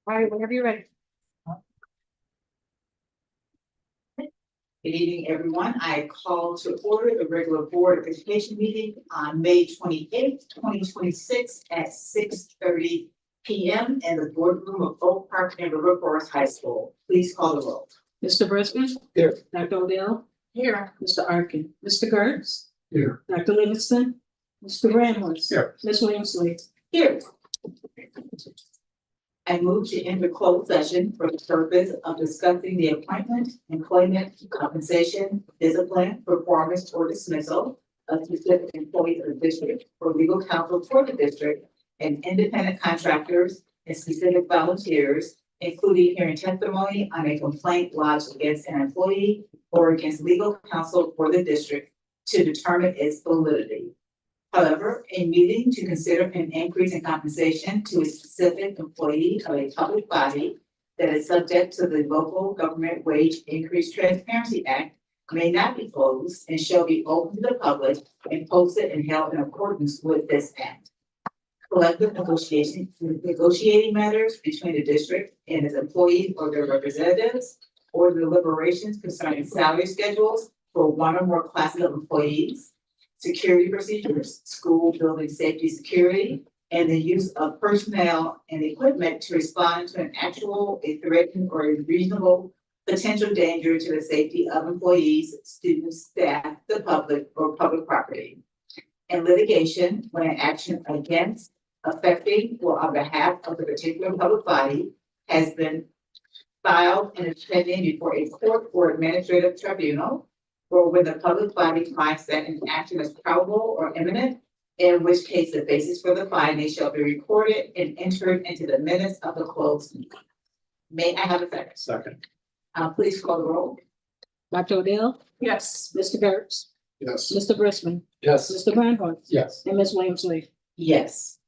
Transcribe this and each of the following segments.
All right, whenever you're ready. Good evening, everyone. I call to order the regular Board of Education meeting on May 28th, 2026 at 6:30 PM in the boardroom of Oak Park and River Forest High School. Please call the roll. Mr. Brisbane. Here. Dr. Odell. Here. Mr. Arkin. Mr. Gertz. Here. Dr. Livingston. Mr. Ramos. Here. Ms. Williams-Lee. Here. I move to enter closed session for the purpose of discussing the appointment, employment, compensation, discipline, performance, or dismissal of specific employees of the district or legal counsel for the district and independent contractors and specific volunteers, including hearing testimony on a complaint lodged against an employee or against legal counsel for the district to determine its validity. However, a meeting to consider an increase in compensation to a specific employee of a public body that is subject to the Local Government Wage Increase Transparency Act may not be closed and shall be open to the public and posted and held in accordance with this act. Collective negotiating matters between the district and its employees or their representatives, or deliberations concerning salary schedules for one or more classes of employees, security procedures, school building safety security, and the use of personnel and equipment to respond to an actual, a threatened, or a reasonable potential danger to the safety of employees, students, staff, the public, or public property. And litigation, when an action against, affecting, or on behalf of the particular public body has been filed and is pending before a court or administrative tribunal, or when the public body finds that an action is probable or imminent, in which case the basis for the finding shall be recorded and entered into the minutes of the closed meeting. May I have a second? Second. Please call the roll. Dr. Odell. Yes. Mr. Gertz. Yes. Mr. Brisbane. Yes. Mr. Barnhart. Yes. And Ms. Williams-Lee. Yes.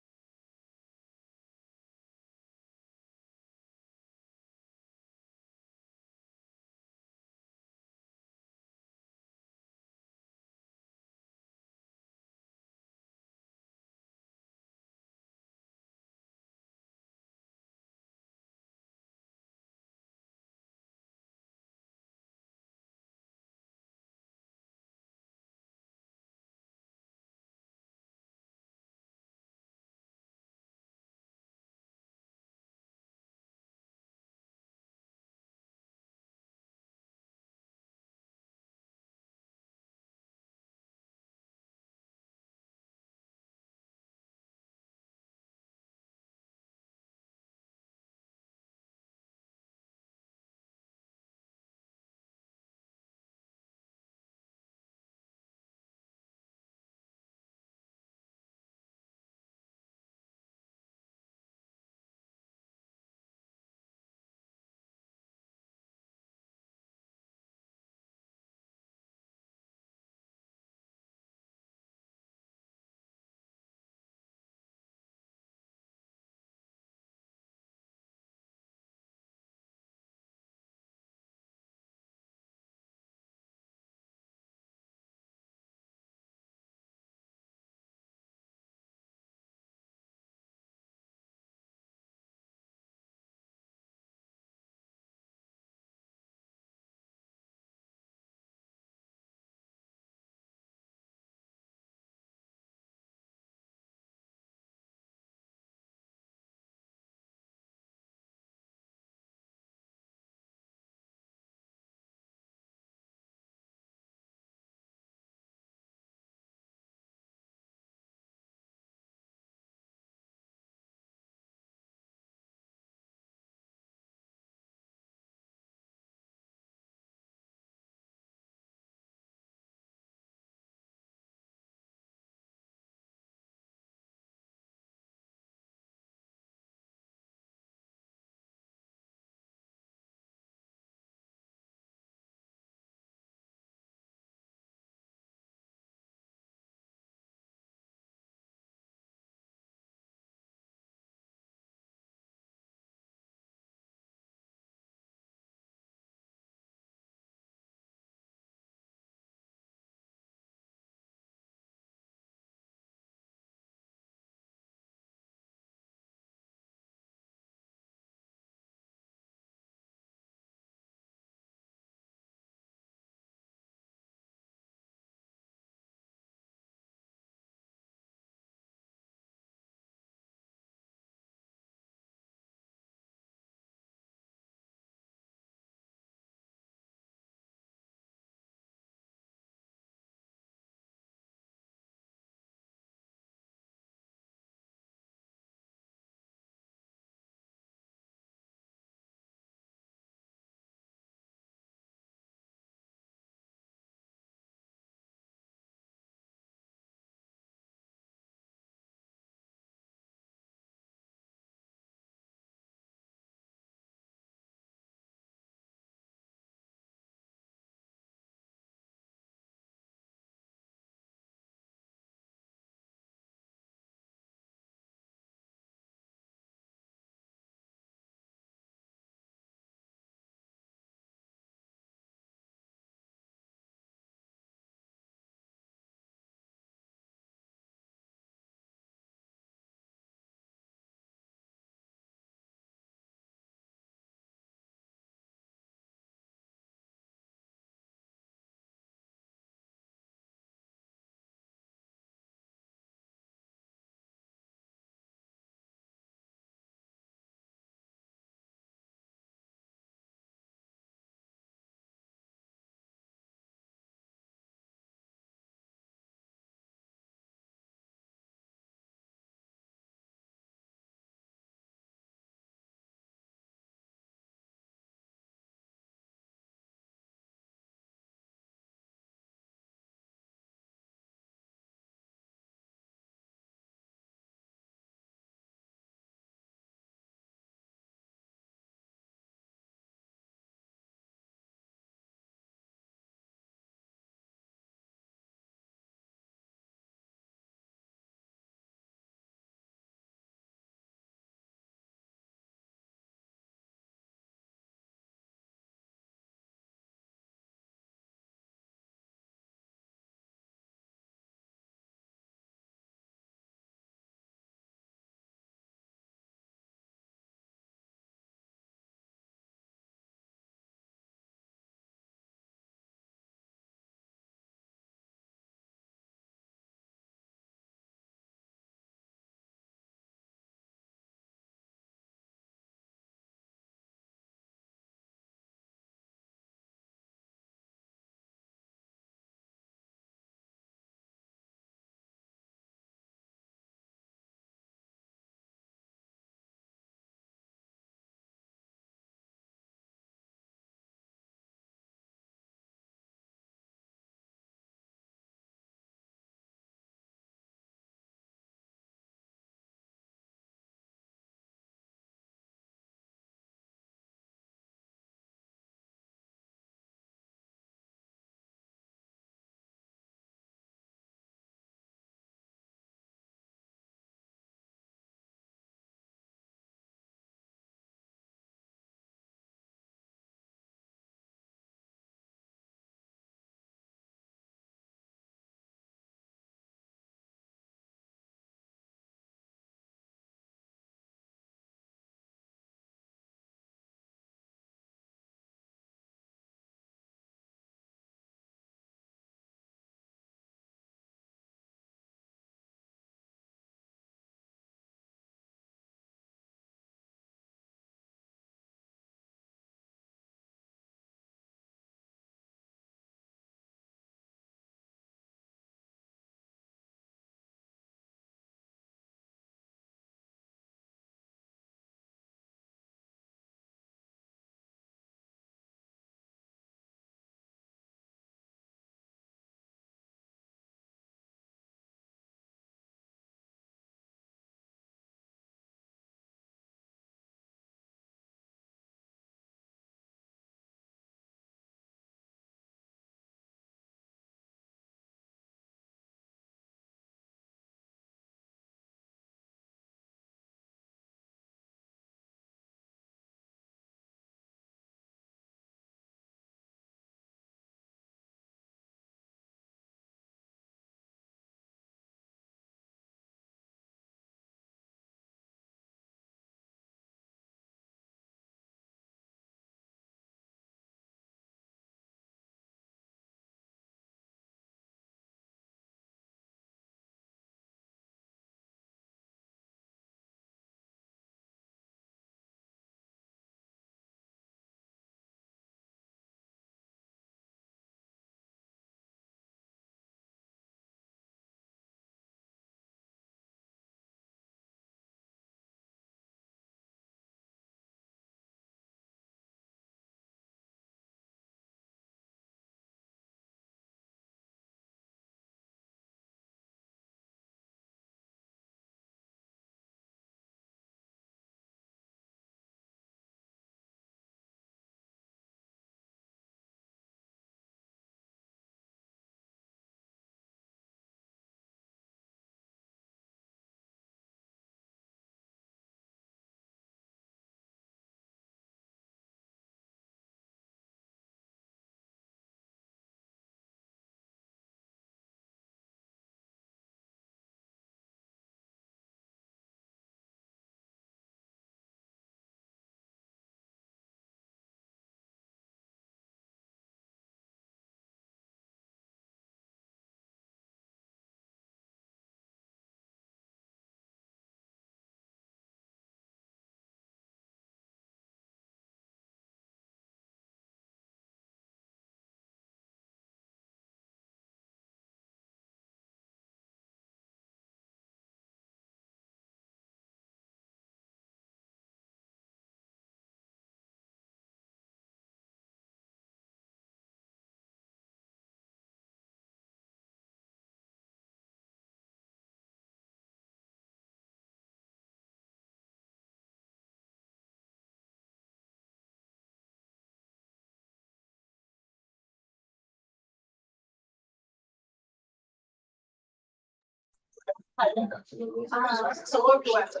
So what do I say?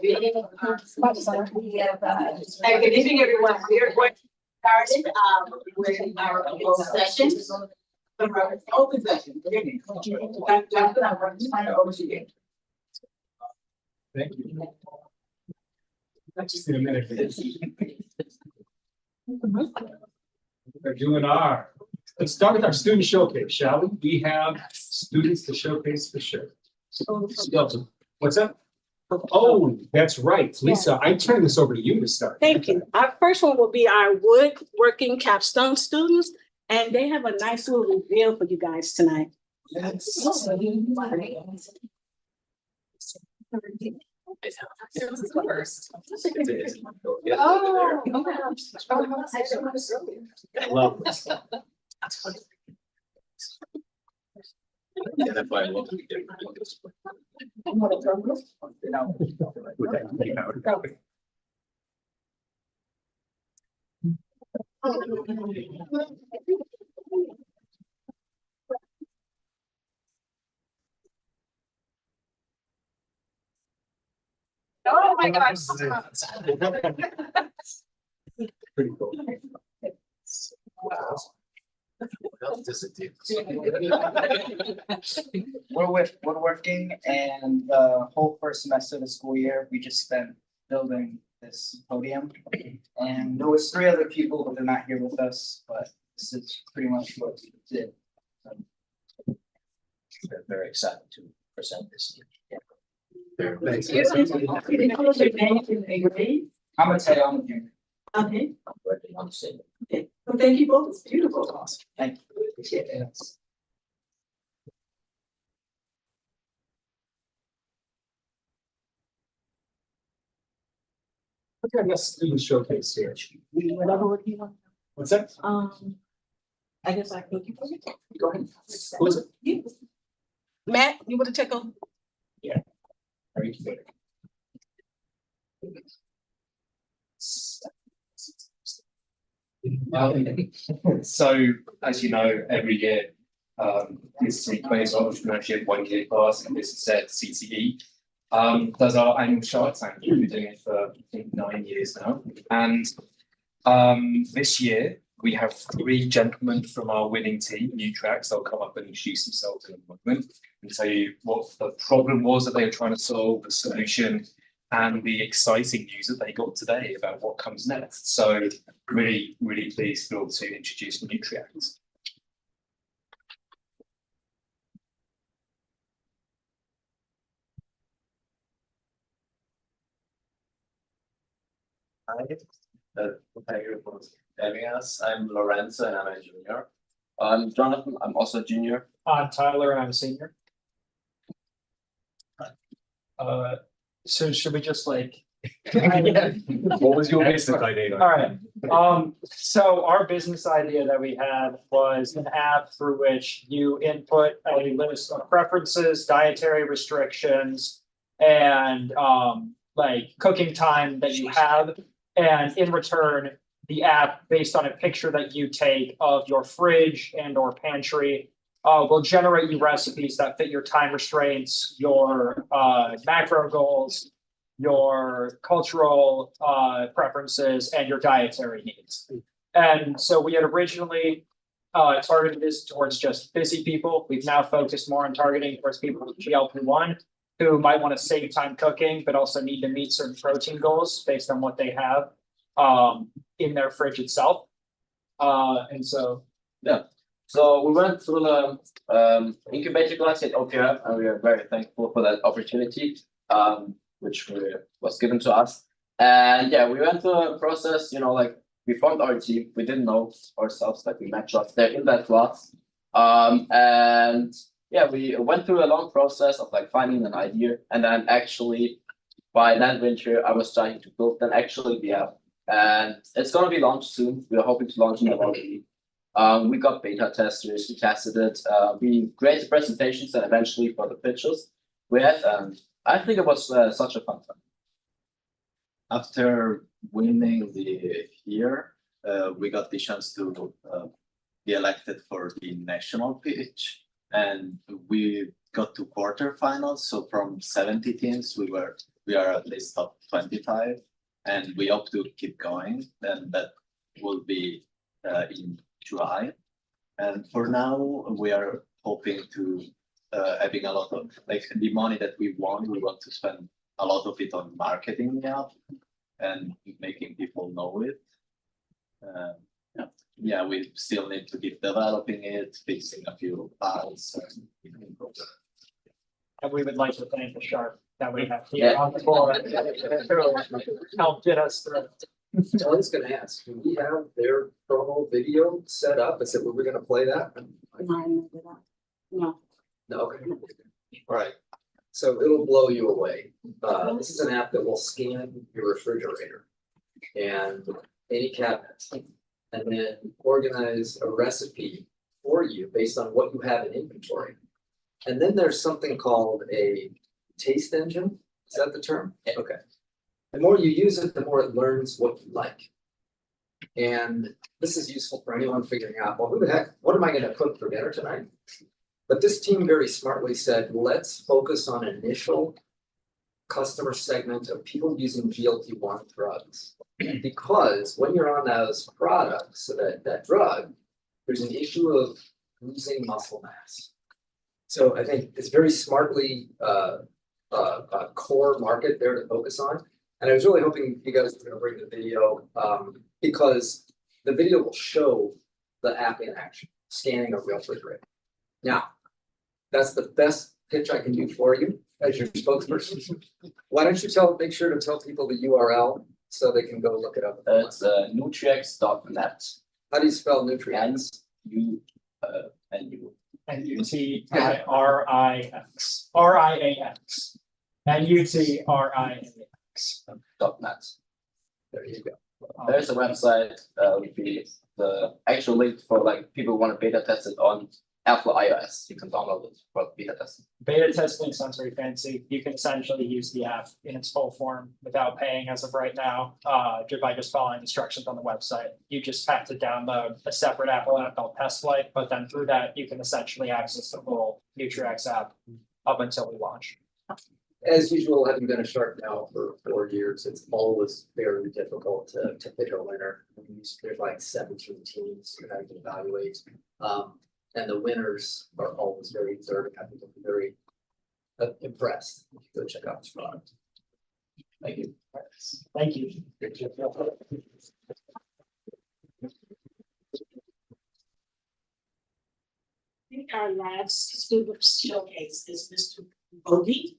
Hey, good evening, everyone. We are going to start with our closed session. Open session. Good evening. Jonathan, I'm going to turn it over to you. Thank you. Just in a minute. We're doing let's start with our student showcase, shall we? We have students to showcase the show. What's up? Oh, that's right. Lisa, I turn this over to you to start. Thank you. Our first one will be our woodworking capstone students, and they have a nice little reveal for you guys tonight. Yes. Love this. Yeah, that's why I love it. Oh my gosh. Pretty cool. What else does it do? We're with woodworking, and the whole first semester of the school year, we just spent building this podium. And there was 3 other people, but they're not here with us, but this is pretty much what we did. We're very excited to present this. Thanks. I'm gonna tell you, I'm a junior. Okay, Working on the same. okay. Well, thank you both. It's beautiful. Thank you. Appreciate it. Okay, I guess student showcase here. Whatever would you want. What's that? I guess I can. Go ahead. Who is it? Matt, you want to take a? Are you kidding? So, as you know, every year, this is Place Entrepreneurship 1K class, and this is said CTE. Does our annual Shark Tank. We've been doing it for, I think, 9 years now. And this year, we have 3 gentlemen from our winning team, New Tracks. They'll come up and introduce themselves in a moment and tell you what the problem was that they were trying to solve, the solution, and the exciting news that they got today about what comes next. So really, really pleased to be able to introduce New Tracks. Hi, thank you for having us. I'm Lorenzo and I'm a junior. I'm Jonathan, I'm also a junior. I'm Tyler and I'm a senior. So should we just like? What was your business idea? All right, so our business idea that we had was an app through which you input a list of preferences, dietary restrictions, and like cooking time that you have. And in return, the app, based on a picture that you take of your fridge and or pantry, will generate you recipes that fit your time restraints, your macro goals, your cultural preferences, and your dietary needs. And so we had originally targeted this towards just busy people. We've now focused more on targeting towards people with GLP-1 who might want to save time cooking, but also need to meet certain protein goals based on what they have in their fridge itself. And so, Yeah. So we went through the incubator class at OPR, and we are very thankful for that opportunity, which was given to us. And yeah, we went through a process, like we formed our team. We didn't know ourselves that we matched us there in that class. And yeah, we went through a long process of like finding an idea, and then actually by that winter, I was starting to build then actually the app, and it's gonna be launched soon. We're hoping to launch in about a week. We got beta testers, we tested it, we created presentations and eventually for the pitches we had, and I think it was such a fun time. After winning the year, we got the chance to be elected for the national pitch, and we got to quarterfinals. So from 70 teams, we are at least top 25, and we hope to keep going. And that will be in July. And for now, we are hoping to having a lot of like the money that we want to spend a lot of it on marketing now and making people know it. Yeah, we still need to keep developing it, fixing a few bugs. And we would like to thank the shark that we have here on the board. Help get us through. I was gonna ask, do we have their promo video set up? Is it, were we gonna play that? No, No, okay. All right. So it'll blow you away. This is an app that will scan your refrigerator and any cabinet, and then organize a recipe for you based on what you have in inventory. And then there's something called a taste engine. Is that the term? Okay. The more you use it, the more it learns what you like. And this is useful for anyone figuring out, well, who the heck, what am I gonna cook for dinner tonight? But this team very smartly said, let's focus on initial customer segment of people using GLP-1 drugs. Because when you're on those products, so that drug, there's an issue of losing muscle mass. So I think it's very smartly a core market there to focus on. And I was really hoping you guys were gonna bring the video, because the video will show the app in action, scanning a real refrigerator. Now, that's the best pitch I can do for you as your spokesperson. Why don't you make sure to tell people the URL so they can go look it up. It's nutriex.net. How do you spell nutrients? N-U. NUTIRIX, RIAX, NUTRIAX. .net. There you go. There's a website, would be the actual link for like people who want to beta test it on Apple iOS. You can download it for beta testing. Beta testing sounds very fancy. You can essentially use the app in its full form without paying as of right now, by just following instructions on the website. You just have to download a separate Apple app called Testlight, but then through that, you can essentially access the full Nutriex app up until we launch. As usual, having been a shark now for 4 years, it's always very difficult to pick a winner. There's like 17 teams that I can evaluate. And the winners are always very deserving. I think I'm very impressed. Go check out this product. Thank you. Thank you. I think our last student showcase is Mr. Bodie,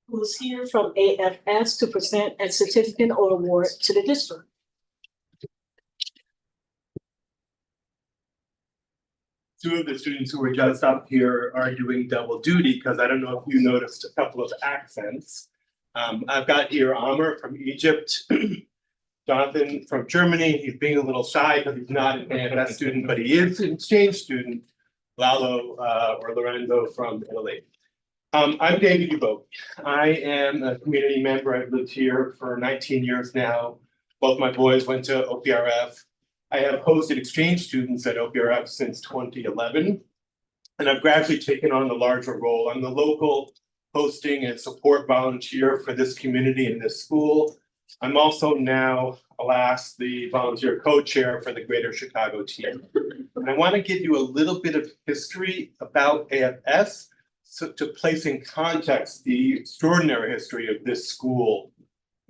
who's here from AFS to present a certificate or award to the district. Two of the students who were just up here are doing double duty because I don't know if you noticed a couple of accents. I've got here Amr from Egypt, Jonathan from Germany. He's being a little shy because he's not an AFS student, but he is an exchange student, Lalo or Lorenzo from Italy. I'm David Ubo. I am a community member. I've lived here for 19 years now. Both my boys went to OPRF. I have hosted exchange students at OPRF since 2011, and I've gradually taken on a larger role. I'm the local hosting and support volunteer for this community and this school. I'm also now, alas, the volunteer co-chair for the Greater Chicago team. And I want to give you a little bit of history about AFS so to place in context the extraordinary history of this school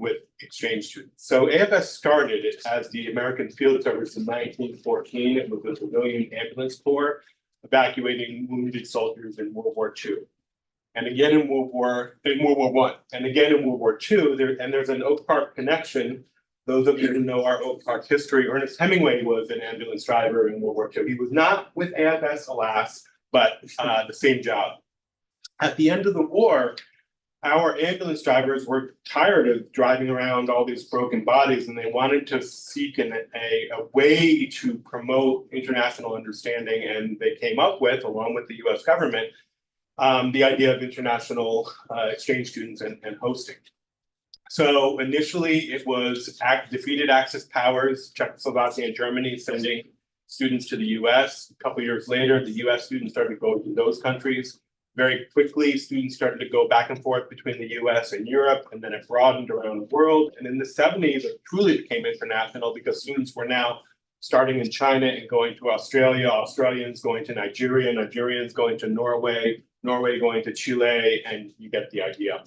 with exchange students. So AFS started it as the American Field Service in 1914. It was a civilian ambulance corps evacuating wounded soldiers in World War II. And again in World War I, and again in World War II, there's an Oak Park connection. Those of you who know our Oak Park history, Ernest Hemingway was an ambulance driver in World War II. He was not with AFS, alas, but the same job. At the end of the war, our ambulance drivers were tired of driving around all these broken bodies, and they wanted to seek a way to promote international understanding. And they came up with, along with the US government, the idea of international exchange students and hosting. So initially it was defeated Axis powers, Czechoslovakia and Germany, sending students to the US. A couple years later, the US students started going to those countries. Very quickly, students started to go back and forth between the US and Europe, and then it broadened around the world. And in the 70s, it truly became international because students were now starting in China and going to Australia, Australians going to Nigeria, Nigerians going to Norway, Norway going to Chile, and you get the idea.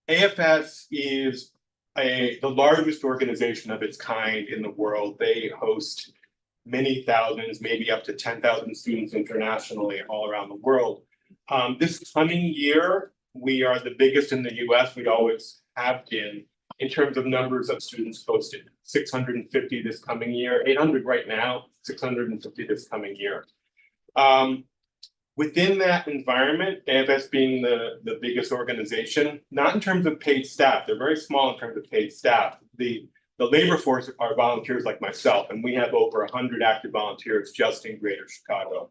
AFS is the largest organization of its kind in the world. They host many thousands, maybe up to 10,000 students internationally all around the world. This coming year, we are the biggest in the US. We always have been in terms of numbers of students hosted. 650 this coming year, 800 right now, 650 this coming year. Within that environment, AFS being the biggest organization, not in terms of paid staff, they're very small in terms of paid staff. The labor force are volunteers like myself, and we have over 100 active volunteers just in Greater Chicago.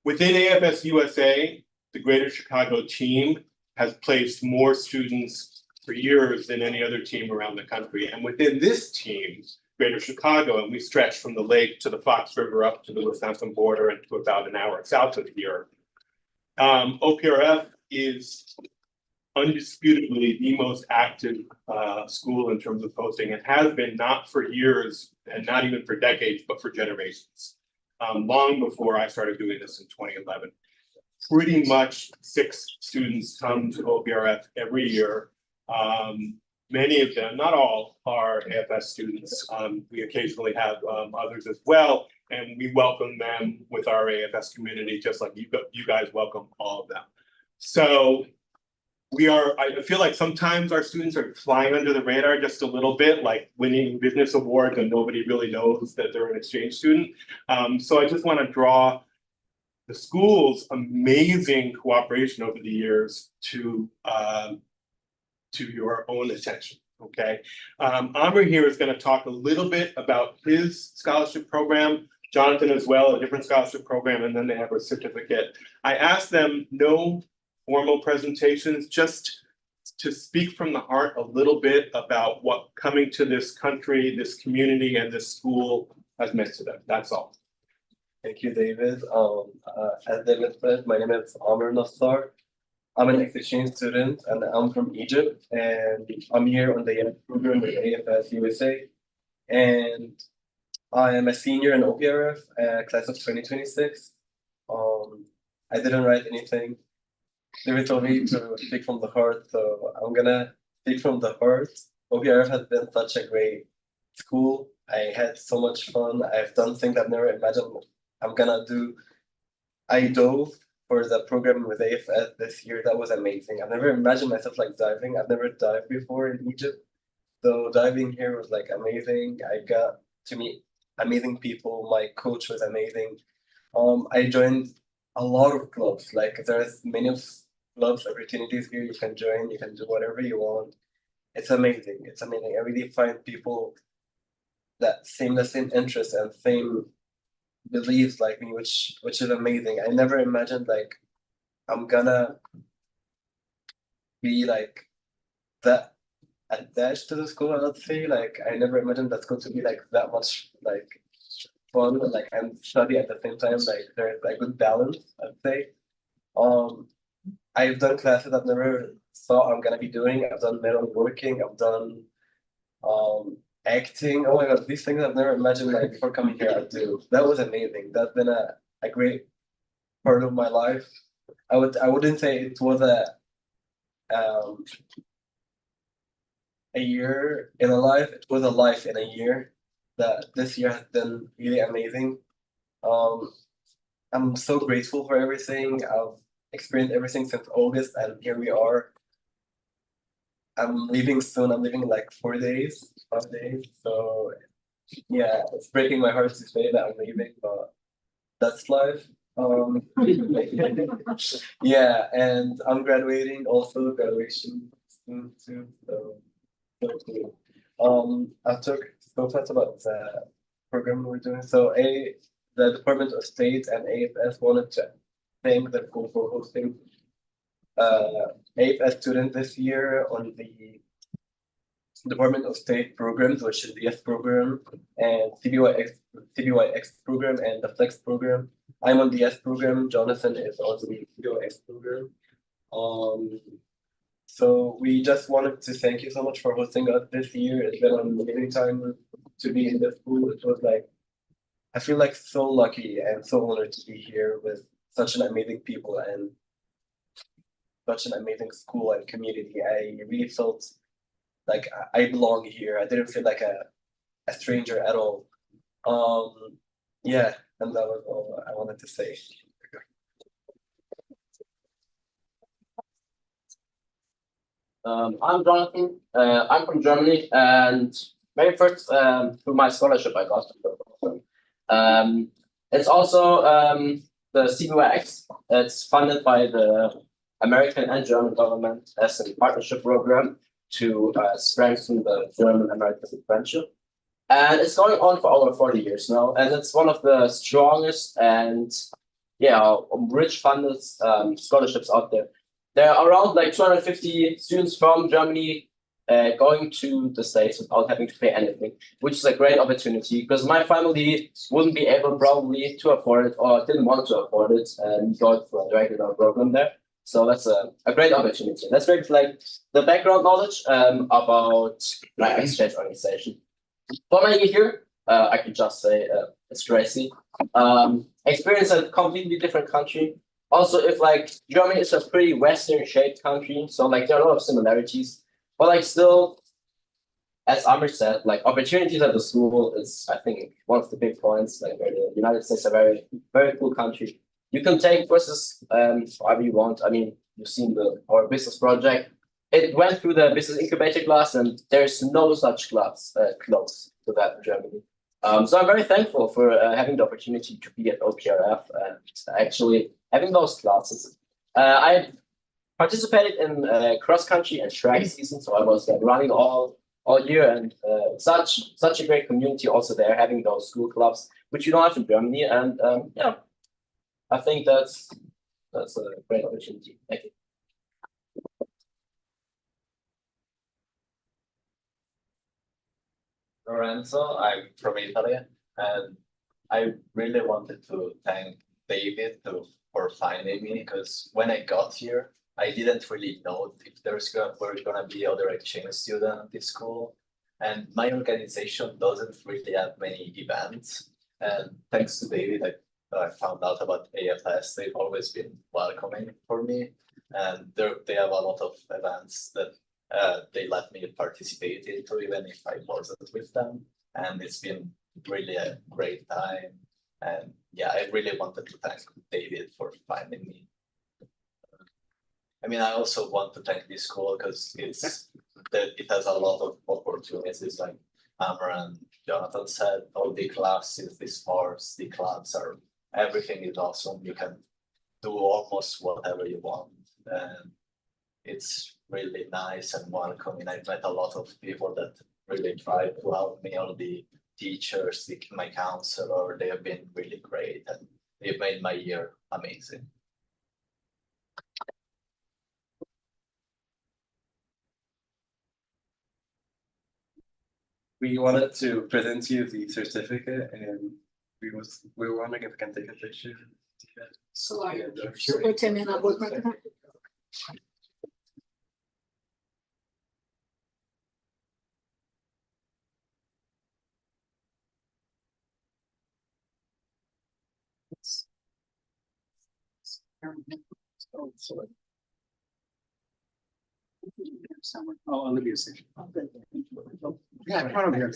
Within AFS USA, the Greater Chicago team has placed more students for years than any other team around the country. And within this team, Greater Chicago, and we stretch from the lake to the Fox River up to the Wisconsin border and to about an hour south of here. OPRF is undisputably the most active school in terms of posting. It has been not for years and not even for decades, but for generations. Long before I started doing this in 2011. Pretty much 6 students come to OPRF every year. Many of them, not all, are AFS students. We occasionally have others as well, and we welcome them with our AFS community, just like you guys welcome all of them. So I feel like sometimes our students are flying under the radar just a little bit, like winning business awards and nobody really knows that they're an exchange student. So I just want to draw the school's amazing cooperation over the years to your own attention, okay? Amr here is going to talk a little bit about his scholarship program, Jonathan as well, a different scholarship program, and then they have a certificate. I asked them no formal presentations, just to speak from the heart a little bit about what coming to this country, this community, and this school has meant to them. That's all. Thank you, David. As David said, my name is Amr Nassar. I'm an exchange student and I'm from Egypt, and I'm here on the YEP program with AFS USA. And I am a senior in OPRF, class of 2026. I didn't write anything. David told me to speak from the heart, so I'm gonna speak from the heart. OPRF has been such a great school. I had so much fun. I've done things I've never imagined I'm gonna do. I dove for the program with AFS this year. That was amazing. I've never imagined myself like diving. I've never dived before in Egypt. So diving here was like amazing. I got to meet amazing people. My coach was amazing. I joined a lot of clubs. Like there's many of clubs, opportunities here you can join. You can do whatever you want. It's amazing. It's amazing. I really find people that the same interests and same beliefs like me, which is amazing. I never imagined like I'm gonna be like that attached to the school. I would say like I never imagined that school to be like that much like fun, like and study at the same time. Like there's like good balance, I'd say. I've done classes I've never thought I'm gonna be doing. I've done metal working. I've done acting. Oh my god, these things I've never imagined like before coming here I'd do. That was amazing. That's been a great part of my life. I wouldn't say it was a year in a life. It was a life in a year. That this year has been really amazing. I'm so grateful for everything. I've experienced everything since August, and here we are. I'm leaving soon. I'm leaving in like 4 days, 5 days. So yeah, it's breaking my heart to say that I'm leaving, but that's life. Yeah, and I'm graduating also, graduation soon too. So cool. I took so fast about the program we're doing. So the Department of State and AFS wanted to thank the school for hosting AFS student this year on the Department of State programs, which is the S program, and CBYX program, and the Flex program. I'm on the S program. Jonathan is on the CBYX program. So we just wanted to thank you so much for hosting us this year. It's been an amazing time to be in the school. It was like, I feel like so lucky and so honored to be here with such an amazing people and such an amazing school and community. I really felt like I belong here. I didn't feel like a stranger at all. Yeah, and that was all I wanted to say. I'm Jonathan. I'm from Germany, and very first through my scholarship I got. It's also the CBYX. It's funded by the American and German government as a partnership program to strengthen the German-American friendship. And it's going on for over 40 years now, and it's one of the strongest and rich funded scholarships out there. There are around like 250 students from Germany going to the States without having to pay anything, which is a great opportunity because my family wouldn't be able probably to afford it or didn't want to afford it and go through a regular program there. So that's a great opportunity. That's very like the background knowledge about my exchange organization. For my year here, I can just say it's crazy. Experience a completely different country. Also, if like Germany is a pretty Western shaped country, so like there are a lot of similarities, but like still, as Amr said, like opportunities at the school is I think one of the big points. Like where the United States is a very, very cool country. You can take courses however you want. I mean, you've seen our business project. It went through the business incubator class, and there's no such class close to that in Germany. So I'm very thankful for having the opportunity to be at OPRF and actually having those classes. I participated in cross country and track season, so I was running all year, and such a great community also there, having those school clubs, which you don't have in Germany, and I think that's a great opportunity. Thank you. Lorenzo, I'm from Italy, and I really wanted to thank David for finding me because when I got here, I didn't really know if were gonna be other exchange students at this school, and my organization doesn't really have many events. And thanks to David, I found out about AFS. They've always been welcoming for me, and they have a lot of events that they let me participate into, even if I wasn't with them. And it's been really a great time. And yeah, I really wanted to thank David for finding me. I mean, I also want to thank this school because it has a lot of opportunities, like Amr and Jonathan said. All the classes, the sports, the clubs everything is awesome. You can do almost whatever you want, and it's really nice and welcoming. I've met a lot of people that really try to help me. All the teachers, my counselor, they have been really great, and they've made my year amazing. We wanted to present you the certificate, and we were wondering if we can take a picture. So Superintendent, I would recommend. Oh, Olivia section. Yeah, come on over here.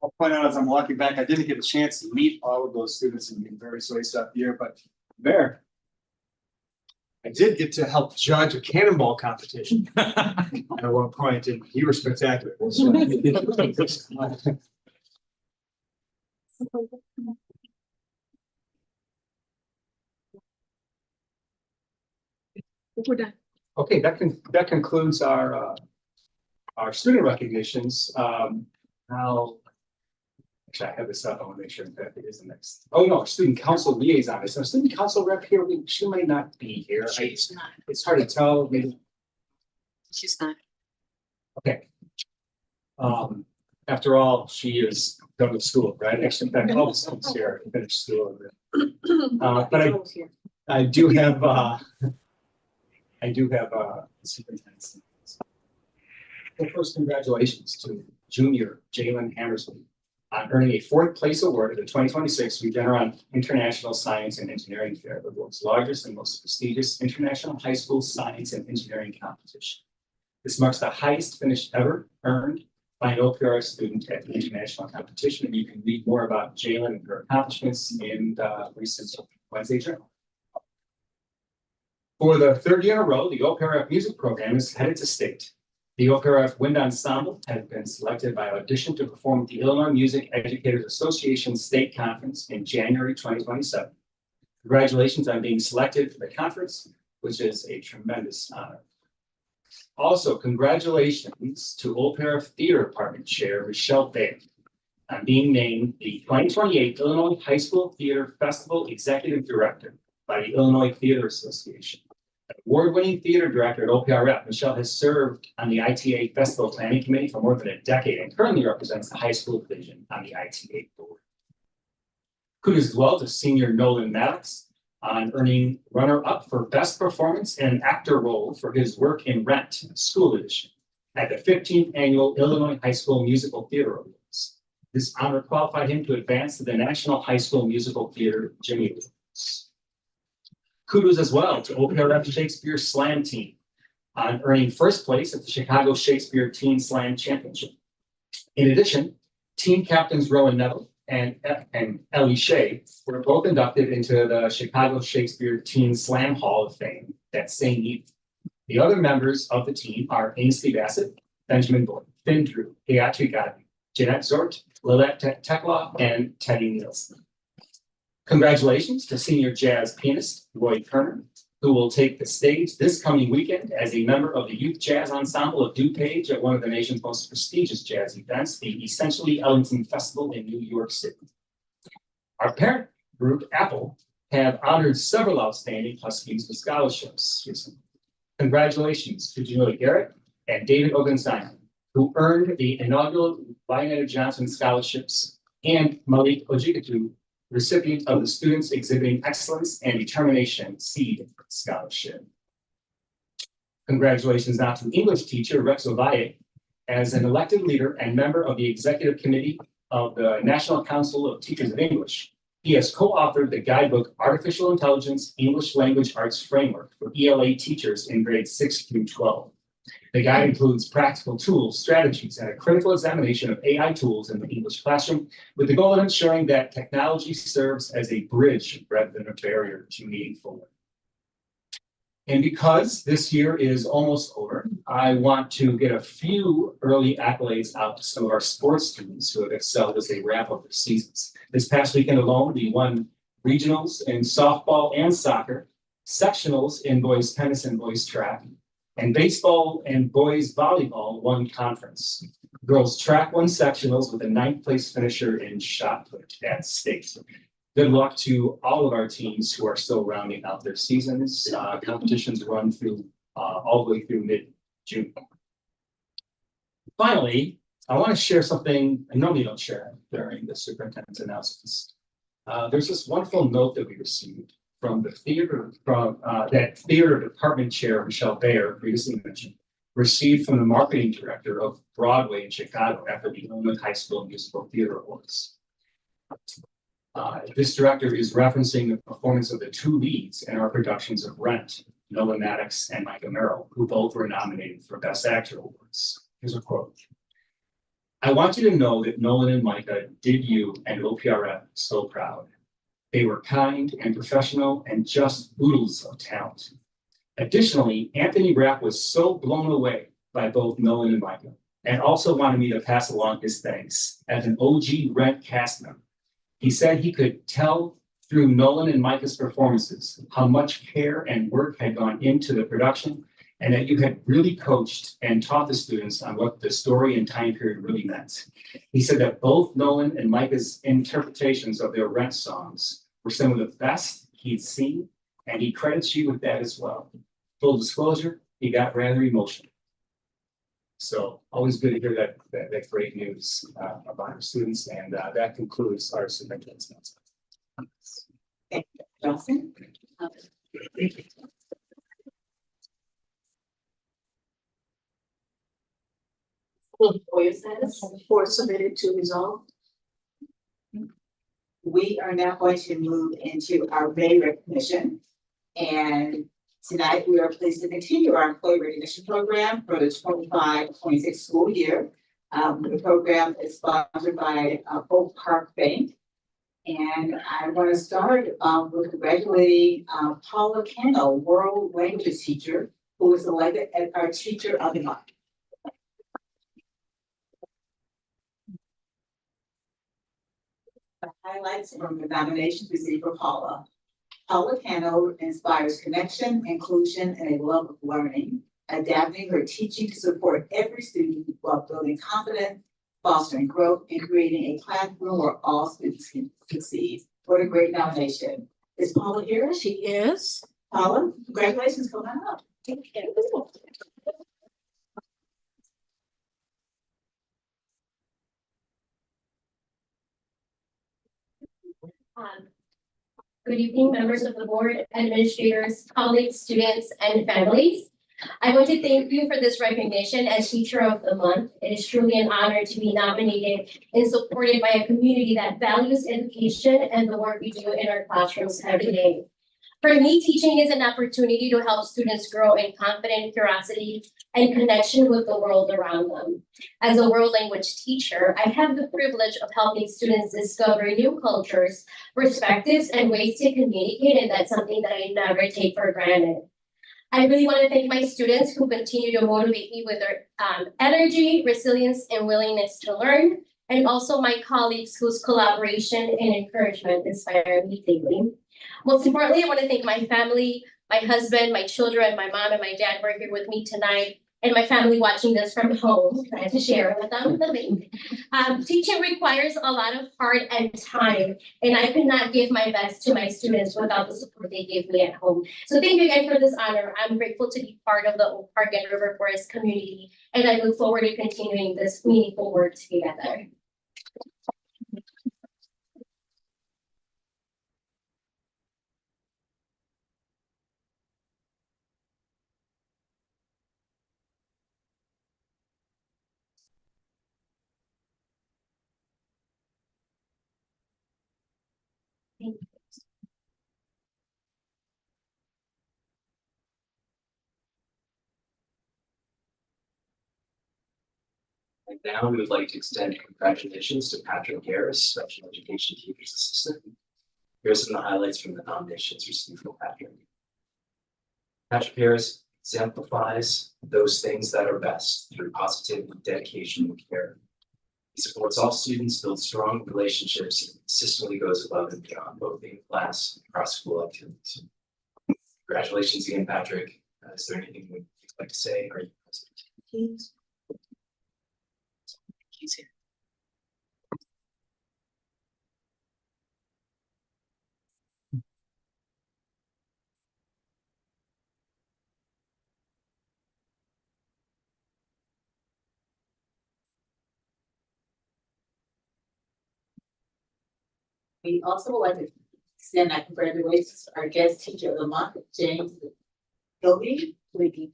I'll point out as I'm walking back, I didn't get a chance to meet all of those students in various ways up here, but there. I did get to help judge a cannonball competition at one point, and you were spectacular. We're done. Okay, that concludes our student recognitions. Now, actually, I have this up. I want to make sure that it is the next. Oh, no, our student council liaison. Is our student council rep here? She might not be here. She's not. It's hard to tell. Maybe. She's not. Okay. After all, she is done with school, right? Actually, in fact, all the students here finished school. But I do have superintendent. Well, first, congratulations to junior Jalen Hammersley on earning a fourth place award at the 2026 Regeneron International Science and Engineering Fair, the world's largest and most prestigious international high school science and engineering competition. This marks the highest finish ever earned by an OPRF student at the international competition. And you can read more about Jalen and her accomplishments in the recent Wednesday Journal. For the third year in a row, the OPRF music program is headed to state. The OPRF Wind Ensemble has been selected by audition to perform at the Illinois Music Educators Association State Conference in January 2027. Congratulations on being selected for the conference, which is a tremendous honor. Also, congratulations to OPRF Theater Department Chair Michelle Baird on being named the 2028 Illinois High School Theater Festival Executive Director by the Illinois Theater Association. Award-winning theater director at OPRF, Michelle has served on the ITA Festival Planning Committee for more than a decade and currently represents the high school division on the ITA board. Kudos as well to senior Nolan Maddox on earning runner-up for best performance in an actor role for his work in Rent, School Edition, at the 15th Annual Illinois High School Musical Theater Awards. This honor qualified him to advance to the National High School Musical Theater Jimmy Awards. Kudos as well to OPRF Shakespeare Slam Team on earning first place at the Chicago Shakespeare Teen Slam Championship. In addition, team captains Rowan Neville and Ellie Shea were both inducted into the Chicago Shakespeare Teen Slam Hall of Fame that same evening. The other members of the team are Ainsley Bassett, Benjamin Boyd, Finn Drew, Gayatri Godby, Jeanette Zort, Lilette Tekla, and Teddy Nielsen. Congratulations to senior jazz pianist Roy Kerner, who will take the stage this coming weekend as a member of the Youth Jazz Ensemble of DuPage at one of the nation's most prestigious jazz events, the Essentially Ellington Festival in New York City. Our parent group, Apple, have honored several outstanding Huskies with scholarships recently. Congratulations to Julie Garrett and David Ogunzion, who earned the inaugural Lionel Johnson scholarships, and Malik Ojigatu, recipient of the Students Exhibiting Excellence and Determination SEED Scholarship. Congratulations now to English teacher Rex Ovalle as an elected leader and member of the executive committee of the National Council of Teachers of English. He has co-authored the guidebook Artificial Intelligence English Language Arts Framework for ELA teachers in grades 6 through 12. The guide includes practical tools, strategies, and a critical examination of AI tools in the English classroom, with the goal of ensuring that technology serves as a bridge rather than a barrier to meaningful learning. And because this year is almost over, I want to get a few early accolades out to some of our sports students who have excelled as they wrap up their seasons. This past weekend alone, we won regionals in softball and soccer, sectionals in boys tennis and boys track, and baseball and boys volleyball won conference. Girls track won sectionals with a 9th place finisher in shot put at state. Good luck to all of our teams who are still rounding out their seasons. Competitions run through all the way through mid-June. Finally, I want to share something I normally don't share during the superintendent's announcements. There's this wonderful note that we received from the theater, that theater department chair, Michelle Bayer, previously mentioned, received from the marketing director of Broadway in Chicago after the Illinois High School Musical Theater Awards. This director is referencing the performance of the two leads in our productions of Rent, Nolan Maddox and Micah Merrill, who both were nominated for Best Actor Awards. Here's a quote. "I want you to know that Nolan and Micah did you and OPRF so proud. They were kind and professional and just oodles of talent. Additionally, Anthony Rapp was so blown away by both Nolan and Micah, and also wanted me to pass along his thanks as an OG Rent cast member. He said he could tell through Nolan and Micah's performances, how much care and work had gone into the production, and that you had really coached and taught the students on what the story and time period really meant. He said that both Nolan and Micah's interpretations of their Rent songs were some of the best he'd seen, and he credits you with that as well. Full disclosure, he got rather emotional. So always good to hear that great news about our students, and that concludes our superintendent's announcement. Johnson. For your status. For submitted to resolve. We are now going to move into our May recognition. And tonight we are pleased to continue our employee recognition program for the 25-26 school year. The program is sponsored by Oak Park Bank. And I want to start with congratulating Paula Cano, world languages teacher, who was elected as our teacher of the month. The highlights from the nominations received for Paula. Paula Cano inspires connection, inclusion, and a love of learning, adapting her teaching to support every student while building confidence, fostering growth, and creating a classroom where all students can succeed. What a great nomination. Is Paula here? She is. Paula, congratulations, come on up. Thank you. Good evening, members of the board, administrators, colleagues, students, and families. I want to thank you for this recognition as Teacher of the Month. It is truly an honor to be nominated and supported by a community that values education and the work we do in our classrooms every day. For me, teaching is an opportunity to help students grow in confidence, curiosity, and connection with the world around them. As a world language teacher, I have the privilege of helping students discover new cultures, perspectives, and ways to communicate, and that's something that I never take for granted. I really want to thank my students who continue to motivate me with their energy, resilience, and willingness to learn, and also my colleagues whose collaboration and encouragement inspire me daily. Most importantly, I want to thank my family, my husband, my children, my mom and my dad who are here with me tonight, and my family watching this from home. I had to share with them the link. Teaching requires a lot of heart and time, and I could not give my best to my students without the support they gave me at home. So thank you again for this honor. I'm grateful to be part of the Oak Park and River Forest community, and I look forward to continuing this meaningful work together. Thank you. And now we would like to extend congratulations to Patrick Harris, Special Education Teacher's Assistant. Here are some of the highlights from the nominations received from Patrick. Patrick Harris exemplifies those things that are best through positivity, dedication, and care. He supports all students, builds strong relationships, and consistently goes above and beyond, both in class and across school activities. Congratulations again, Patrick. Is there anything you'd like to say? Are you present? He's here. We also would like to extend our congratulations to our guest teacher of the month, James Gilby. Leahy,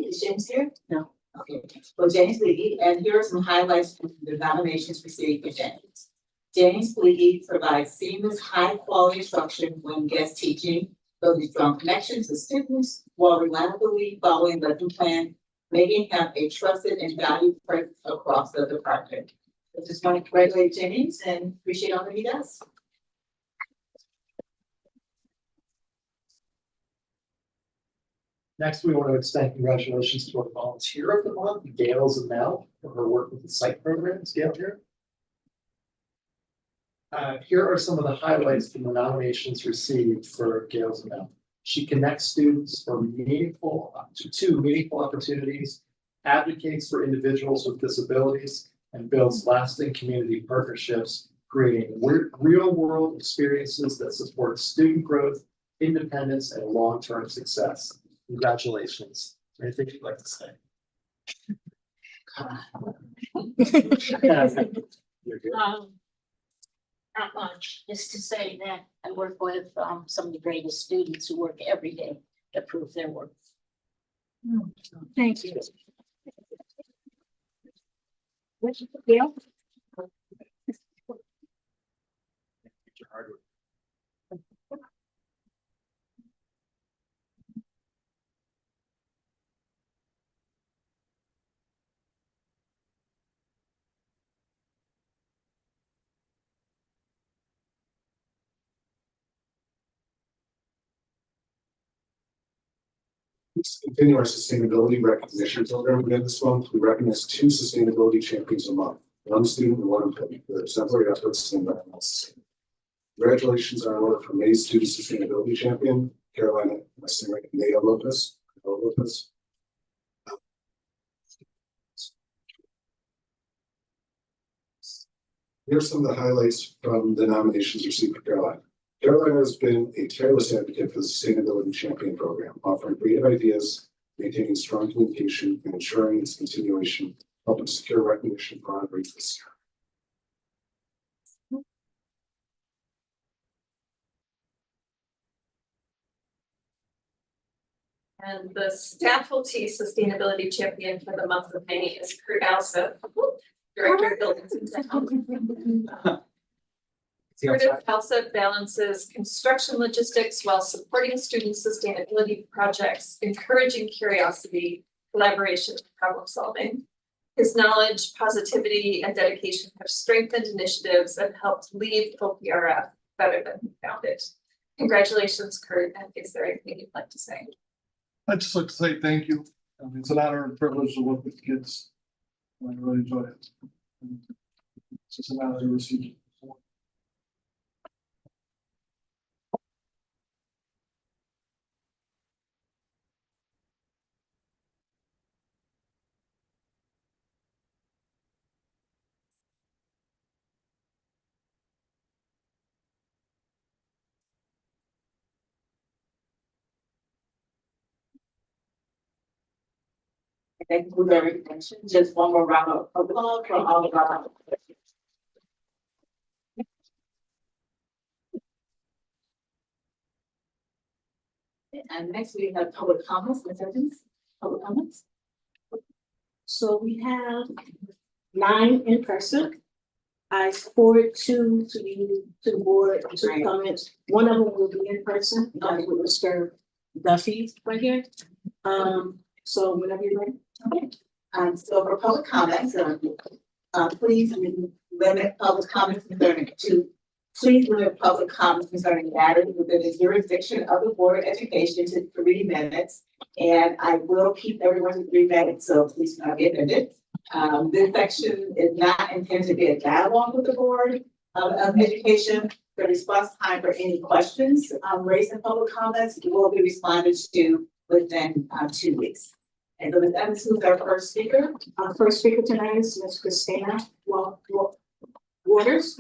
is James here? No. Okay, well, James Leahy, and here are some highlights from the nominations received for James. James Leahy provides seamless, high-quality instruction when guest teaching, building strong connections with students while reliably following lesson plan, making him a trusted and valued presence across the department. I just want to congratulate James and appreciate all that he does. Next, we want to extend congratulations to our volunteer of the month, Gail Zamel, for her work with the site programs. Gail here. Here are some of the highlights from the nominations received for Gail's Amount. She connects students to meaningful opportunities, advocates for individuals with disabilities, and builds lasting community partnerships, creating real-world experiences that support student growth, independence, and long-term success. Congratulations. Anything you'd like to say? You're good. Not much, just to say that I work with some of the greatest students who work every day to prove their worth. Thank you. Gail? Let's continue our sustainability recognition program again this month. We recognize 2 sustainability champions a month, 1 student and 1 employee for their exemplary efforts in environmental sustainability. Congratulations are in order for May's Student Sustainability Champion, Carolina Nea Lopez. Here are some of the highlights from the nominations received for Carolina. Carolina has been a tireless advocate for the Sustainability Champion program, offering creative ideas, maintaining strong communication, and ensuring its continuation, helping secure recognition for our great this year. And the Staffordty Sustainability Champion for the month of May is Kurt Alsop, Director of Buildings and Technology. Curtis Alsop balances construction logistics while supporting student sustainability projects, encouraging curiosity, collaboration, and problem solving. His knowledge, positivity, and dedication have strengthened initiatives and helped leave OPRF better than he found it. Congratulations, Kurt, and is there anything you'd like to say? I'd just like to say thank you. It's an honor and privilege to work with kids. I really enjoy it. It's just an honor to receive it. Thank you very much. Just one more round of applause for all of our. And next we have public comments, public comments. So we have 9 in person. I forward 2 to the board, 2 comments. One of them will be in person, with Mr. Duffy right here. So whenever you're ready. Okay. So for public comments, please limit public comments concerning matters within the jurisdiction of the Board of Education to 3 minutes. And I will keep everyone to 3 minutes, so please do not get offended. This section is not intended to be a dialogue with the Board of Education. The response time for any questions raised in public comments will be responded to within 2 weeks. And so Ms. Evans, who's our first speaker? Our first speaker tonight is Ms. Christina Waters. Waters.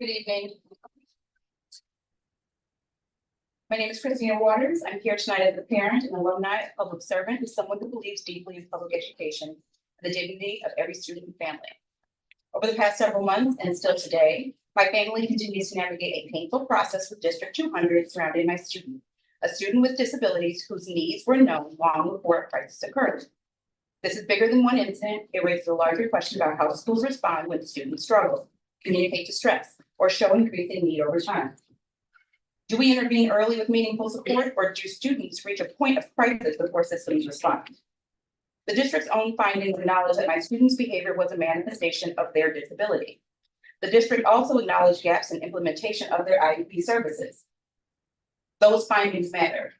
Good evening. My name is Christina Waters. I'm here tonight as a parent and alumni, public servant, and someone who believes deeply in public education and the dignity of every student and family. Over the past several months and still today, my family continues to navigate a painful process with District 200 surrounding my student, a student with disabilities whose needs were known long before a crisis occurred. This is bigger than one incident. It raises a larger question about how schools respond when students struggle, communicate distress, or show increasing need over time. Do we intervene early with meaningful support, or do students reach a point of crisis before systems respond? The district's own findings acknowledge that my students' behavior was a manifestation of their disability. The district also acknowledged gaps in implementation of their IEP services. Those findings matter.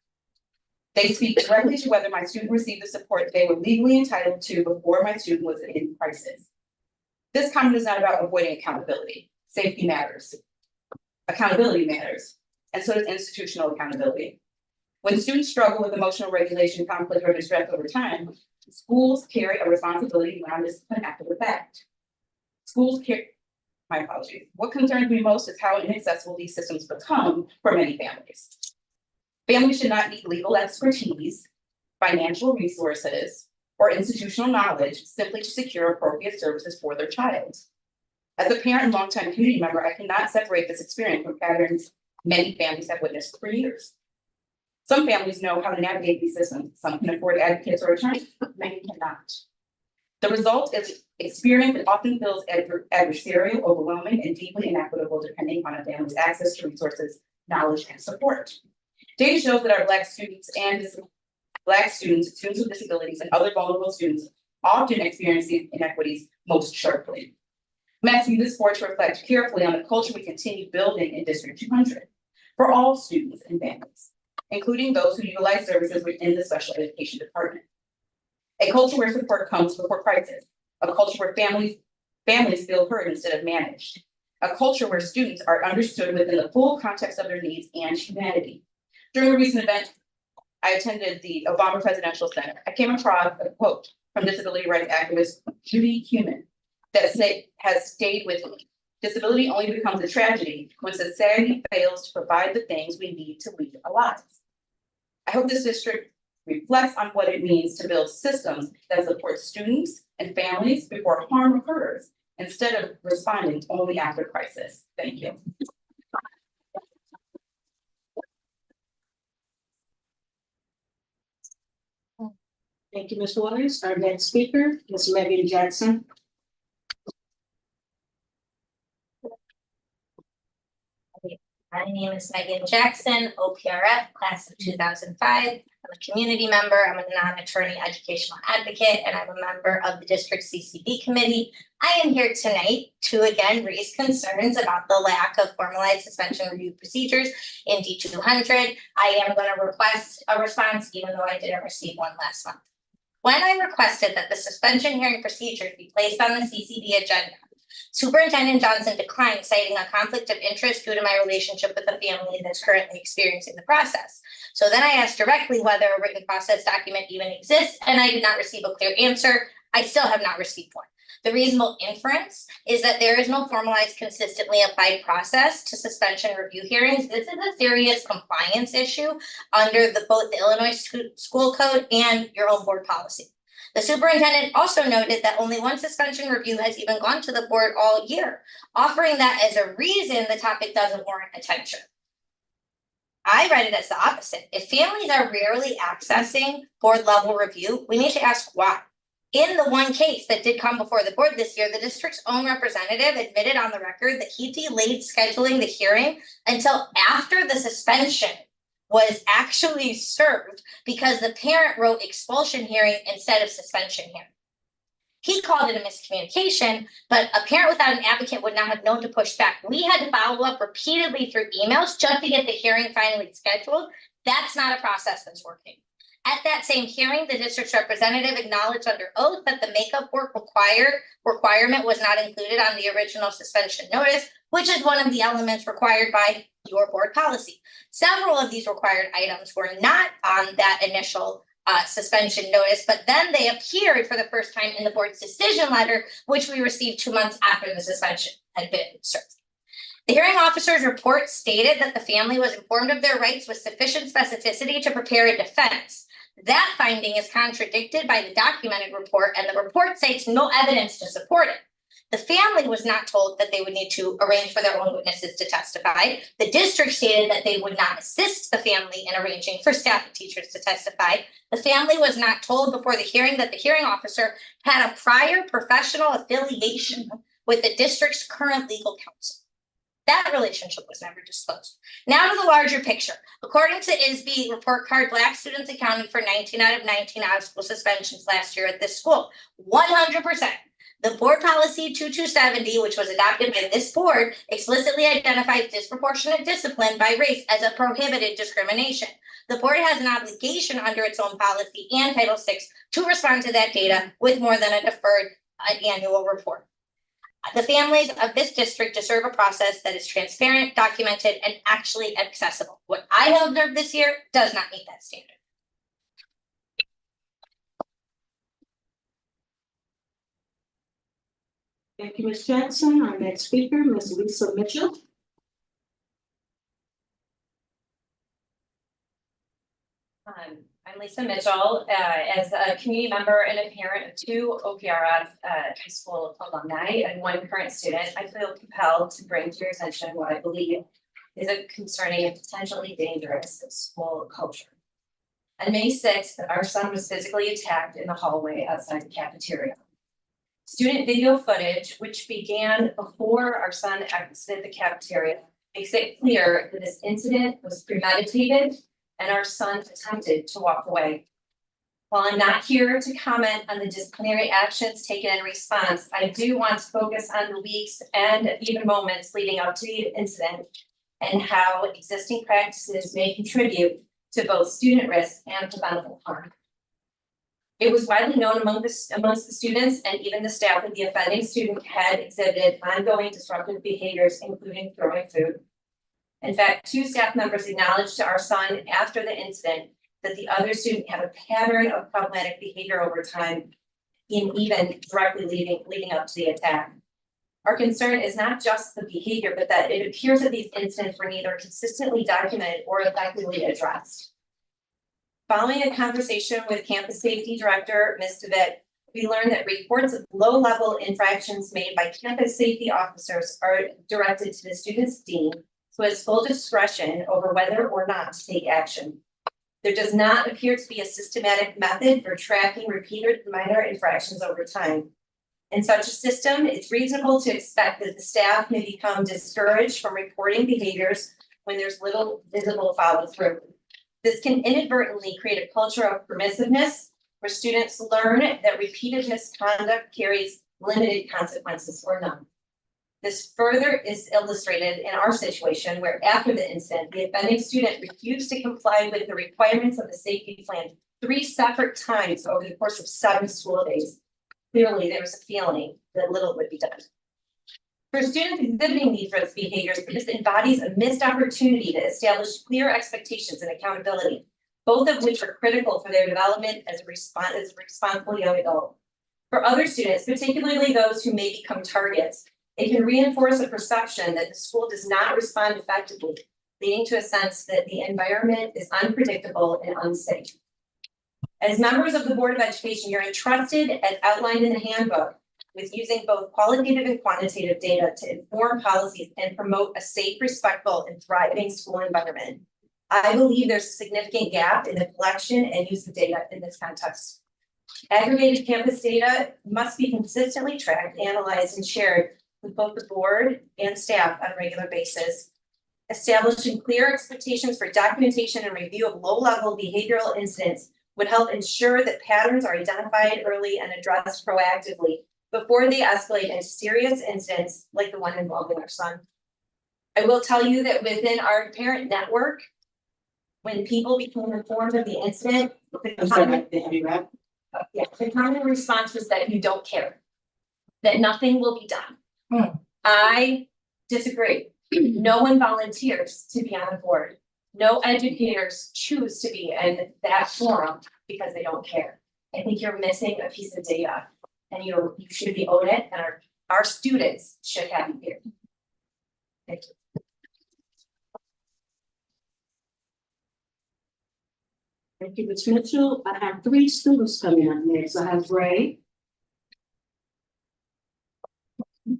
They speak directly to whether my student received the support they were legally entitled to before my student was in crisis. This comment is not about avoiding accountability. Safety matters. Accountability matters, and so does institutional accountability. When students struggle with emotional regulation, conflict, or distress over time, schools carry a responsibility around discipline after the fact. My apologies. What concerns me most is how inaccessible these systems become for many families. Families should not need legal expertise, financial resources, or institutional knowledge simply to secure appropriate services for their child. As a parent and longtime community member, I cannot separate this experience from patterns many families have witnessed for years. Some families know how to navigate these systems. Some can afford advocates or attorneys, many cannot. The result is experience that often feels adversarial, overwhelming, and deeply inequitable depending on a family's access to resources, knowledge, and support. Data shows that our Black students, students with disabilities, and other vulnerable students often experience these inequities most sharply. I'm asking this board to reflect carefully on the culture we continue building in District 200 for all students and families, including those who utilize services within the special education department. A culture where support comes before crisis, a culture where families feel heard instead of managed, a culture where students are understood within the full context of their needs and humanity. During a recent event, I attended the Obama Presidential Center. I came across a quote from disability rights activist Judy Heumann that has stayed with me. Disability only becomes a tragedy when society fails to provide the things we need to lead our lives. I hope this district reflects on what it means to build systems that support students and families before harm occurs, instead of responding only after crisis. Thank you. Thank you, Ms. Waters. Our next speaker, Ms. Megan Jackson. My name is Megan Jackson, OPRF, class of 2005. I'm a community member, I'm a non-attorney educational advocate, and I'm a member of the district CCB committee. I am here tonight to again raise concerns about the lack of formalized suspension review procedures in D200. I am going to request a response even though I didn't receive one last month. When I requested that the suspension hearing procedures be placed on the CCB agenda, Superintendent Johnson declined, citing a conflict of interest due to my relationship with the family that's currently experiencing the process. So then I asked directly whether a written process document even exists, and I did not receive a clear answer. I still have not received one. The reasonable inference is that there is no formalized, consistently applied process to suspension review hearings. This is a serious compliance issue under both the Illinois School Code and your own board policy. The superintendent also noted that only one suspension review has even gone to the board all year, offering that as a reason the topic doesn't warrant attention. I read it as the opposite. If families are rarely accessing board level review, we need to ask why. In the one case that did come before the board this year, the district's own representative admitted on the record that he delayed scheduling the hearing until after the suspension was actually served because the parent wrote expulsion hearing instead of suspension hearing. He called it a miscommunication, but a parent without an advocate would not have known to push back. We had to follow up repeatedly through emails just to get the hearing finally scheduled. That's not a process that's working. At that same hearing, the district's representative acknowledged under oath that the makeup work requirement was not included on the original suspension notice, which is one of the elements required by your board policy. Several of these required items were not on that initial suspension notice, but then they appeared for the first time in the board's decision letter, which we received 2 months after the suspension had been served. The hearing officer's report stated that the family was informed of their rights with sufficient specificity to prepare a defense. That finding is contradicted by the documented report, and the report cites no evidence to support it. The family was not told that they would need to arrange for their own witnesses to testify. The district stated that they would not assist the family in arranging for staff and teachers to testify. The family was not told before the hearing that the hearing officer had a prior professional affiliation with the district's current legal counsel. That relationship was never disclosed. Now to the larger picture. According to ISB report card, Black students accounted for 19 out of 19 out-of-school suspensions last year at this school. 100%. The board policy 2270, which was adopted by this board, explicitly identifies disproportionate discipline by race as a prohibited discrimination. The board has an obligation under its own policy and Title VI to respond to that data with more than a deferred annual report. The families of this district deserve a process that is transparent, documented, and actually accessible. What I have observed this year does not meet that standard. Thank you, Ms. Jackson. Our next speaker, Ms. Lisa Mitchell. I'm Lisa Mitchell, as a community member and a parent of two OPRF high school alumni and one current student. I feel compelled to bring to your attention what I believe is a concerning and potentially dangerous school culture. On May 6th, our son was physically attacked in the hallway outside the cafeteria. Student video footage, which began before our son exited the cafeteria, makes it clear that this incident was premeditated and our son attempted to walk away. While I'm not here to comment on the disciplinary actions taken in response, I do want to focus on the weeks and even moments leading up to the incident and how existing practices may contribute to both student risk and preventable harm. It was widely known amongst the students and even the staff that the offending student had exhibited ongoing disruptive behaviors, including throwing food. In fact, two staff members acknowledged to our son after the incident that the other student had a pattern of problematic behavior over time, in even directly leading up to the attack. Our concern is not just the behavior, but that it appears that these incidents were neither consistently documented or effectively addressed. Following a conversation with Campus Safety Director, Ms. DeVitt, we learned that reports of low-level infractions made by campus safety officers are directed to the student's dean, who has full discretion over whether or not to take action. There does not appear to be a systematic method for tracking repeated minor infractions over time. In such a system, it's reasonable to expect that the staff may become discouraged from reporting behaviors when there's little visible follow-through. This can inadvertently create a culture of permissiveness where students learn that repeated misconduct carries limited consequences or none. This further is illustrated in our situation where after the incident, the offending student refused to comply with the requirements of the safety plan 3 separate times over the course of 7 school days. Clearly, there was a feeling that little would be done. For students exhibiting these risk behaviors, this embodies a missed opportunity to establish clear expectations and accountability, both of which are critical for their development as a responsible young adult. For other students, particularly those who may become targets, it can reinforce a perception that the school does not respond effectively, leading to a sense that the environment is unpredictable and unsafe. As members of the Board of Education, you're entrusted, as outlined in the handbook, with using both qualitative and quantitative data to inform policies and promote a safe, respectful, and thriving school environment. I believe there's a significant gap in the collection and use of data in this context. Aggregated campus data must be consistently tracked, analyzed, and shared with both the board and staff on a regular basis. Establishing clear expectations for documentation and review of low-level behavioral incidents would help ensure that patterns are identified early and addressed proactively before they escalate into serious incidents like the one involving our son. I will tell you that within our parent network, when people became informed of the incident, the common response was that you don't care, that nothing will be done. I disagree. No one volunteers to be on the board. No educators choose to be in that forum because they don't care. I think you're missing a piece of data and you should be owed it, and our students should have you here. Thank you. Thank you, Ms. Mitchell. I have 3 students coming up next. I have Ray,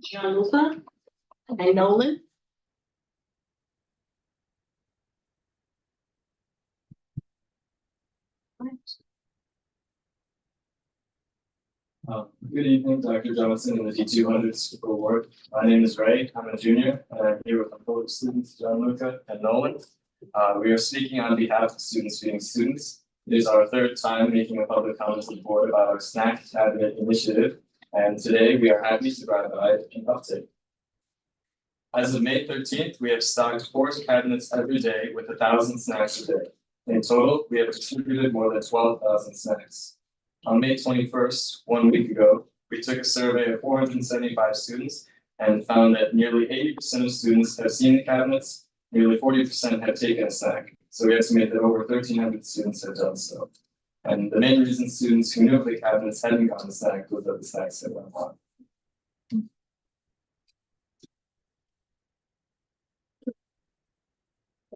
Gianluca, and Nolan. Good evening, Dr. Johnson and the D200 School Board. My name is Ray. I'm a junior, and I'm here with my fellow students, Gianluca and Nolan. We are speaking on behalf of Students Feeding Students. It is our third time making a public comment to the board about our snack cabinet initiative, and today we are happy to provide an update. As of May 13th, we have stocked 4 cabinets every day with 1,000 snacks a day. In total, we have distributed more than 12,000 snacks. On May 21st, 1 week ago, we took a survey of 475 students and found that nearly 80% of students have seen the cabinets, nearly 40% have taken a snack. So we estimate that over 1,300 students have done so. And the main reason students who knew of the cabinets hadn't gotten a snack was that the snacks had run out.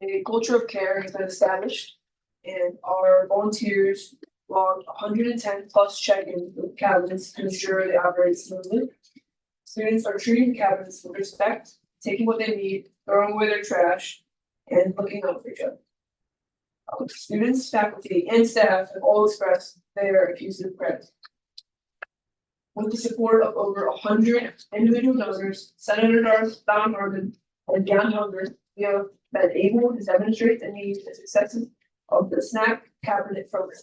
A culture of care has been established, and our volunteers logged 110 plus check-ins with cabinets to ensure they operate smoothly. Students are treating the cabinets with respect, taking what they need, throwing away their trash, and looking out for each other. Students, faculty, and staff have all expressed their effusive gratitude. With the support of over 100 individual donors, Senator Don Harmon and John Hunger, we have been able to demonstrate the needs and successes of the snack cabinet program.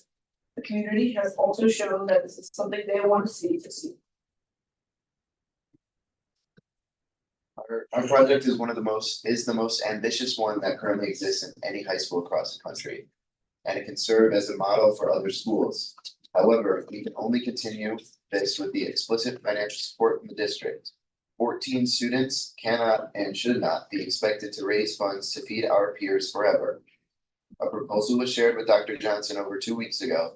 The community has also shown that this is something they want to see succeed. Our project is the most ambitious one that currently exists in any high school across the country, and it can serve as a model for other schools. However, we can only continue this with the explicit financial support from the district. 14 students cannot and should not be expected to raise funds to feed our peers forever. A proposal was shared with Dr. Johnson over 2 weeks ago,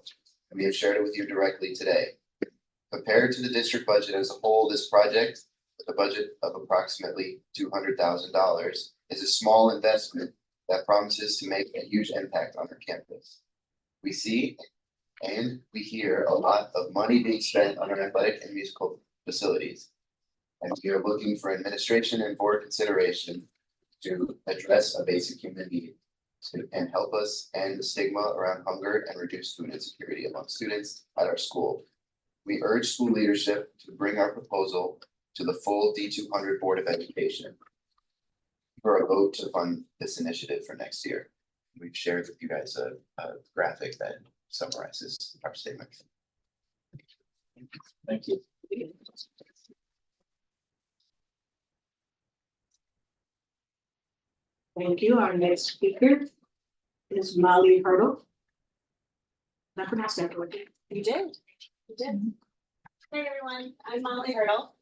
and we have shared it with you directly today. Compared to the district budget as a whole, this project, with a budget of approximately $200,000, is a small investment that promises to make a huge impact on our campus. We see and we hear a lot of money being spent on our athletic and musical facilities. And we are looking for administration and board consideration to address a basic human need and help us end the stigma around hunger and reduce food insecurity among students at our school. We urge school leadership to bring our proposal to the full D200 Board of Education for a vote to fund this initiative for next year. We've shared with you guys a graphic that summarizes our statement. Thank you. Thank you. Our next speaker is Molly Hurdle. Did I pronounce that correctly? You did. You did. Hey, everyone. I'm Molly Hurdle.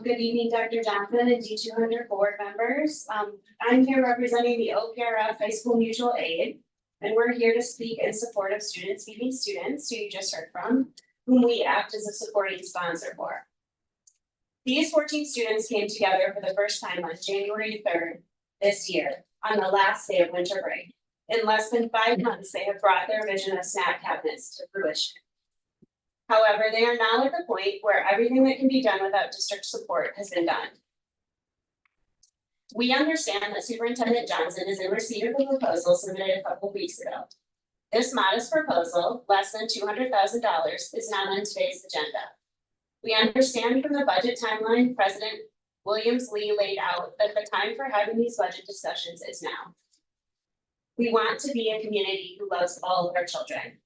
Good evening, Dr. Johnson and D200 board members. I'm here representing the OPRF High School Mutual Aid, and we're here to speak in support of Students Feeding Students, who you just heard from, whom we act as a supporting sponsor for. These 14 students came together for the first time on January 3rd this year, on the last day of winter break. In less than 5 months, they have brought their vision of snack cabinets to fruition. However, they are now at the point where everything that can be done without district support has been done. We understand that Superintendent Johnson is in receipt of the proposal submitted a couple weeks ago. This modest proposal, less than $200,000, is not on today's agenda. We understand from the budget timeline President Williams-Lee laid out that the time for having these budget discussions is now. We want to be a community who loves all of our children.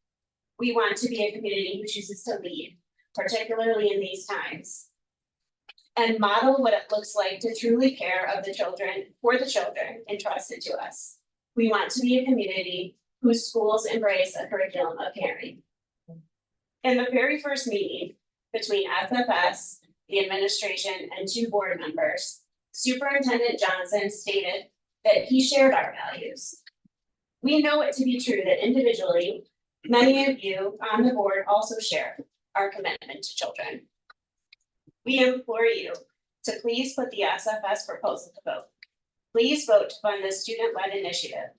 We want to be a community who chooses to lead, particularly in these times, and model what it looks like to truly care of the children, for the children entrusted to us. We want to be a community whose schools embrace a curriculum of caring. In the very first meeting between FFS, the administration, and 2 board members, Superintendent Johnson stated that he shared our values. We know it to be true that individually, many of you on the board also share our commitment to children. We implore you to please put the SFS proposal to vote. Please vote to fund this student-led initiative.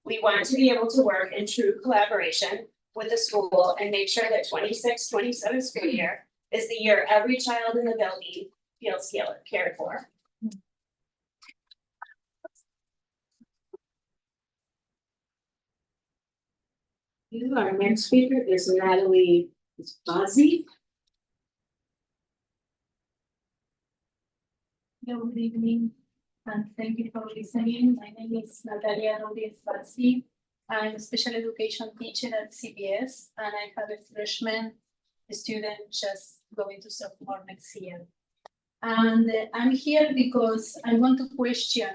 We want to be able to work in true collaboration with the school and make sure that 26-27 school year is the year every child in the building feels cared for. Our next speaker is Natalie Bazzi. Hello, good evening, and thank you for listening. My name is Natalia Rodríguez Barsi. I'm a special education teacher at CBS, and I have a freshman student just going to sophomore next year. And I'm here because I want to question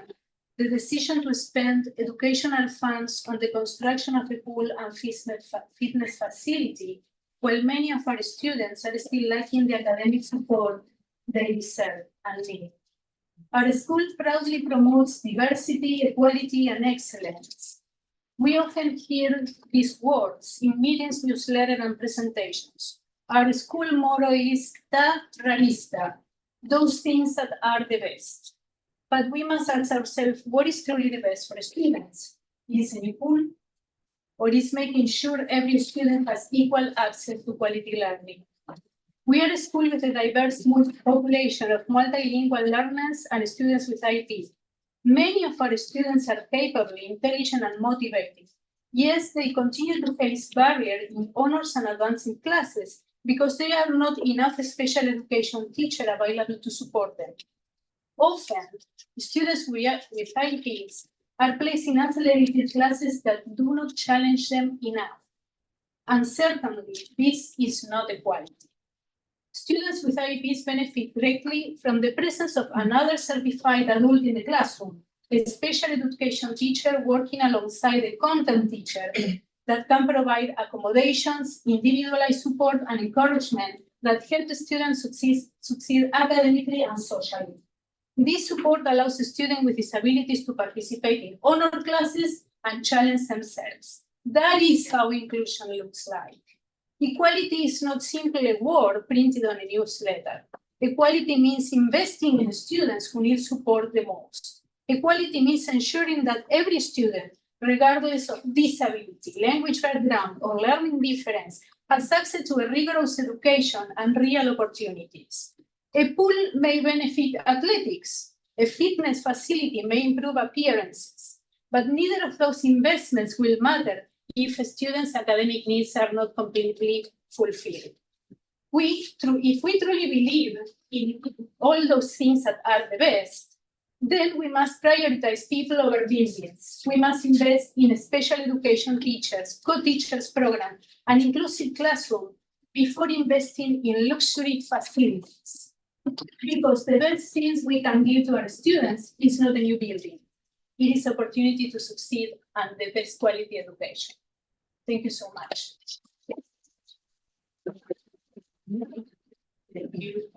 the decision to spend educational funds on the construction of a pool and fitness facility, while many of our students are still lacking the academic support they deserve and need. Our school proudly promotes diversity, equality, and excellence. We often hear these words in meetings, newsletters, and presentations. Our school motto is "Ta Realista," those things that are the best. But we must ask ourselves, what is truly the best for students? Is it a new pool? Or is making sure every student has equal access to quality learning? We are a school with a diverse population of multilingual learners and students with IEP. Many of our students are capable, intelligent, and motivated. Yes, they continue to face barriers in honors and advancing classes because there are not enough special education teachers available to support them. Often, students with IEPs are placed in accelerated classes that do not challenge them enough. And certainly, this is not equality. Students with IEPs benefit greatly from the presence of another certified adult in the classroom, a special education teacher working alongside a content teacher that can provide accommodations, individualized support, and encouragement that help the students succeed academically and socially. This support allows students with disabilities to participate in honor classes and challenge themselves. That is how inclusion looks like. Equality is not simply a word printed on a newsletter. Equality means investing in students who need support the most. Equality means ensuring that every student, regardless of disability, language background, or learning difference, has access to a rigorous education and real opportunities. A pool may benefit athletics. A fitness facility may improve appearances, but neither of those investments will matter if students' academic needs are not completely fulfilled. If we truly believe in all those things that are the best, then we must prioritize people over buildings. We must invest in special education teachers, co-teachers program, and inclusive classroom before investing in luxury facilities. Because the best things we can give to our students is not a new building. It is opportunity to succeed and the best quality education. Thank you so much. Thank you.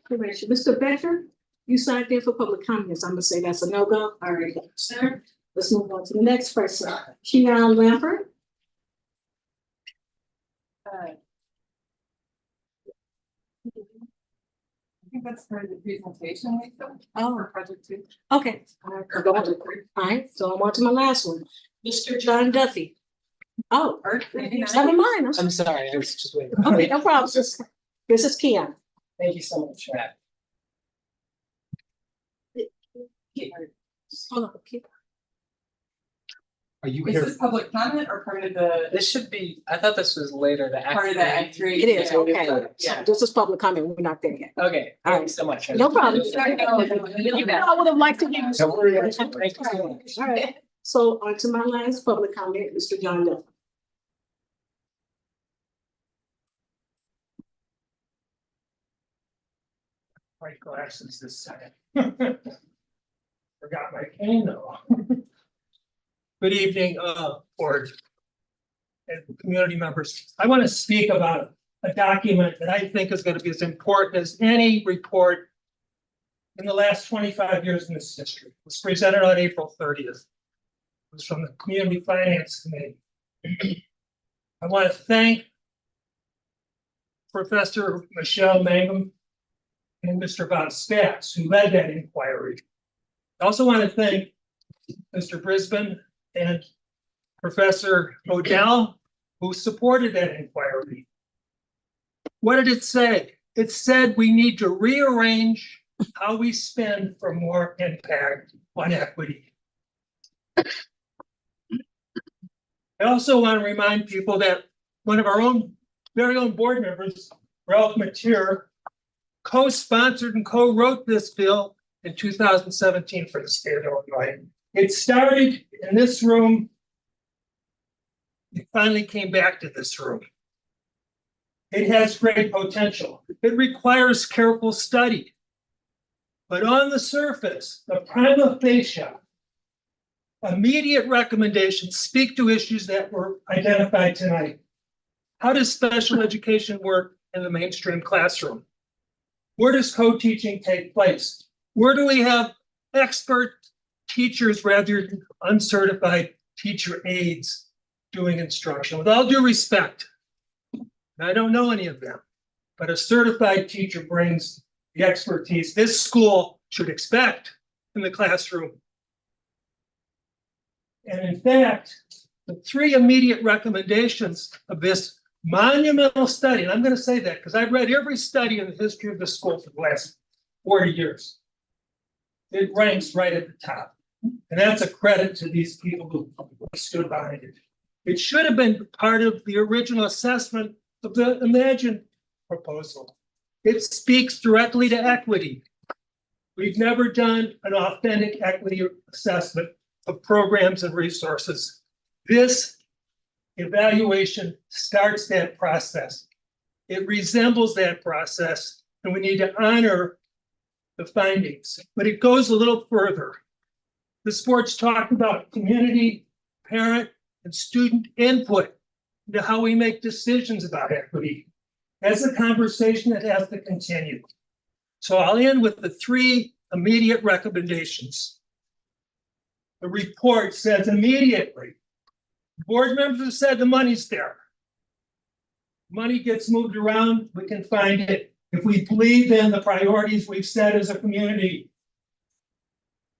Correction. Mr. Becker, you signed in for public comments. I'm gonna say that's a no-go. All right, sir. Let's move on to the next person. Keon Lampert. I think that's part of the presentation, Lisa. Oh. For project 2. Okay. All right, so I'm on to my last one. Mr. John Duffy. Oh, never mind. I'm sorry, I was just waiting. Okay, no problem. This is Keon. Thank you so much for that. Hold on, keep. Are you Is here? this public comment or part of the? This should be, I thought this was later, the Part of the Act Act 3. It is, Yeah. okay. Yeah. This is public comment. We're not there yet. Okay, All thank you right. so much. No problem. You bet. I would have liked to give you. Don't worry. Thank you so much. All right, so on to my last public comment, Mr. John Duffy. My glasses this second. Forgot my cane though. Good evening, board and community members. I want to speak about a document that I think is going to be as important as any report in the last 25 years in this district. It was presented on April 30th. It was from the Community Finance Committee. I want to thank Professor Michelle Mangum and Mr. Bob Spatz, who led that inquiry. I also want to thank Mr. Brisbane and Professor Odell, who supported that inquiry. What did it say? It said we need to rearrange how we spend for more impact on equity. I also want to remind people that one of our own very own board members, Ralph Mateer, co-sponsored and co-wrote this bill in 2017 for the state of Illinois. It started in this room. It finally came back to this room. It has great potential. It requires careful study. But on the surface, the prima facie, immediate recommendations speak to issues that were identified tonight. How does special education work in the mainstream classroom? Where does co-teaching take place? Where do we have expert teachers rather than uncertified teacher aides doing instruction? With all due respect, I don't know any of them, but a certified teacher brings the expertise this school should expect in the classroom. And in fact, the three immediate recommendations of this monumental study, and I'm going to say that because I've read every study in the history of the school for the last 40 years. It ranks right at the top. And that's a credit to these people who stood behind it. It should have been part of the original assessment of the Imagine proposal. It speaks directly to equity. We've never done an authentic equity assessment of programs and resources. This evaluation starts that process. It resembles that process, and we need to honor the findings. But it goes a little further. The sports talk about community, parent, and student input into how we make decisions about equity. That's a conversation that has to continue. So I'll end with the three immediate recommendations. The report says immediately, board members have said the money's there. Money gets moved around, we can find it. If we believe in the priorities we've set as a community,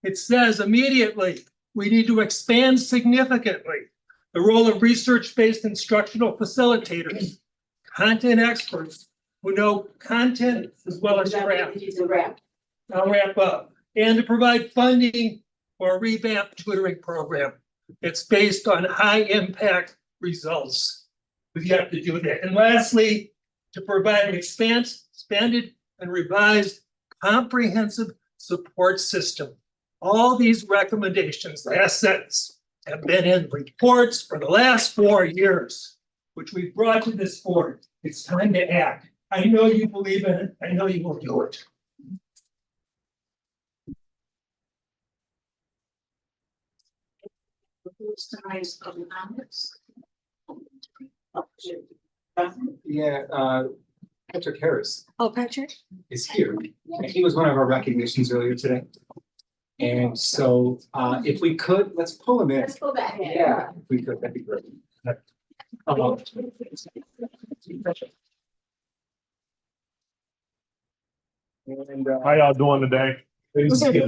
it says immediately, we need to expand significantly the role of research-based instructional facilitators, content experts who know content as well as craft. I'll wrap up. And to provide funding for a revamped tutoring program. It's based on high impact results. We have to do that. And lastly, to provide an expanded and revised comprehensive support system. All these recommendations, last sentence, have been in reports for the last 4 years, which we've brought to this board. It's time to act. I know you believe in it. I know you will do it. Yeah, Patrick Harris Oh, Patrick? is here. And he was one of our recognitions earlier today. And so if we could, let's pull him in. Let's go back. Yeah, if we could, that'd be great. And, How y'all doing today? Good to see you.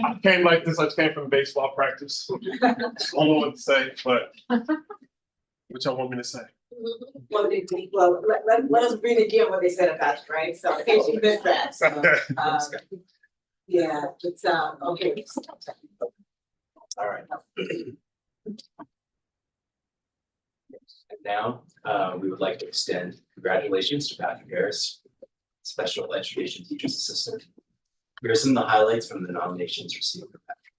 I came like this, I just came from baseball practice. I don't know what to say, but what y'all want me to say? Well, let us read again what they said about it, right? So in case you missed that. So, yeah, it's, okay. All right. And now, we would like to extend congratulations to Patrick Harris, Special Education Teacher's Assistant. Here are some of the highlights from the nominations received for Patrick.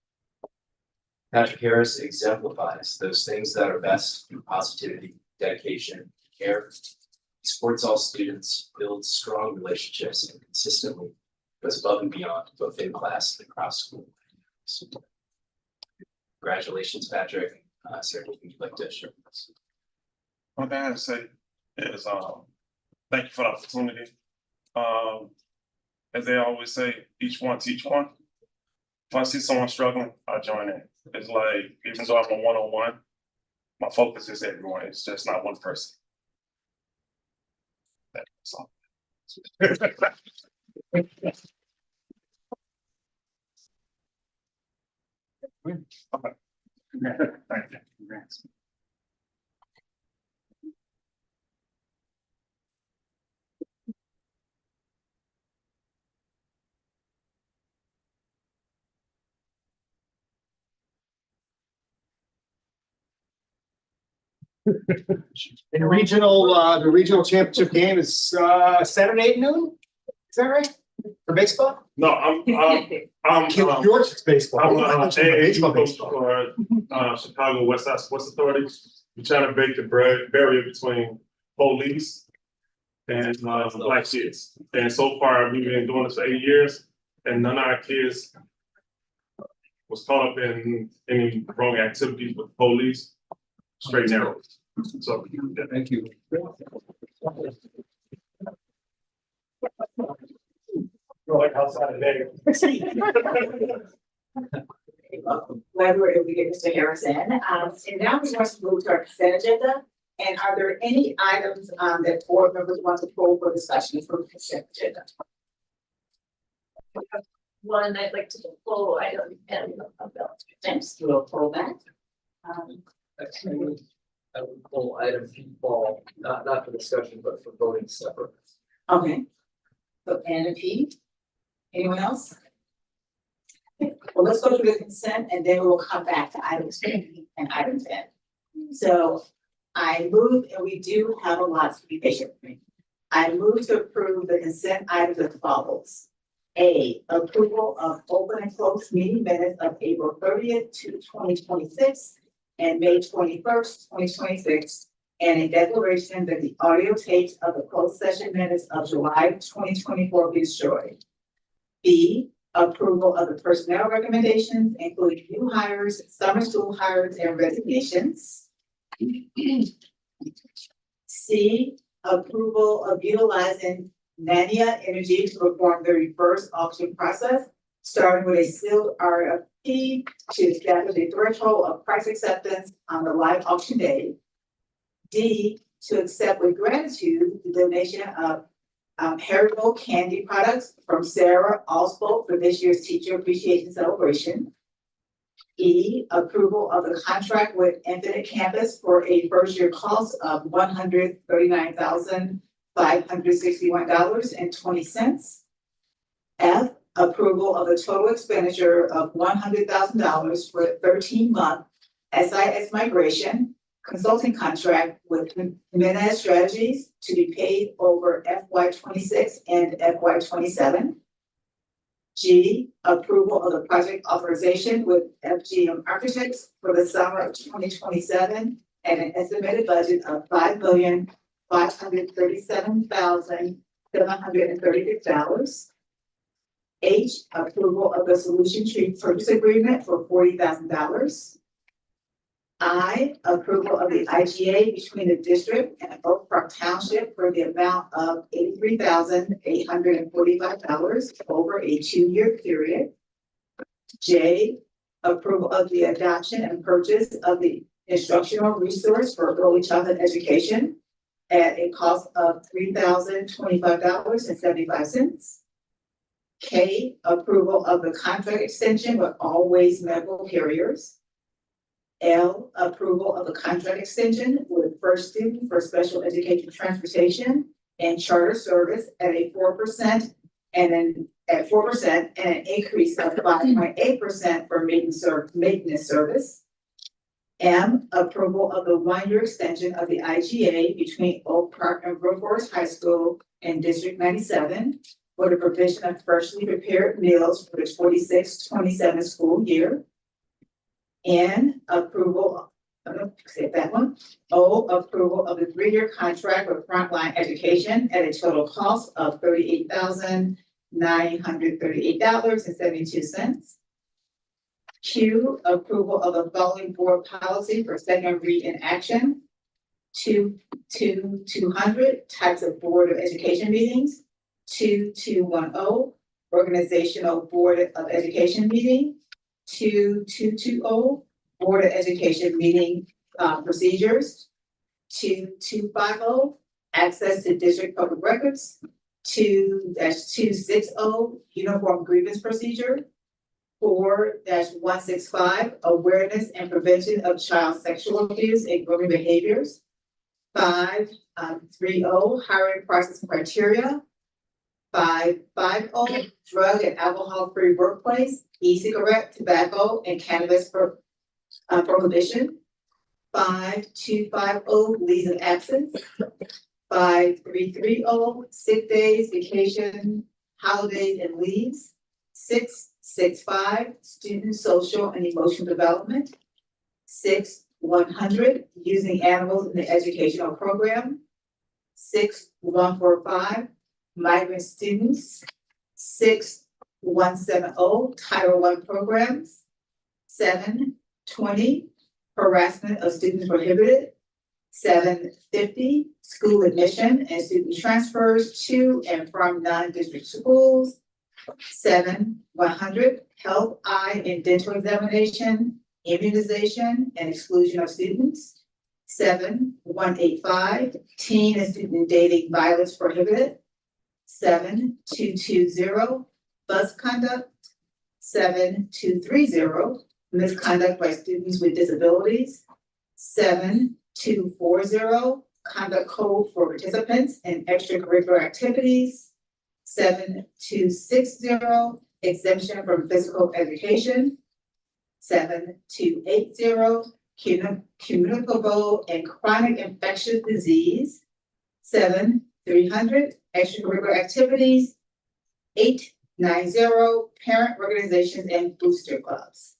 Patrick Harris exemplifies those things that are best through positivity, dedication, care. He supports all students, builds strong relationships, and consistently goes above and beyond, both in class and across school. Congratulations, Patrick. Sarah, anything you'd like to share with us? One thing I have to say is, thank you for the opportunity. As they always say, each one teach one. If I see someone struggling, I join in. It's like, even though I'm a one-on-one, my focus is everyone. It's just not one person. That's all. Okay. Thank you. Congrats. And the regional championship game is Saturday at noon? Is that right? For baseball? No, I'm Yours is baseball. I'm Oh, baseball baseball. for Chicago West Side Sports Authority. We're trying to break the barrier between police and black kids. And so far, we've been doing this for 8 years, and none of our kids was caught up in any wrong activities with police, straight and narrow. So, Thank you. You're like outside of there. Glad we're able to get Mr. Harrison. And now we want to move to our consent agenda. And are there any items that board members want to pull for discussion from the consent agenda? One I'd like to pull item N about. Thanks, we'll pull that. Actually, I would pull item P ball, not for discussion, but for voting separate. Okay. So N and P. Anyone else? Well, let's go through the consent and then we'll come back to items P and item 10. So I move, and we do have a lot to be patient with me. I move to approve the consent items as follows. A, approval of open and closed meeting minutes of April 30th to 2026 and May 21st, 2026. And a declaration that the audio tapes of the closed session minutes of July 2024 be destroyed. B, approval of the personnel recommendations, including new hires, summer school hires, and resignations. C, approval of utilizing Nania Energy to perform the reverse auction process, starting with a sealed RFP to establish a threshold of price acceptance on the live auction day. D, to accept with gratitude the donation of heritable candy products from Sarah Alspo for this year's Teacher Appreciation Celebration. E, approval of the contract with Infinite Campus for a first year cost of $139,561.20. F, approval of the total expenditure of $100,000 for a 13-month SIS migration consulting contract with Jimenez Strategies to be paid over FY26 and FY27. G, approval of the project authorization with FGM Architects for the summer of 2027 and an estimated budget of $5,537,736. H, approval of the Solution Tree purchase agreement for $40,000. I, approval of the IGA between the district and Oak Park Township for the amount of $83,845 over a 2-year period. J, approval of the adoption and purchase of the instructional resource for early childhood education at a cost of $3,025.75. K, approval of the contract extension with Always Medical Carriers. L, approval of the contract extension with First Student for Special Education Transportation and Charter Service at a 4% and an increase of 5.8% for maintenance service. M, approval of the 1-year extension of the IGA between Oak Park and Brook Forest High School and District 97 for the provision of freshly prepared meals for the 26-27 school year. N, approval, I'm gonna say that one. O, approval of the 3-year contract with Frontline Education at a total cost of $38,938.72. Q, approval of the following board policy for second read in action. 200 types of Board of Education meetings. 2210 organizational Board of Education meeting. 2220 Board of Education meeting procedures. 2250 access to district public records. 2-260 uniform grievance procedure. 4-165 awareness and prevention of child sexual abuse and grooming behaviors. 530 hiring process criteria. 550 drug and alcohol free workplace, e-cigarette, tobacco, and cannabis prohibition. 5250 leaves of absence. 5330 sick days, vacation holidays and leaves. 665, student social and emotional development. 6100, using animals in the educational program. 6145, migrant students. 6170, Title I programs. 720, harassment of students prohibited. 750, school admission and student transfers to and from non-district schools. 7100, health, eye, and dental examination, immunization, and exclusion of students. 7185, teen and student dating violence prohibited. 7220, bus conduct. 7230, misconduct by students with disabilities. 7240, conduct code for participants in extracurricular activities. 7260, exemption from physical education. 7280, communicable and chronic infectious disease. 7300, extracurricular activities. 890, parent organizations and booster clubs.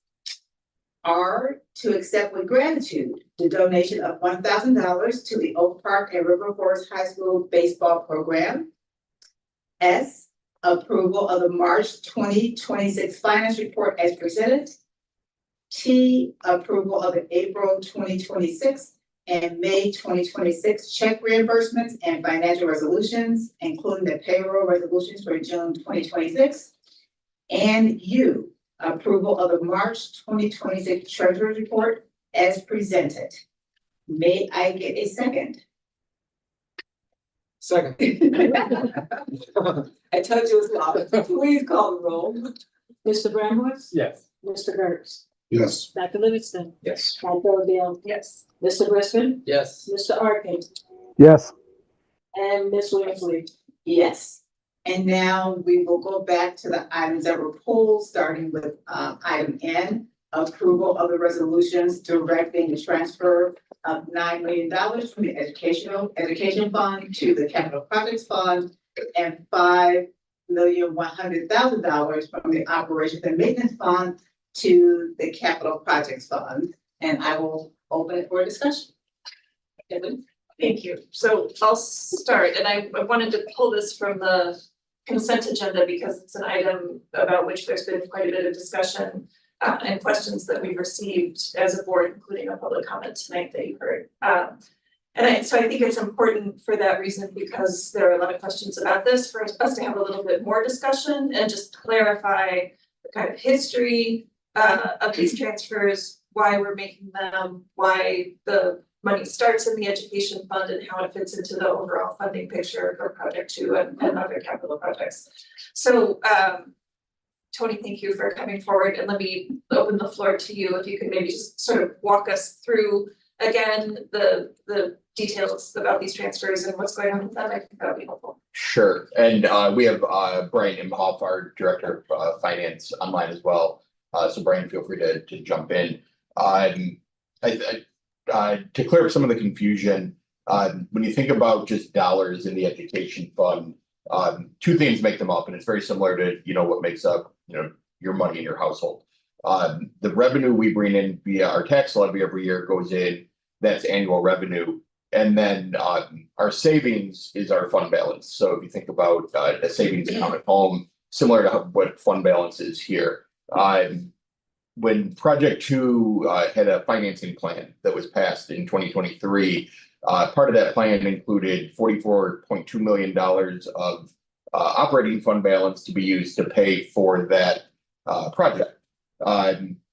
R, to accept with gratitude the donation of $1,000 to the Oak Park and River Forest High School baseball program. S, approval of the March 2026 finance report as presented. T, approval of the April 2026 and May 2026 check reimbursements and financial resolutions, including the payroll resolutions for June 2026. And U, approval of the March 2026 treasurer's report as presented. May I get a second? Second. I told you it was loud. Please call the roll. Mr. Bramworth? Yes. Mr. Gertz? Yes. Dr. Livingston? Yes. Dr. Odell? Yes. Mr. Brisbane? Yes. Mr. Arkin? Yes. And Ms. Williams Lee? Yes. And now we will go back to the items that were pulled, starting with item N, approval of the resolutions directing the transfer of $9 million from the education fund to the capital projects fund and $5,100,000 from the operations and maintenance fund to the capital projects fund. And I will open it for discussion. Evan? Thank you. So I'll start, and I wanted to pull this from the consent agenda because it's an item about which there's been quite a bit of discussion and questions that we've received as a board, including a public comment tonight that you heard. So I think it's important for that reason because there are a lot of questions about this, for us to have a little bit more discussion and just clarify the kind of history of these transfers, why we're making them, why the money starts in the education fund and how it fits into the overall funding picture for Project 2 and other capital projects. So Tony, thank you for coming forward, and let me open the floor to you. If you could maybe just sort of walk us through again the details about these transfers and what's going on with them, I think that would be helpful. Sure, and we have Brian Imhoff, our Director of Finance, online as well. So Brian, feel free to jump in. To clear up some of the confusion, when you think about just dollars in the education fund, two things make them up, and it's very similar to what makes up your money in your household. The revenue we bring in via our tax levy every year goes in. That's annual revenue, and then our savings is our fund balance. So if you think about a savings account at home, similar to what fund balance is here. When Project 2 had a financing plan that was passed in 2023, part of that plan included $44.2 million of operating fund balance to be used to pay for that project.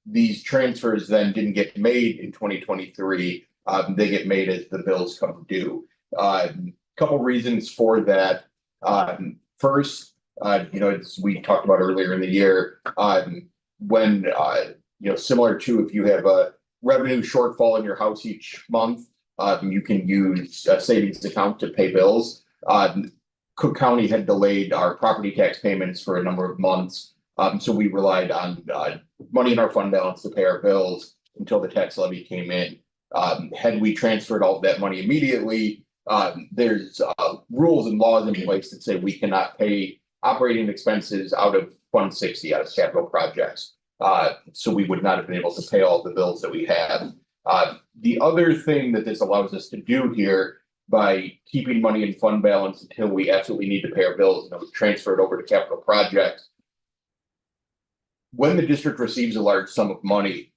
These transfers then didn't get made in 2023. They get made as the bills come due. Couple reasons for that. First, as we talked about earlier in the year, when similar to if you have a revenue shortfall in your house each month, you can use a savings account to pay bills. Cook County had delayed our property tax payments for a number of months, so we relied on money in our fund balance to pay our bills until the tax levy came in. Had we transferred all of that money immediately, there's rules and laws in place that say we cannot pay operating expenses out of Fund 60, out of capital projects. So we would not have been able to pay all the bills that we have. The other thing that this allows us to do here by keeping money in fund balance until we absolutely need to pay our bills and then we transfer it over to capital projects. When the district receives a large sum of money,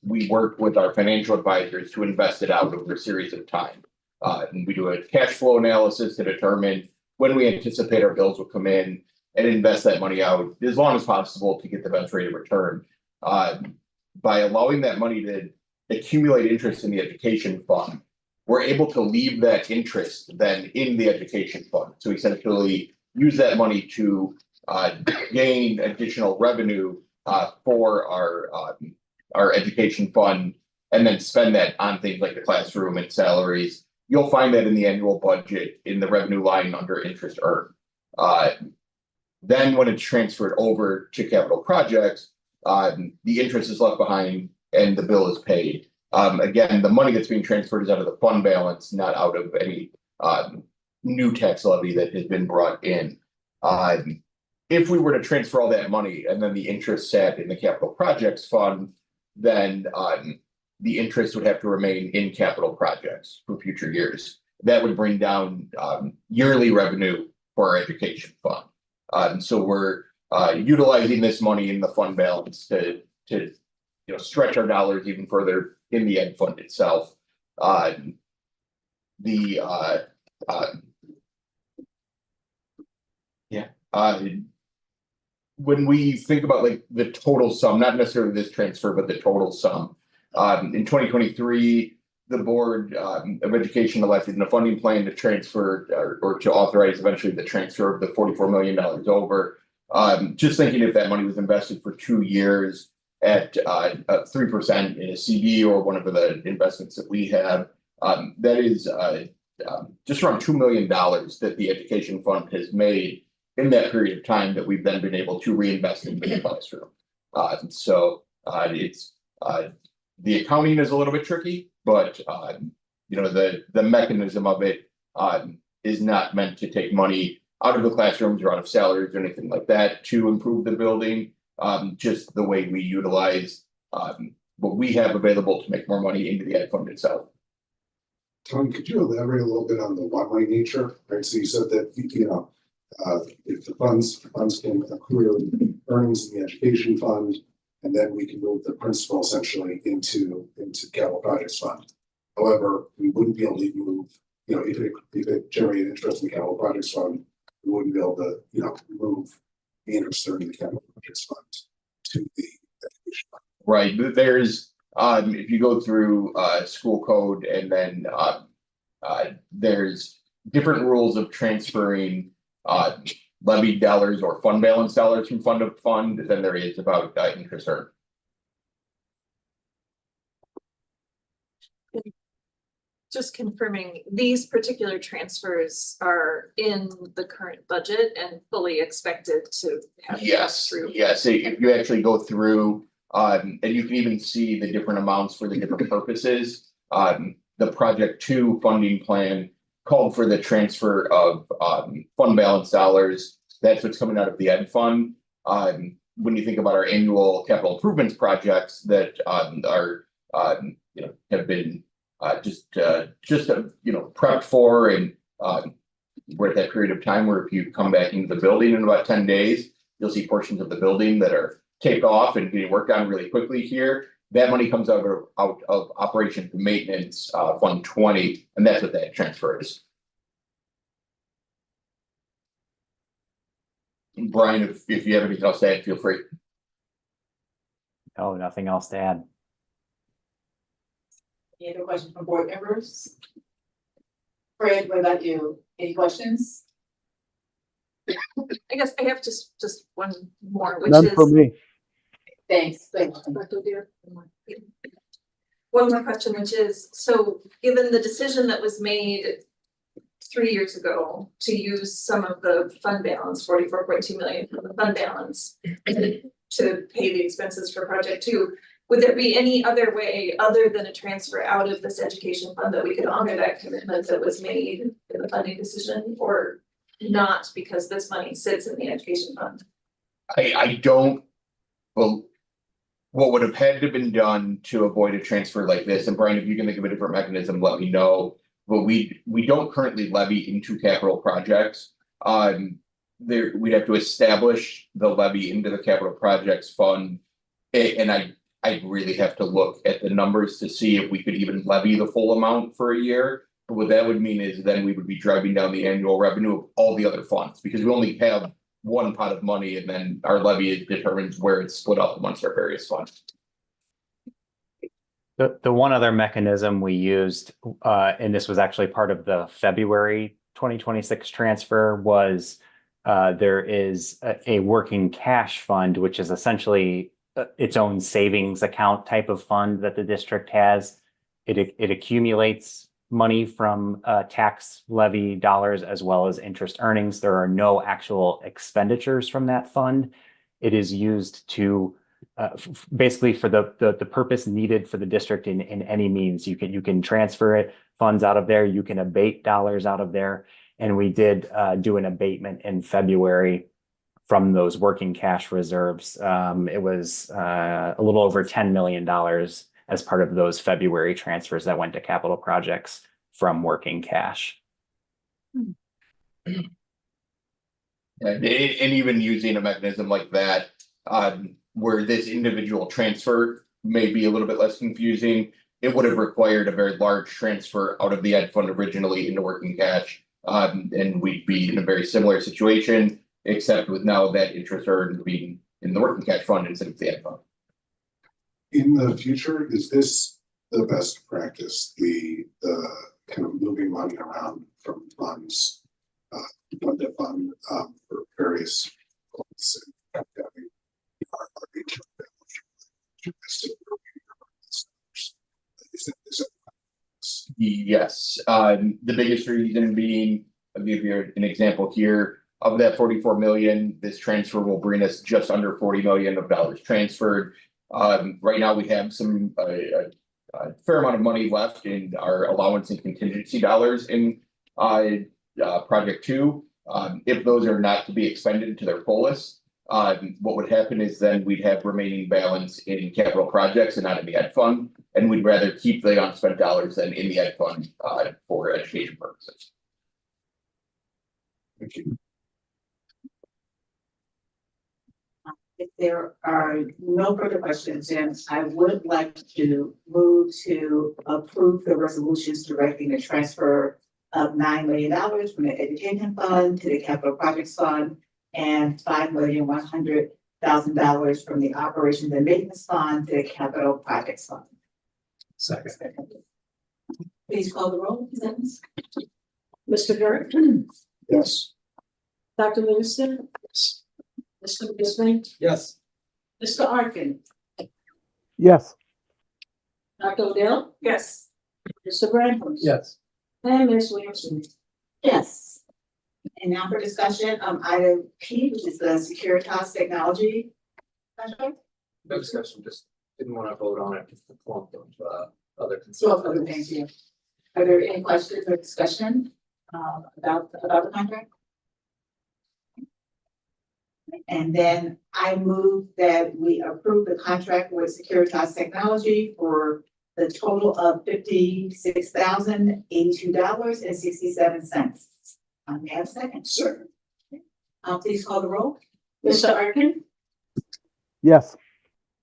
we work with our financial advisors to invest it out over a series of time. And we do a cash flow analysis to determine when we anticipate our bills will come in and invest that money out as long as possible to get the best rate of return. By allowing that money to accumulate interest in the education fund, we're able to leave that interest then in the education fund. So essentially use that money to gain additional revenue for our education fund and then spend that on things like the classroom and salaries. You'll find that in the annual budget in the revenue line under interest earned. Then when it's transferred over to capital projects, the interest is left behind and the bill is paid. Again, the money that's being transferred is out of the fund balance, not out of any new tax levy that has been brought in. If we were to transfer all that money and then the interest sat in the capital projects fund, then the interest would have to remain in capital projects for future years. That would bring down yearly revenue for our education fund. So we're utilizing this money in the fund balance to stretch our dollars even further in the ed fund itself. When we think about like the total sum, not necessarily this transfer, but the total sum, in 2023, the Board of Education elected in a funding plan to transfer or to authorize eventually the transfer of the $44 million over. Just thinking if that money was invested for 2 years at 3% in a CD or one of the investments that we have, that is just around $2 million that the education fund has made in that period of time that we've then been able to reinvest in the classroom. It's the accounting is a little bit tricky, but the mechanism of it is not meant to take money out of the classrooms or out of salaries or anything like that to improve the building. Just the way we utilize what we have available to make more money into the ed fund itself. Tom, could you elaborate a little bit on the one-way nature? Right, so you said that if the funds can accrue earnings in the education fund, and then we can move the principal essentially into capital projects fund. However, we wouldn't be able to move, if it generated interest in the capital projects fund, we wouldn't be able to, move the interest earned in the capital projects fund to the education fund. Right. There's if you go through school code and then there's different rules of transferring levied dollars or fund balance dollars from fund to fund than there is about interest earned. Just confirming, these particular transfers are in the current budget and fully expected to have. Yes, through. yes, if you actually go through, and you can even see the different amounts for the different purposes. The Project 2 funding plan called for the transfer of fund balance dollars. That's what's coming out of the ed fund. When you think about our annual capital improvements projects that are have been prepped for, and we're at that period of time where if you come back into the building in about 10 days, you'll see portions of the building that are taped off and getting worked on really quickly here. That money comes out of operations and maintenance fund 20, and that's what that transfer is. Brian, if you have anything else to add, feel free. No, nothing else to add. Any other questions from board members? Fred, what about you? Any questions? I guess I have just one more, which None is. for me. Thanks. One more question, which is, so given the decision that was made 3 years ago to use some of the fund balance, 44.2 million from the fund balance to pay the expenses for Project 2, would there be any other way other than a transfer out of this education fund that we could honor that commitment that was made in the funding decision? Or not because this money sits in the education fund? I don't, well, what would have had to have been done to avoid a transfer like this, and Brian, if you can think of a different mechanism, let me know. But we don't currently levy into capital projects. There, we'd have to establish the levy into the capital projects fund. And I really have to look at the numbers to see if we could even levy the full amount for a year. But what that would mean is then we would be driving down the annual revenue of all the other funds, because we only have one pot of money, and then our levy determines where it's split up amongst our various funds. The one other mechanism we used, and this was actually part of the February 2026 transfer, was there is a working cash fund, which is essentially its own savings account type of fund that the district has. It accumulates money from tax levy dollars as well as interest earnings. There are no actual expenditures from that fund. It is used to basically for the purpose needed for the district in any means. You can transfer funds out of there, you can abate dollars out of there. And we did do an abatement in February from those working cash reserves. It was a little over $10 million as part of those February transfers that went to capital projects from working cash. And even using a mechanism like that, where this individual transfer may be a little bit less confusing, it would have required a very large transfer out of the ed fund originally into working cash. And we'd be in a very similar situation, except with now that interest earned being in the working cash fund instead of the ed fund. In the future, is this the best practice, the kind of moving money around from funds, fund to fund, for various points and having our Yes, the biggest reason being, I'll give you an example here. Of that 44 million, this transfer will bring us just under 40 million of dollars transferred. Right now we have some a fair amount of money left in our allowance and contingency dollars in project 2. If those are not to be expended to their fullest, what would happen is then we'd have remaining balance in capital projects and not in the ed fund, and we'd rather keep the unspent dollars than in the ed fund for education purposes. Thank you. If there are no further questions, then I would like to move to approve the resolutions directing the transfer of $9 million from the education fund to the capital projects fund and $5,100,000 from the operations and maintenance fund to the capital projects fund. Second. Please call the roll, please. Mr. Burke, Yes. Dr. Livingston, Mr. Brisbane, Yes. Mr. Arkin, Yes. Dr. Odell, Yes. Mr. Bradford. Yes. And Ms. Williamson. Yes. And now for discussion, item P, which is the Securitas Technology contract. No discussion, just didn't want to vote on it, just the clump of other So, concerns. thank you. Are there any questions or discussion about the contract? And then I move that we approve the contract with Securitas Technology for the total of $56,082.67. May I have a second? Second. Please call the roll. Mr. Arkin, Yes.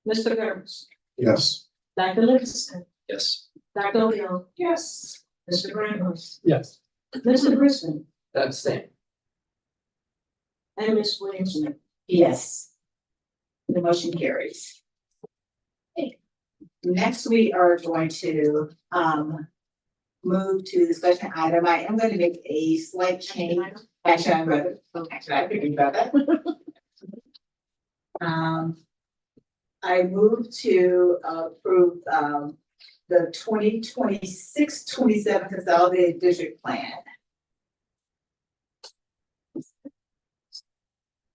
Mr. Burns, Yes. Dr. Livingston, Yes. Dr. Odell. Yes. Mr. Bradford, Yes. Mr. Brisbane, Abstain. and Ms. Williamson. Yes. The motion carries. Okay. Next, we are going to move to discussion item. I am going to make a slight change. Actually, I figured about that. I move to approve the 2026-27 consolidated district plan.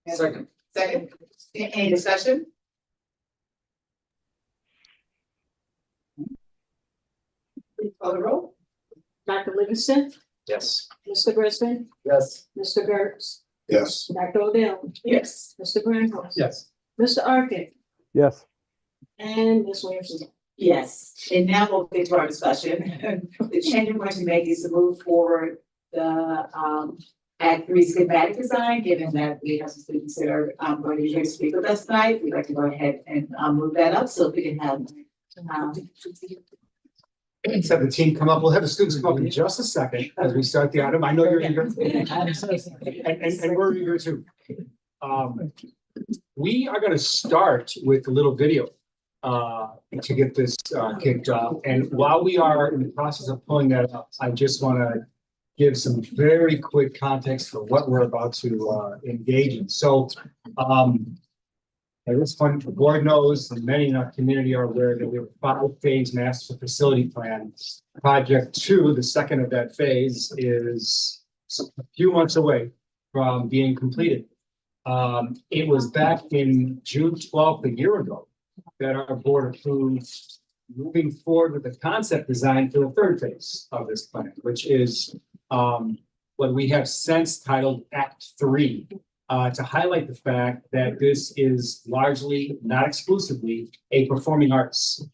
Second. Second, any discussion? Please call the roll. Dr. Livingston, Yes. Mr. Brisbane, Yes. Mr. Gertz, Yes. Dr. Odell, Yes. Mr. Grandhouse. Yes. Mr. Arkin, Yes. and Ms. Williams. Yes, and now we'll get to our discussion. The change I'm going to make is to move forward the Act 3 schematic design, given that we have some students that are going to be here to speak with us tonight. We'd like to go ahead and move that up so we can have Let's have the team come up. We'll have the students come up in just a second as we start the item. I know you're eager. And we're eager too. We are gonna start with a little video to get this kicked off. And while we are in the process of pulling that up, I just wanna give some very quick context for what we're about to engage in. So at this point, the board knows, and many in our community are aware that we have a 5-phase master facility plan. Project 2, the second of that phase, is a few months away from being completed. It was back in June 12th, a year ago, that our board approved moving forward with the concept design for the third phase of this plan, which is what we have since titled Act 3. To highlight the fact that this is largely, not exclusively, a performing arts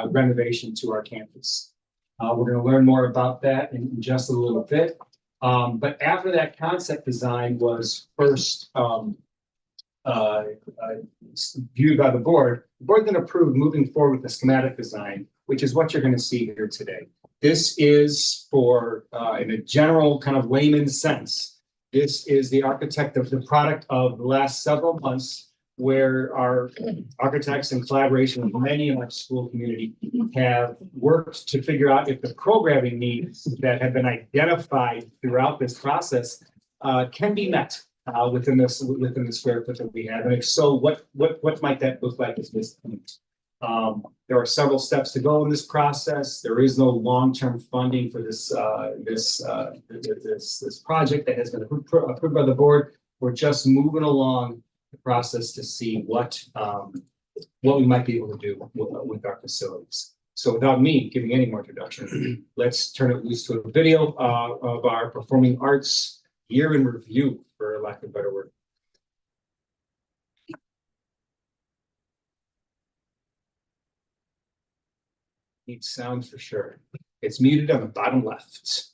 renovation to our campus. We're going to learn more about that in just a little bit. But after that concept design was first viewed by the board then approved moving forward with the schematic design, which is what you're going to see here today. This is for, in a general kind of layman's sense, this is the product of the last several months where our architects in collaboration with many in our school community have worked to figure out if the programming needs that have been identified throughout this process can be met within the square foot that we have. And if so, what might that look like at this point? There are several steps to go in this process. There is no long-term funding for this project that has been approved by the board. We're just moving along the process to see what we might be able to do with our facilities. So without me giving any more introduction, let's turn it loose to a video of our performing arts year in review, for lack of a better word. Needs sound for sure. It's muted on the bottom left.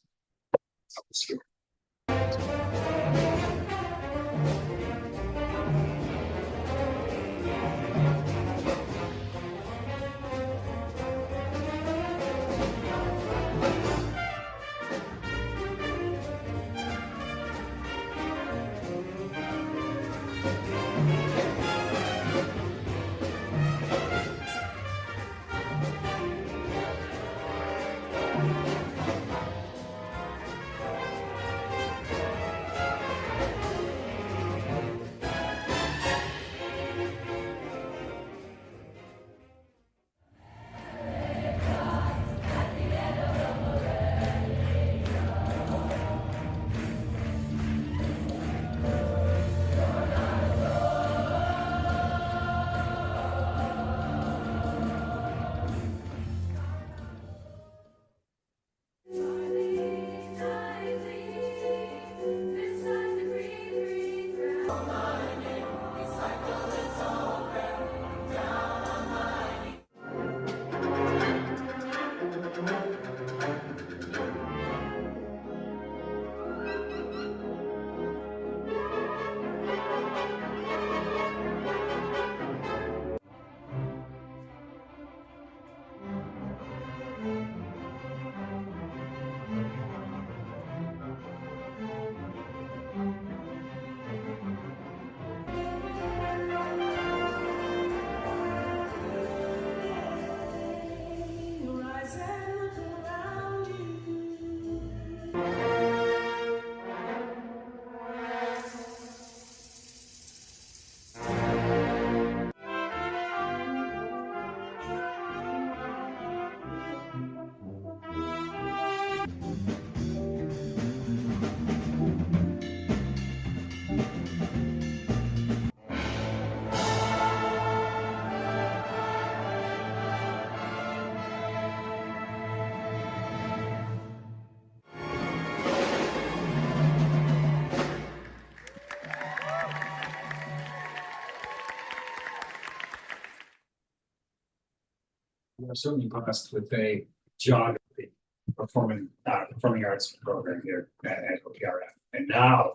we're certainly blessed with a geography performing arts program here at OPRF. And now,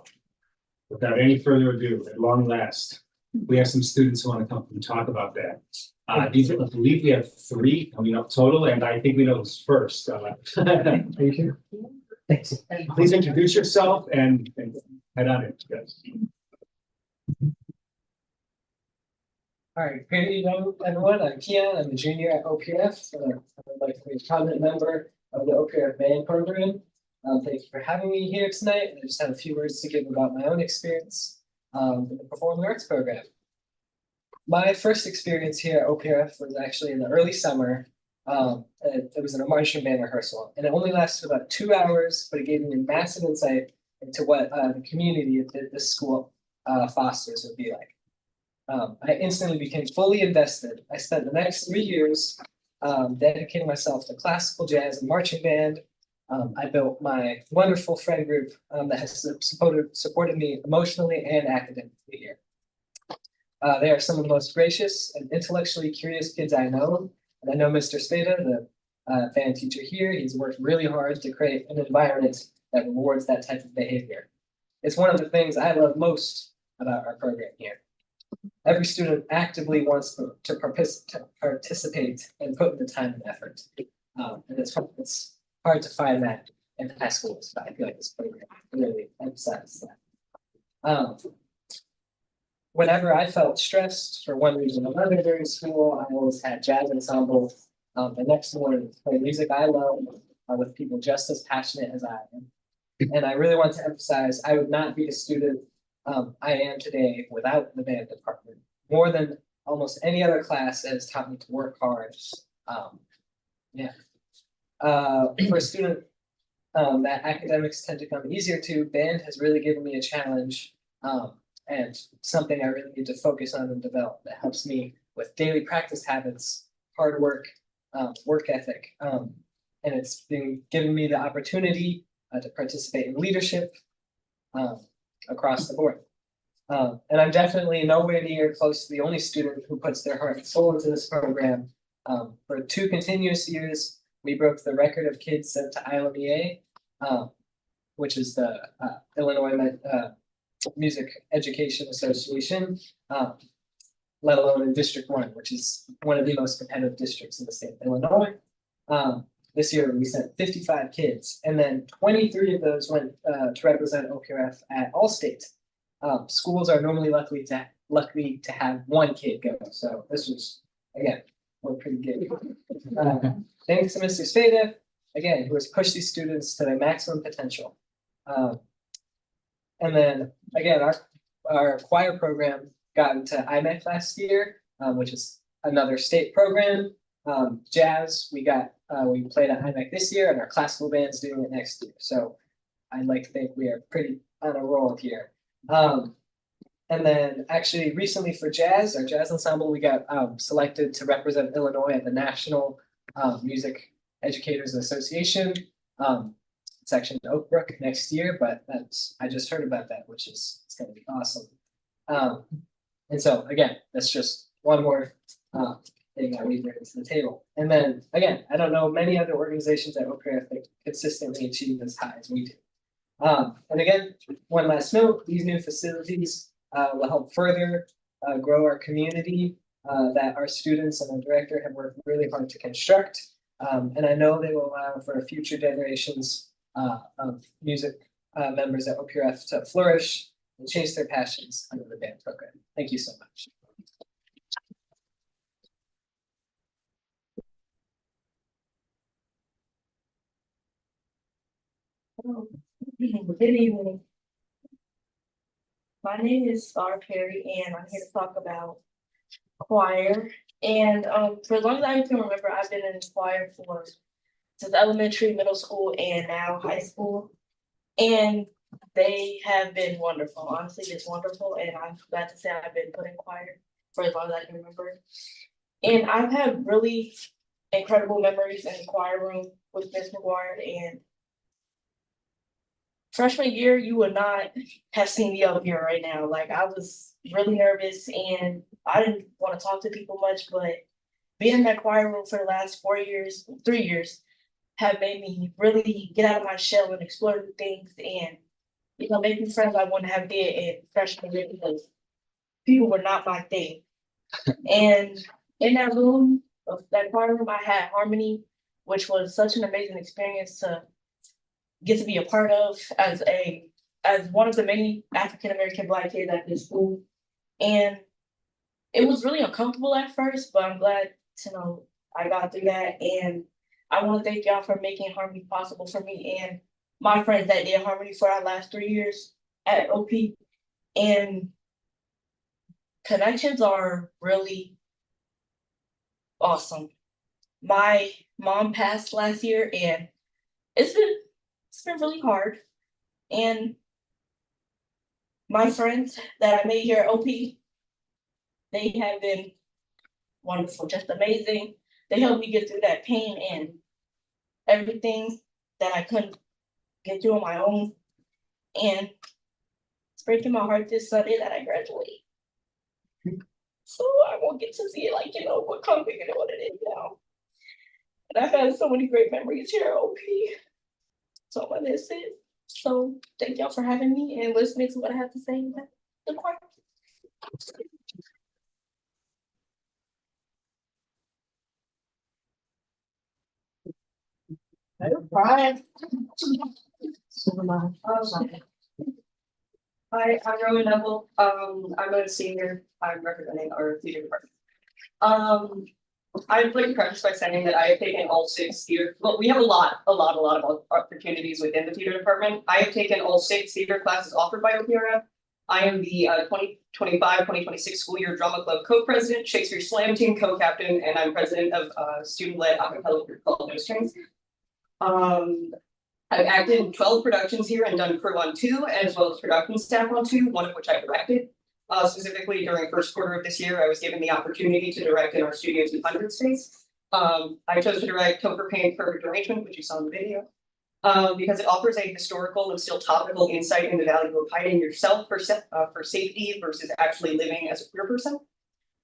without any further ado, at long last, we have some students who want to come and talk about that. I believe we have 3 coming up total, and I think we know who's first. Thank you. Please introduce yourself and head on in, guys. All right, good evening, everyone. I'm Kian. I'm a junior at OPRF. I would like to be a prominent member of the OPRF band program. Thank you for having me here tonight. I just have a few words to give about my own experience in the performing arts program. My first experience here at OPRF was actually in the early summer. It was in a marching band rehearsal, and it only lasted about 2 hours, but it gave me a massive insight into what the community that this school fosters would be like. I instantly became fully invested. I spent the next 3 years dedicating myself to classical, jazz, and marching band. I built my wonderful friend group that has supported me emotionally and academically here. They are some of the most gracious and intellectually curious kids I know. And I know Mr. Spada, the band teacher here, he's worked really hard to create an environment that rewards that type of behavior. It's one of the things I love most about our program here. Every student actively wants to participate and put in the time and effort. And it's hard to find that in high schools, but I feel like this program really emphasizes that. Whenever I felt stressed for one reason or another during school, I always had jazz ensemble. The next morning to play music I love with people just as passionate as I am. And I really want to emphasize I would not be the student I am today without the band department. More than almost any other class that has taught me to work hard. For a student that academics tend to come easier to, band has really given me a challenge and something I really need to focus on and develop that helps me with daily practice habits, hard work, work ethic. And it's been giving me the opportunity to participate in leadership across the board. And I'm definitely nowhere near close to the only student who puts their heart and soul into this program. For 2 continuous years, we broke the record of kids sent to ILMEA, which is the Illinois Music Education Association, let alone in District 1, which is one of the most competitive districts in the state of Illinois. This year we sent 55 kids, and then 23 of those went to represent OPRF at All-State. Schools are normally lucky to have 1 kid go, so this was, again, we're pretty good. Thanks to Mr. Spada, again, who has pushed these students to their maximum potential. And then, again, our choir program got into IMEC last year, which is another state program. Jazz, we played at IMEC this year, and our classical band's doing it next year. So I'd like to think we are pretty on a roll here. And then actually recently for jazz, our jazz ensemble, we got selected to represent Illinois at the National Music Educators Association section in Oak Brook next year, but I just heard about that, which is it's gonna be awesome. And so again, that's just one more thing that we bring to the table. And then again, I don't know many other organizations at OPRF that consistently achieve as high as we do. And again, one last note, these new facilities will help further grow our community that our students and our director have worked really hard to construct. And I know they will allow for future generations of music members at OPRF to flourish and chase their passions under the band program. Thank you so much. Good evening. My name is Star Perry, and I'm here to talk about choir. And for as long as I can remember, I've been in choir since elementary, middle school, and now high school. And they have been wonderful. Honestly, just wonderful. And I'm glad to say I've been put in choir for as long as I can remember. And I've had really incredible memories in the choir room with Ms. McGuire. And freshman year, you would not have seen me up here right now. Like, I was really nervous and I didn't want to talk to people much, but being in that choir room for the last 4 years, 3 years, have made me really get out of my shell and explore new things and, making friends I want to have did in freshman year because people were not my thing. And in that room, that choir room, I had harmony, which was such an amazing experience to get to be a part of as one of the many African American Black kids at this school. And it was really uncomfortable at first, but I'm glad to know I got through that. And I want to thank y'all for making harmony possible for me and my friends that did harmony for our last 3 years at OP. And connections are really awesome. My mom passed last year and it's been really hard. And my friends that I made here at OP, they have been wonderful, just amazing. They helped me get through that pain and everything that I couldn't get through on my own. And it's breaking my heart this Sunday that I graduate. So I won't get to see it what comes bigger than what it is now. And I've had so many great memories here at OP. So I'm gonna miss it. So thank y'all for having me and listening to what I have to say about the choir. Hi, I'm Rowan Neville. I'm a senior. I'm representing our theater department. I'd like to preface by saying that I have taken all 6 theater, well, we have a lot of opportunities within the theater department. I have taken all 6 theater classes offered by OPRF. I am the 2025-2026 school year drama club co-president, Shakespeare Slam team co-captain, and I'm president of student-led acapella group called No Strings. I've acted in 12 productions here and done crew on 2, as well as production staff on 2, one of which I directed. Specifically during first quarter of this year, I was given the opportunity to direct in our Studio 200 space. I chose to direct Topher Payne Perfect Arrangement, which you saw in the video, because it offers a historical and still topical insight into the value of hiding yourself for safety versus actually living as a queer person.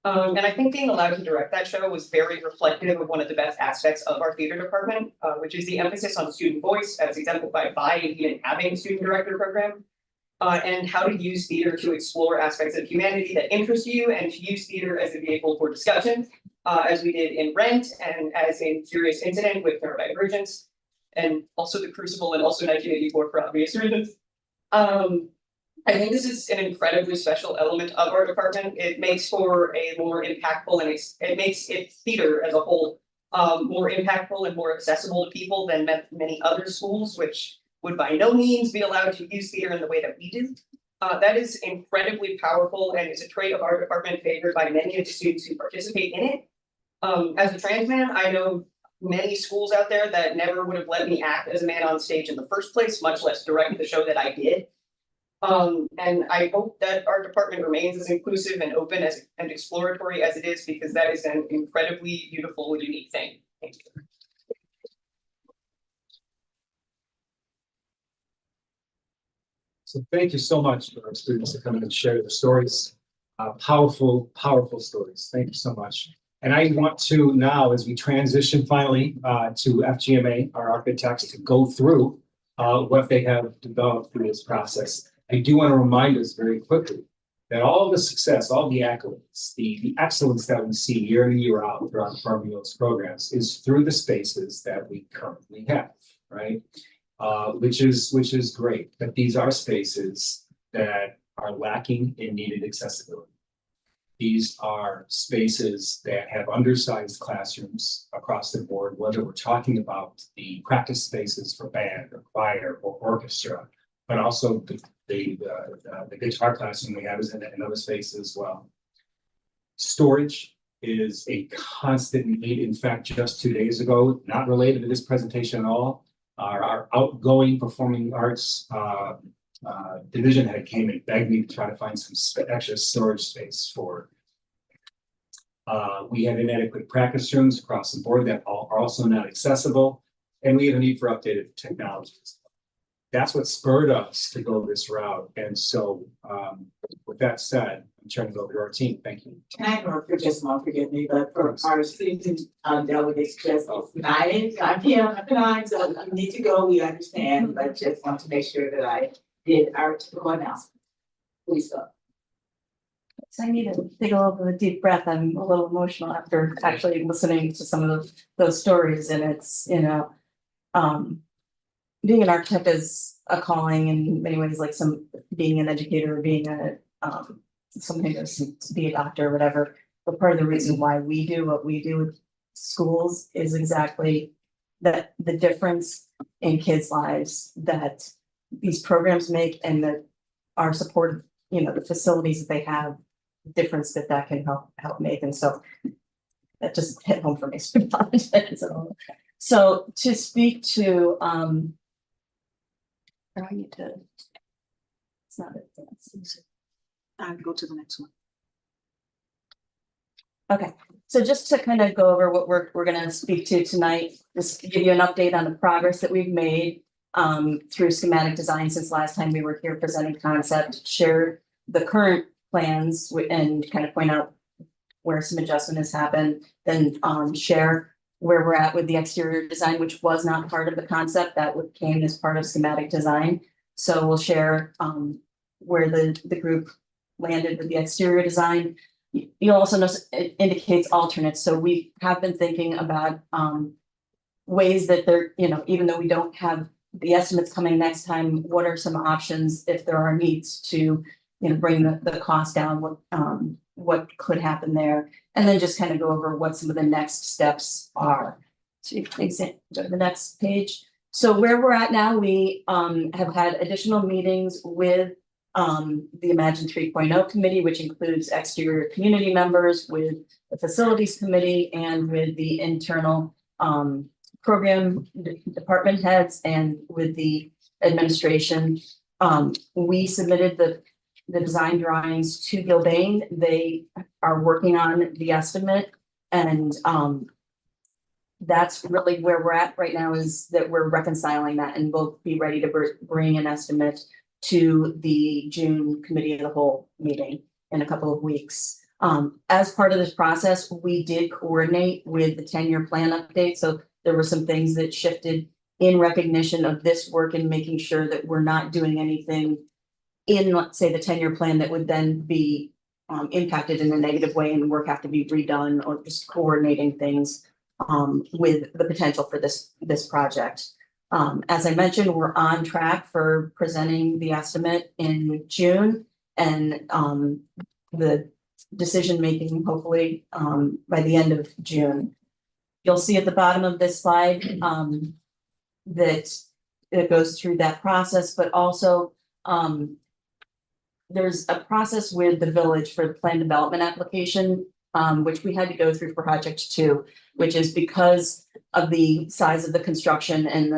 And I think being allowed to direct that show was very reflective of one of the best aspects of our theater department, which is the emphasis on student voice, as exemplified by even having a student director program, and how to use theater to explore aspects of humanity that interest you and to use theater as a vehicle for discussion, as we did in Rent and as in Curious Incident with Neurodivergence, and also The Crucible and also 1984 for obvious reasons. I think this is an incredibly special element of our department. It makes for a more impactful and it makes it theater as a whole more impactful and more accessible to people than many other schools, which would by no means be allowed to use theater in the way that we do. That is incredibly powerful and is a trait of our department favored by many of the students who participate in it. As a trans man, I know many schools out there that never would have let me act as a man on stage in the first place, much less direct the show that I did. And I hope that our department remains as inclusive and open and exploratory as it is, because that is an incredibly beautiful, unique thing. Thank you. So thank you so much for our students to come in and share their stories. Powerful stories. Thank you so much. And I want to now, as we transition finally to FGMA, our architects, to go through what they have developed through this process. I do want to remind us very quickly that all the success, all the accolades, the excellence that we see year in, year out throughout the Farmingdale's programs is through the spaces that we currently have, right? Which is great, but these are spaces that are lacking in needed accessibility. These are spaces that have undersized classrooms across the board, whether we're talking about the practice spaces for band or choir or orchestra, but also the guitar classroom we have is in another space as well. Storage is a constant need. In fact, just 2 days ago, not related to this presentation at all, our outgoing performing arts division head came and begged me to try to find some extra storage space for. We have inadequate practice rooms across the board that are also not accessible, and we have a need for updated technologies. that's what spurred us to go this route. And so, with that said, I'm turning it over to our team. Thank you. Can I interrupt for just a moment, forgive me, but for our student delegates, just nine, I'm here at 9, so if you need to go, we understand, but just want to make sure that I did our typical announcement. Please go. So I need to take a little bit of a deep breath. I'm a little emotional after actually listening to some of those stories, and it's, you know, being an architect is a calling in many ways, like being an educator, being a somebody who's to be a doctor or whatever. But part of the reason why we do what we do with schools is exactly that the difference in kids' lives that these programs make, and that our support, you know, the facilities that they have, difference that can help make. And so that just hit home for me. So to speak to I need to, it's not it. I'll go to the next one. Okay, so just to kind of go over what we're gonna speak to tonight, just give you an update on the progress that we've made through schematic design since last time we were here presenting concept, share the current plans and kind of point out where some adjustment has happened, then share where we're at with the exterior design, which was not part of the concept, that came as part of schematic design. So we'll share where the group landed with the exterior design. You'll also notice it indicates alternates. So we have been thinking about ways that they're, you know, even though we don't have the estimates coming next time, what are some options if there are needs to, you know, bring the cost down, what could happen there, and then just kind of go over what some of the next steps are. So you can go to the next page. So where we're at now, we have had additional meetings with the Imagine 3.0 committee, which includes exterior community members, with the facilities committee, and with the internal program department heads, and with the administration. We submitted the design drawings to Gilbane. They are working on the estimate, and that's really where we're at right now, is that we're reconciling that, and we'll be ready to bring an estimate to the June committee of the whole meeting in a couple of weeks. As part of this process, we did coordinate with the 10-year plan update. So there were some things that shifted in recognition of this work, and making sure that we're not doing anything in, let's say, the 10-year plan that would then be impacted in a negative way, and work have to be redone, or just coordinating things with the potential for this project. As I mentioned, we're on track for presenting the estimate in June, and the decision making hopefully by the end of June. You'll see at the bottom of this slide that it goes through that process, but also there's a process with the village for the plan development application, which we had to go through for project 2, which is because of the size of the construction and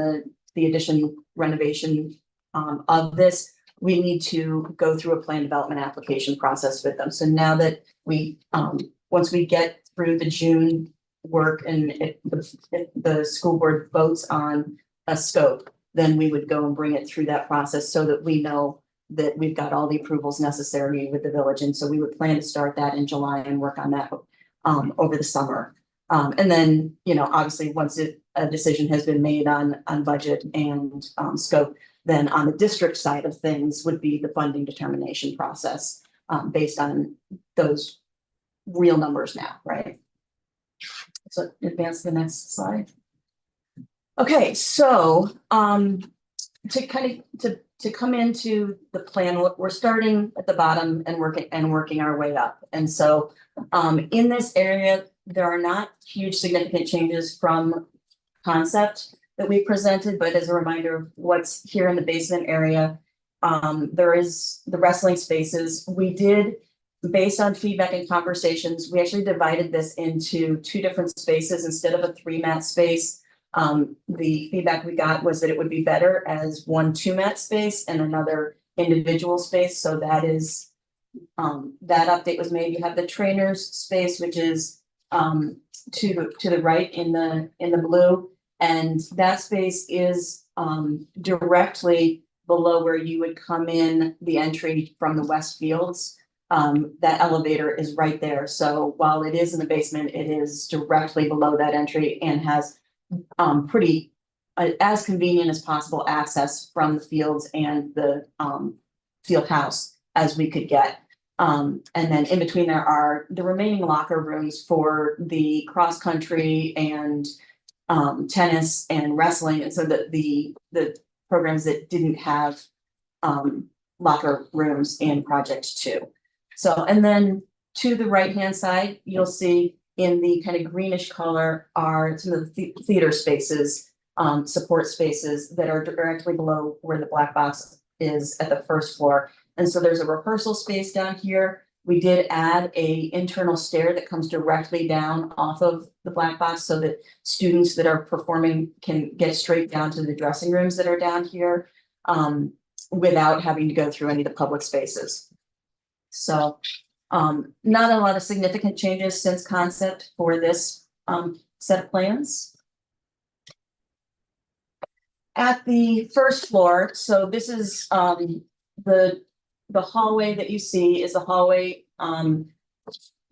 the addition renovation of this, we need to go through a plan development application process with them. So now that we, once we get through the June work, and if the school board votes on a scope, then we would go and bring it through that process, so that we know that we've got all the approvals necessary with the village. And so we would plan to start that in July and work on that over the summer. And then, you know, obviously once a decision has been made on budget and scope, then on the district side of things would be the funding determination process based on those real numbers now, right? So advance the next slide. Okay, so to kind of to come into the plan, we're starting at the bottom and working our way up. And so in this area, there are not huge significant changes from concept that we presented, but as a reminder of what's here in the basement area, there is the wrestling spaces. We did, based on feedback and conversations, we actually divided this into 2 different spaces instead of a 3-mat space. The feedback we got was that it would be better as 1 2-mat space and another individual space. So that is, that update was made. You have the trainers space, which is to the right in the blue, and that space is directly below where you would come in the entry from the west fields. That elevator is right there. So while it is in the basement, it is directly below that entry and has pretty as convenient as possible access from the fields and the field house as we could get. And then in between there are the remaining locker rooms for the cross country and tennis and wrestling. And so the programs that didn't have locker rooms in Project 2. So, and then to the right-hand side, you'll see in the kind of greenish color are some of the theater spaces, support spaces that are directly below where the black box is at the first floor. And so there's a rehearsal space down here. We did add a internal stair that comes directly down off of the black box so that students that are performing can get straight down to the dressing rooms that are down here without having to go through any of the public spaces. So not a lot of significant changes since concept for this set of plans. At the first floor, so this is the hallway that you see is the hallway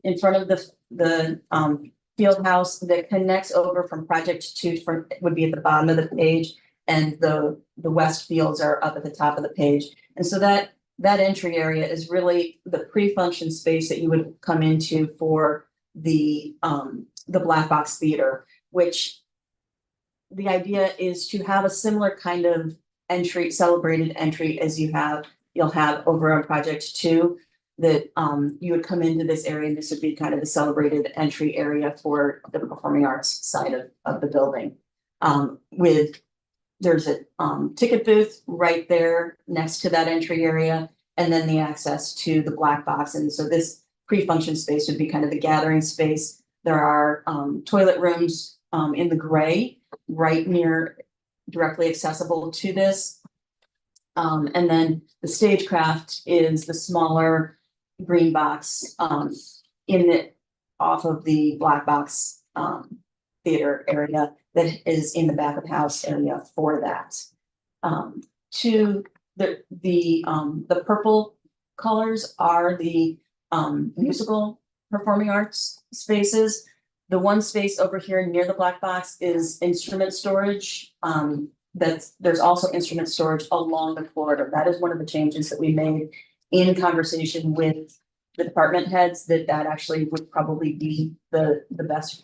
in front of the field house that connects over from Project 2 would be at the bottom of the page, and the west fields are up at the top of the page. And so that entry area is really the pre-function space that you would come into for the black box theater, which the idea is to have a similar kind of entry, celebrated entry as you'll have over on Project 2, that you would come into this area and this would be kind of the celebrated entry area for the performing arts side of the building. There's a ticket booth right there next to that entry area, and then the access to the black box. And so this pre-function space would be kind of the gathering space. There are toilet rooms in the gray, right near, directly accessible to this. And then the stagecraft is the smaller green box off of the black box theater area that is in the back of house area for that. To the purple colors are the musical performing arts spaces. The one space over here near the black box is instrument storage. There's also instrument storage along the corridor. That is one of the changes that we made in conversation with the department heads, that actually would probably be the best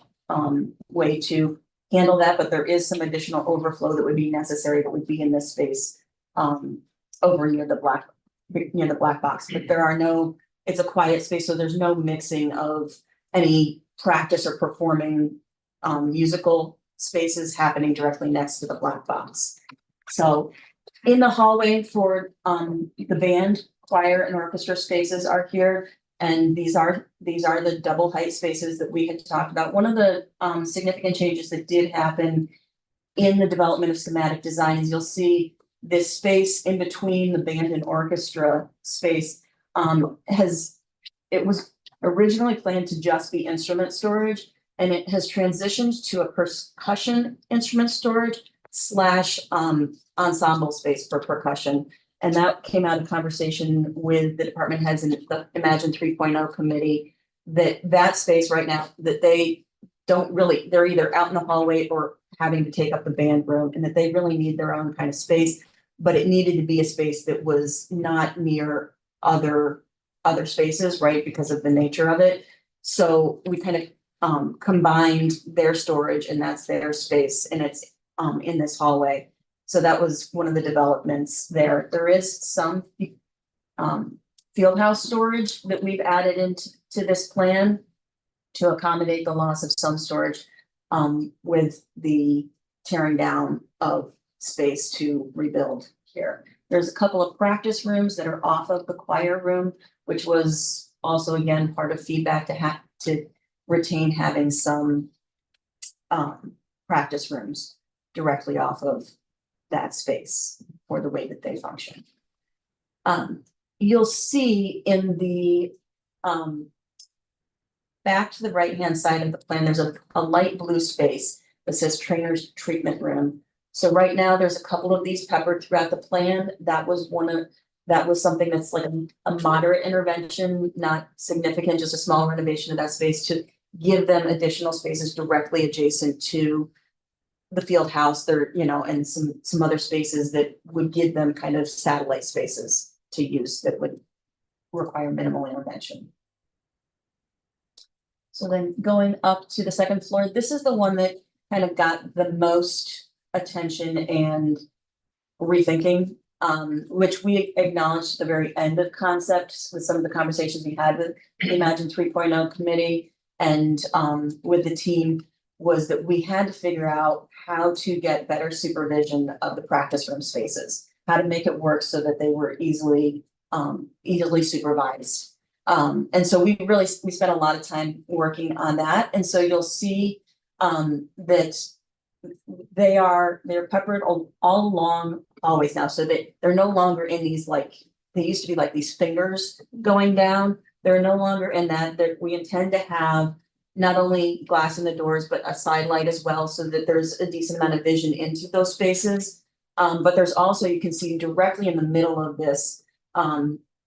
way to handle that. But there is some additional overflow that would be necessary that would be in this space over near the black box. But there are no, it's a quiet space, so there's no mixing of any practice or performing musical spaces happening directly next to the black box. So in the hallway for the band, choir, and orchestra spaces are here. And these are the double height spaces that we had talked about. One of the significant changes that did happen in the development of schematic design is you'll see this space in between the band and orchestra space it was originally planned to just be instrument storage, and it has transitioned to a percussion instrument storage / ensemble space for percussion. And that came out of conversation with the department heads and the Imagine 3.0 committee, that space right now, that they don't really, they're either out in the hallway or having to take up the band room, and that they really need their own kind of space, but it needed to be a space that was not near other spaces, right? Because of the nature of it. So we kind of combined their storage, and that's their space, and it's in this hallway. So that was one of the developments there. There is some field house storage that we've added into this plan to accommodate the loss of some storage with the tearing down of space to rebuild here. There's a couple of practice rooms that are off of the choir room, which was also, again, part of feedback to retain having some practice rooms directly off of that space for the way that they function. You'll see in the back to the right-hand side of the plan, there's a light blue space that says trainer's treatment room. So right now, there's a couple of these peppered throughout the plan. That was something that's like a moderate intervention, not significant, just a small renovation of that space to give them additional spaces directly adjacent to the field house there, you know, and some other spaces that would give them kind of satellite spaces to use that would require minimal intervention. So then going up to the second floor, this is the one that kind of got the most attention and rethinking, which we acknowledged at the very end of concept with some of the conversations we had with the Imagine 3.0 committee and with the team, was that we had to figure out how to get better supervision of the practice room spaces, how to make it work so that they were easily supervised. And so we spent a lot of time working on that. And so you'll see that they're peppered all along hallways now, so that they're no longer in these, like, they used to be like these fingers going down. They're no longer in that we intend to have not only glass in the doors, but a side light as well, so that there's a decent amount of vision into those spaces. But there's also, you can see directly in the middle of this,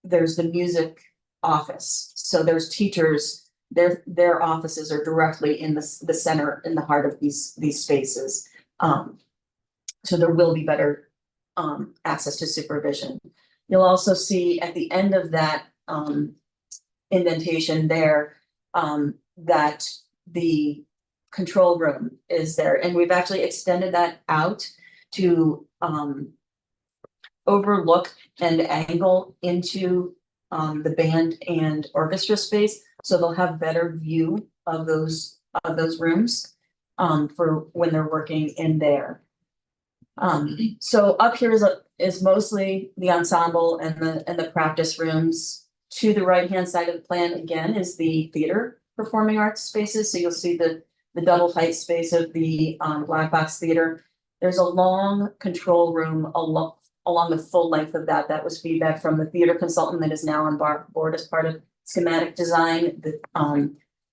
there's the music office. So there's teachers, their offices are directly in the center, in the heart of these spaces. So there will be better access to supervision. You'll also see at the end of that indentation there, that the control room is there, and we've actually extended that out to overlook and angle into the band and orchestra space, so they'll have better view of those rooms for when they're working in there. So up here is mostly the ensemble and the practice rooms. To the right-hand side of the plan, again, is the theater performing arts spaces. So you'll see the double height space of the Black Box Theater. There's a long control room along the full length of that. That was feedback from the theater consultant that is now on board as part of schematic design.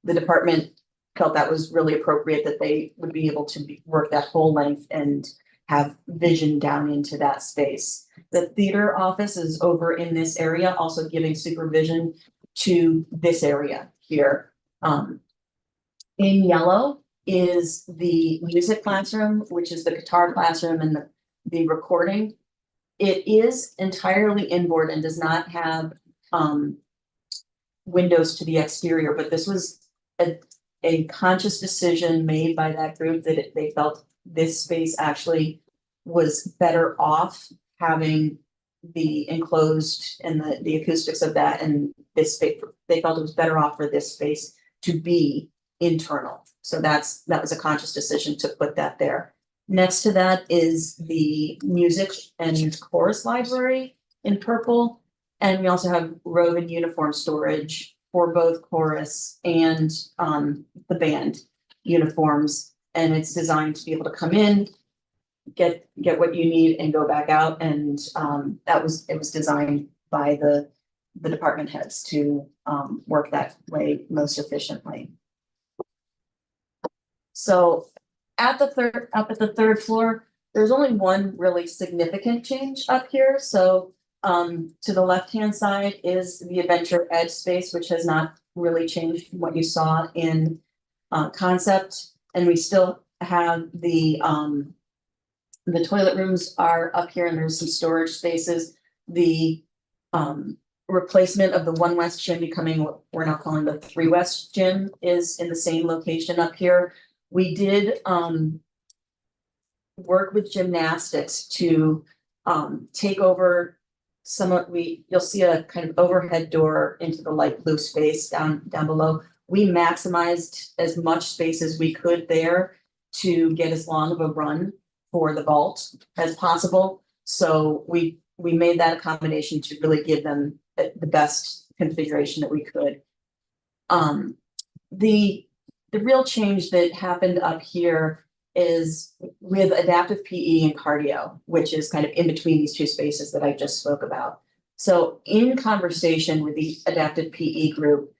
The department felt that was really appropriate, that they would be able to work that whole length and have vision down into that space. The theater office is over in this area, also giving supervision to this area here. In yellow is the music classroom, which is the guitar classroom and the recording. It is entirely inboard and does not have windows to the exterior, but this was a conscious decision made by that group that they felt this space actually was better off having the enclosed and the acoustics of that, and this space, they felt it was better off for this space to be internal. So that was a conscious decision to put that there. Next to that is the music and chorus library in purple. And we also have robe and uniform storage for both chorus and the band uniforms. And it's designed to be able to come in, get what you need and go back out. And it was designed by the department heads to work that way most efficiently. So up at the third floor, there's only one really significant change up here. So to the left-hand side is the Adventure Edge space, which has not really changed from what you saw in concept. And we still have the toilet rooms are up here, and there's some storage spaces. The replacement of the One West gym becoming what we're now calling the Three West gym is in the same location up here. We did work with gymnastics to take over you'll see a kind of overhead door into the light blue space down below. We maximized as much space as we could there to get as long of a run for the vault as possible. So we made that accommodation to really give them the best configuration that we could. The real change that happened up here is with adaptive PE and cardio, which is kind of in between these two spaces that I just spoke about. So in conversation with the adaptive PE group,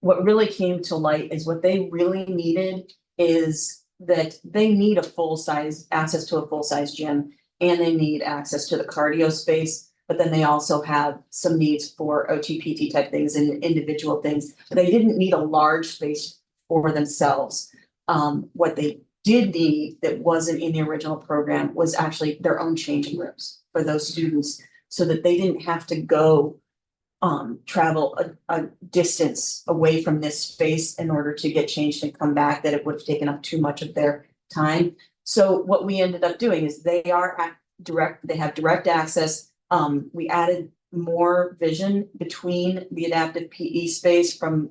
what really came to light is what they really needed is that they need a full-size, access to a full-size gym, and they need access to the cardio space. But then they also have some needs for OTPT type things and individual things. They didn't need a large space for themselves. What they did need that wasn't in the original program was actually their own changing rooms for those students, so that they didn't have to go travel a distance away from this space in order to get changed and come back, that it would have taken up too much of their time. So what we ended up doing is they have direct access. We added more vision between the adaptive PE space from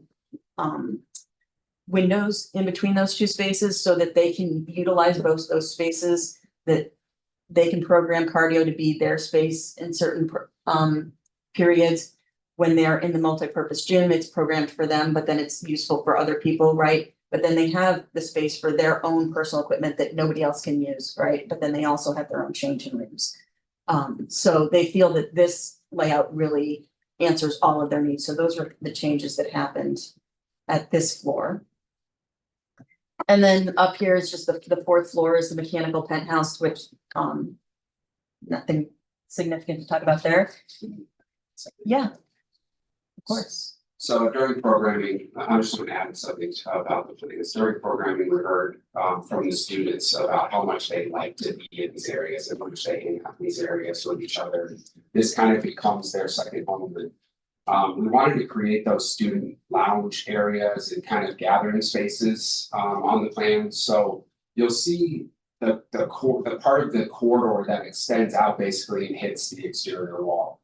windows in between those two spaces, so that they can utilize both those spaces, that they can program cardio to be their space in certain periods. When they're in the multi-purpose gym, it's programmed for them, but then it's useful for other people, right? But then they have the space for their own personal equipment that nobody else can use, right? But then they also have their own changing rooms. So they feel that this layout really answers all of their needs. So those are the changes that happened at this floor. And then up here is just the fourth floor is the mechanical penthouse, which nothing significant to talk about there. Yeah, of course. So during programming, I'm just going to add something about the plans. During programming, we heard from the students about how much they like to be in these areas and how much they hang out in these areas with each other. This kind of becomes their second home. We wanted to create those student lounge areas and kind of gathering spaces on the plan. So you'll see the part of the corridor that extends out basically and hits the exterior wall.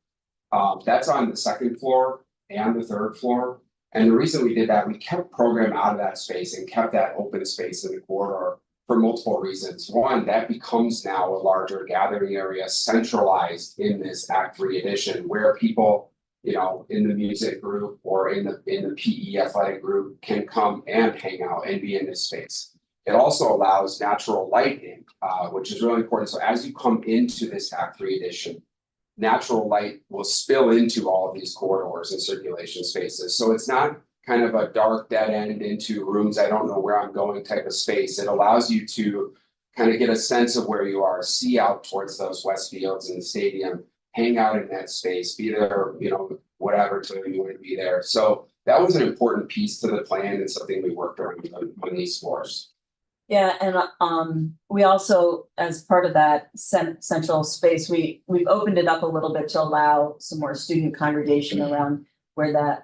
That's on the second floor and the third floor. And the reason we did that, we kept program out of that space and kept that open space in the corridor for multiple reasons. One, that becomes now a larger gathering area centralized in this Act 3 edition, where people, you know, in the music group or in the PE athletic group can come and hang out and be in this space. It also allows natural light in, which is really important. So as you come into this Act 3 edition, natural light will spill into all of these corridors and circulation spaces. So it's not kind of a dark dead end into rooms, I don't know where I'm going type of space. It allows you to kind of get a sense of where you are, see out towards those west fields and the stadium, hang out in that space, be there, you know, whatever time you want to be there. So that was an important piece to the plan and something we worked on these floors. Yeah, and we also, as part of that central space, we've opened it up a little bit to allow some more student congregation around where that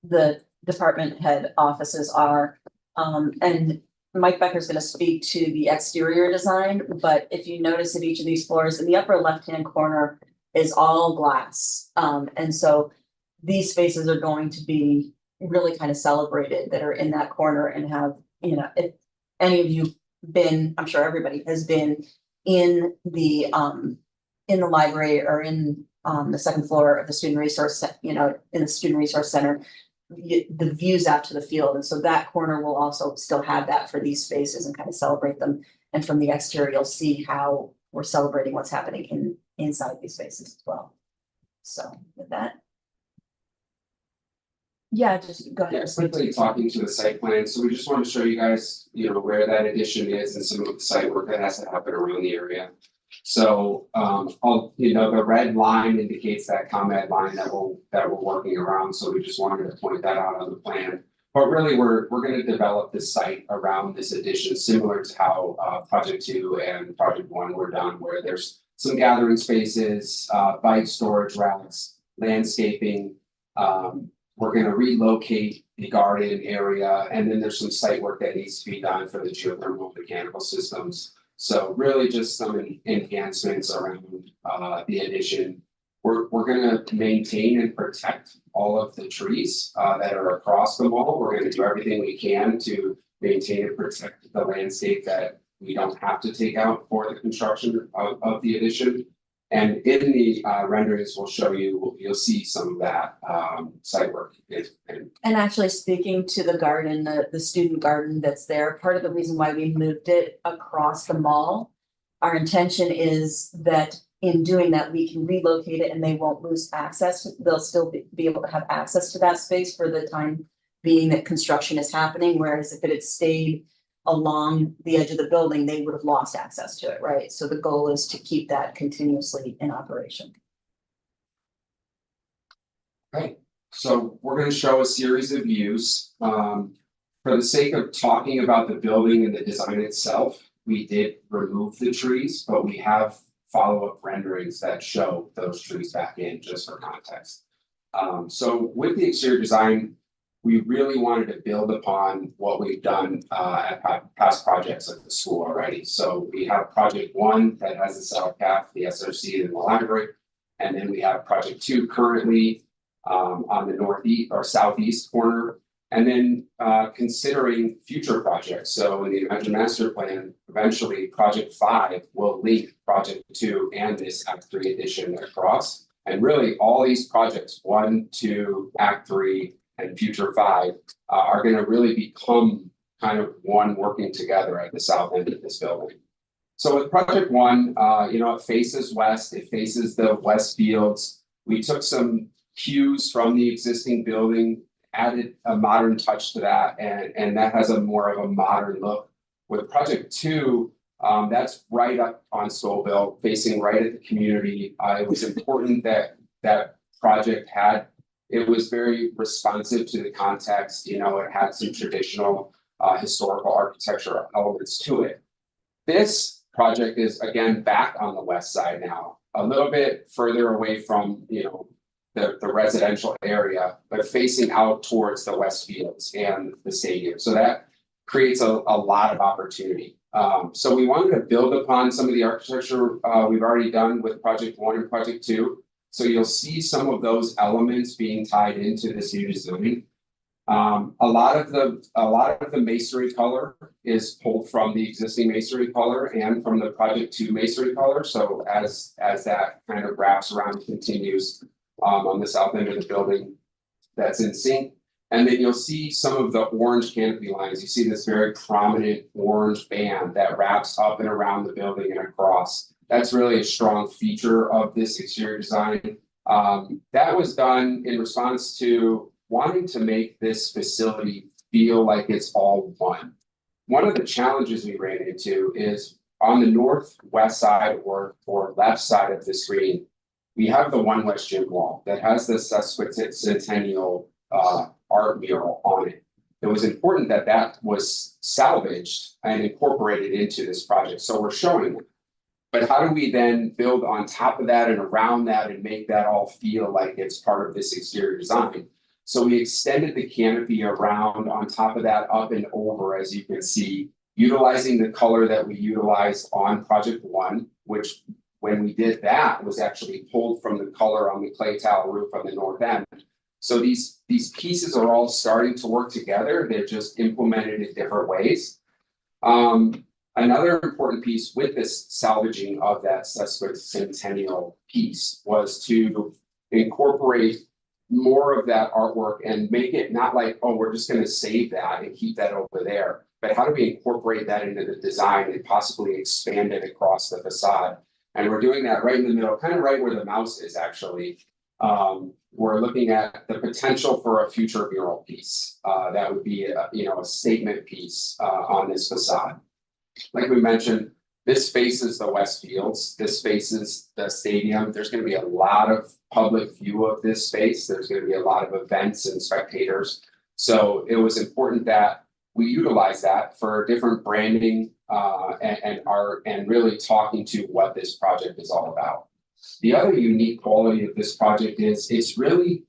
the department head offices are. And Mike Becker's going to speak to the exterior design, but if you notice at each of these floors, in the upper left-hand corner is all glass. And so these spaces are going to be really kind of celebrated that are in that corner and have, you know, if any of you been, I'm sure everybody has been in the library or in the second floor of the student resource, you know, in the student resource center, the views out to the field. And so that corner will also still have that for these spaces and kind of celebrate them. And from the exterior, you'll see how we're celebrating what's happening inside these spaces as well. So with that. Yeah, just go ahead. Yeah, simply talking to the site plan. So we just want to show you guys, you know, where that addition is and some of the site work that has to happen around the area. So, you know, the red line indicates that ComEd line that we're working around. So we just wanted to point that out on the plan. But really, we're going to develop this site around this addition, similar to how Project 2 and Project 1 were done, where there's some gathering spaces, bike storage racks, landscaping. We're going to relocate the garden area, and then there's some site work that needs to be done for the geothermal mechanical systems. So really just some enhancements around the addition. We're going to maintain and protect all of the trees that are across the mall. We're going to do everything we can to maintain and protect the landscape that we don't have to take out for the construction of the addition. And in the renderings, we'll show you, you'll see some of that site work. And actually speaking to the garden, the student garden that's there, part of the reason why we moved it across the mall, our intention is that in doing that, we can relocate it and they won't lose access. They'll still be able to have access to that space for the time being that construction is happening. Whereas if it had stayed along the edge of the building, they would have lost access to it, right? So the goal is to keep that continuously in operation. Right, so we're gonna show a series of views. For the sake of talking about the building and the design itself, we did remove the trees, but we have follow-up renderings that show those trees back in, just for context. So with the exterior design, we really wanted to build upon what we've done at past projects at the school already. So we have project 1 that has the cell cap, the SRC, and the library. And then we have project 2 currently on the northeast or southeast corner. And then considering future projects. So in the Imagine Master Plan, eventually project 5 will link project 2 and this Act 3 addition across. And really all these projects, 1, 2, Act 3, and future 5 are going to really become kind of one working together at the south end of this building. So with project 1, it faces west, it faces the west fields. We took some cues from the existing building, added a modern touch to that, and that has a more of a modern look. With project 2, that's right up on Scoville, facing right at the community. It was important that that project it was very responsive to the context. It had some traditional historical architecture elements to it. This project is again back on the west side now, a little bit further away from the residential area, but facing out towards the west fields and the stadium. So that creates a lot of opportunity. So we wanted to build upon some of the architecture we've already done with project 1 and project 2. So you'll see some of those elements being tied into this new design. A lot of the masonry color is pulled from the existing masonry color and from the project 2 masonry color. So as that kind of wraps around and continues on the south end of the building, that's in sync. And then you'll see some of the orange canopy lines. You see this very prominent orange band that wraps up and around the building and across. That's really a strong feature of this exterior design. That was done in response to wanting to make this facility feel like it's all one. One of the challenges we ran into is on the northwest side or left side of the screen, we have the One West Gym wall that has the sesquicentennial art mural on it. It was important that that was salvaged and incorporated into this project. So we're showing it. But how do we then build on top of that and around that and make that all feel like it's part of this exterior design? So we extended the canopy around on top of that, up and over, as you can see, utilizing the color that we utilized on project 1, which when we did that was actually pulled from the color on the clay tile roof on the north end. So these pieces are all starting to work together. They're just implemented in different ways. Another important piece with this salvaging of that sesquicentennial piece was to incorporate more of that artwork and make it not like, oh, we're just going to save that and keep that over there, but how do we incorporate that into the design and possibly expand it across the facade? And we're doing that right in the middle, kind of right where the mouse is actually. We're looking at the potential for a future mural piece. That would be a statement piece on this facade. Like we mentioned, this faces the West Fields. This faces the stadium. There's going to be a lot of public view of this space. There's going to be a lot of events and spectators. So it was important that we utilize that for different branding and art and really talking to what this project is all about. The other unique quality of this project is it's really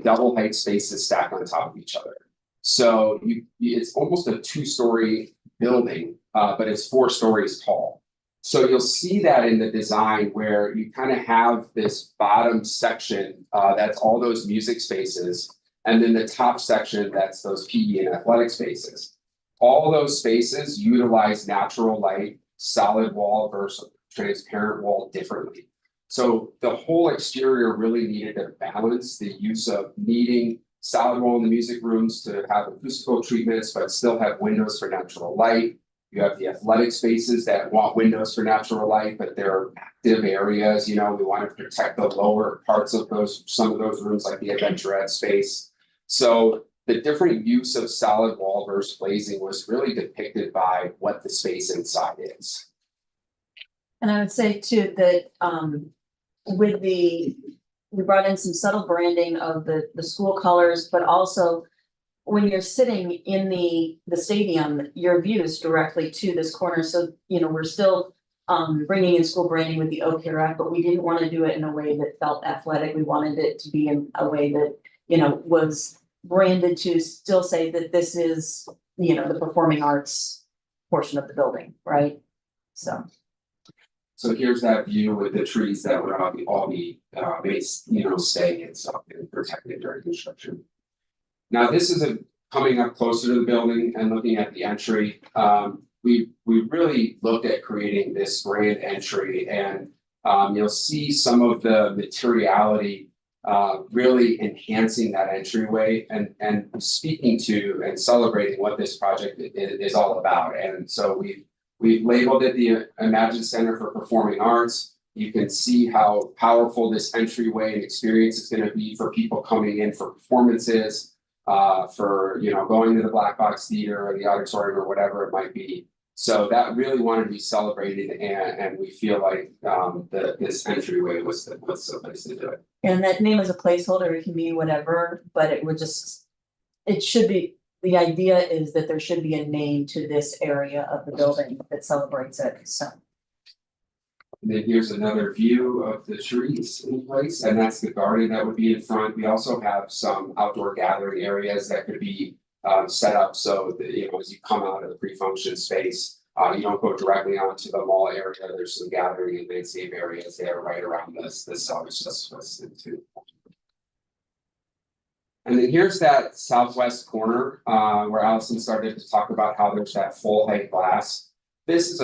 double height spaces stacked on top of each other. So it's almost a 2-story building, but it's 4 stories tall. So you'll see that in the design where you kind of have this bottom section that's all those music spaces, and then the top section that's those PE and athletic spaces. All those spaces utilize natural light, solid wall versus transparent wall differently. So the whole exterior really needed to balance the use of needing solid wall in the music rooms to have acoustical treatments, but still have windows for natural light. You have the athletic spaces that want windows for natural light, but they're active areas. We want to protect the lower parts of some of those rooms, like the adventure ed space. So the different use of solid wall versus glazing was really depicted by what the space inside is. And I would say too that with we brought in some subtle branding of the school colors, but also when you're sitting in the stadium, your view is directly to this corner. So, you know, we're still bringing in school branding with the OKRF, but we didn't want to do it in a way that felt athletic. We wanted it to be in a way that, you know, was branded to still say that this is, you know, the performing arts portion of the building, right? So here's that view with the trees that would all be staying and stuff and protected during construction. Now, this is coming up closer to the building and looking at the entry. We really looked at creating this grand entry, and you'll see some of the materiality really enhancing that entryway and speaking to and celebrating what this project is all about. And so we've labeled it the Imagine Center for Performing Arts. You can see how powerful this entryway and experience is going to be for people coming in for performances, for, you know, going to the Black Box Theater or the auditorium or whatever it might be. So that really wanted to be celebrated, and we feel like this entryway was the place to do it. And that name is a placeholder, it can be whatever, but it should be, the idea is that there should be a name to this area of the building that celebrates it, so. And then here's another view of the trees in place, and that's the garden that would be in front. We also have some outdoor gathering areas that could be set up so that, you know, as you come out of the pre-function space, you don't go directly onto the mall area. There's some gathering and landscape areas there right around this southwest too. And then here's that southwest corner where Allison started to talk about how there's that full height glass. This is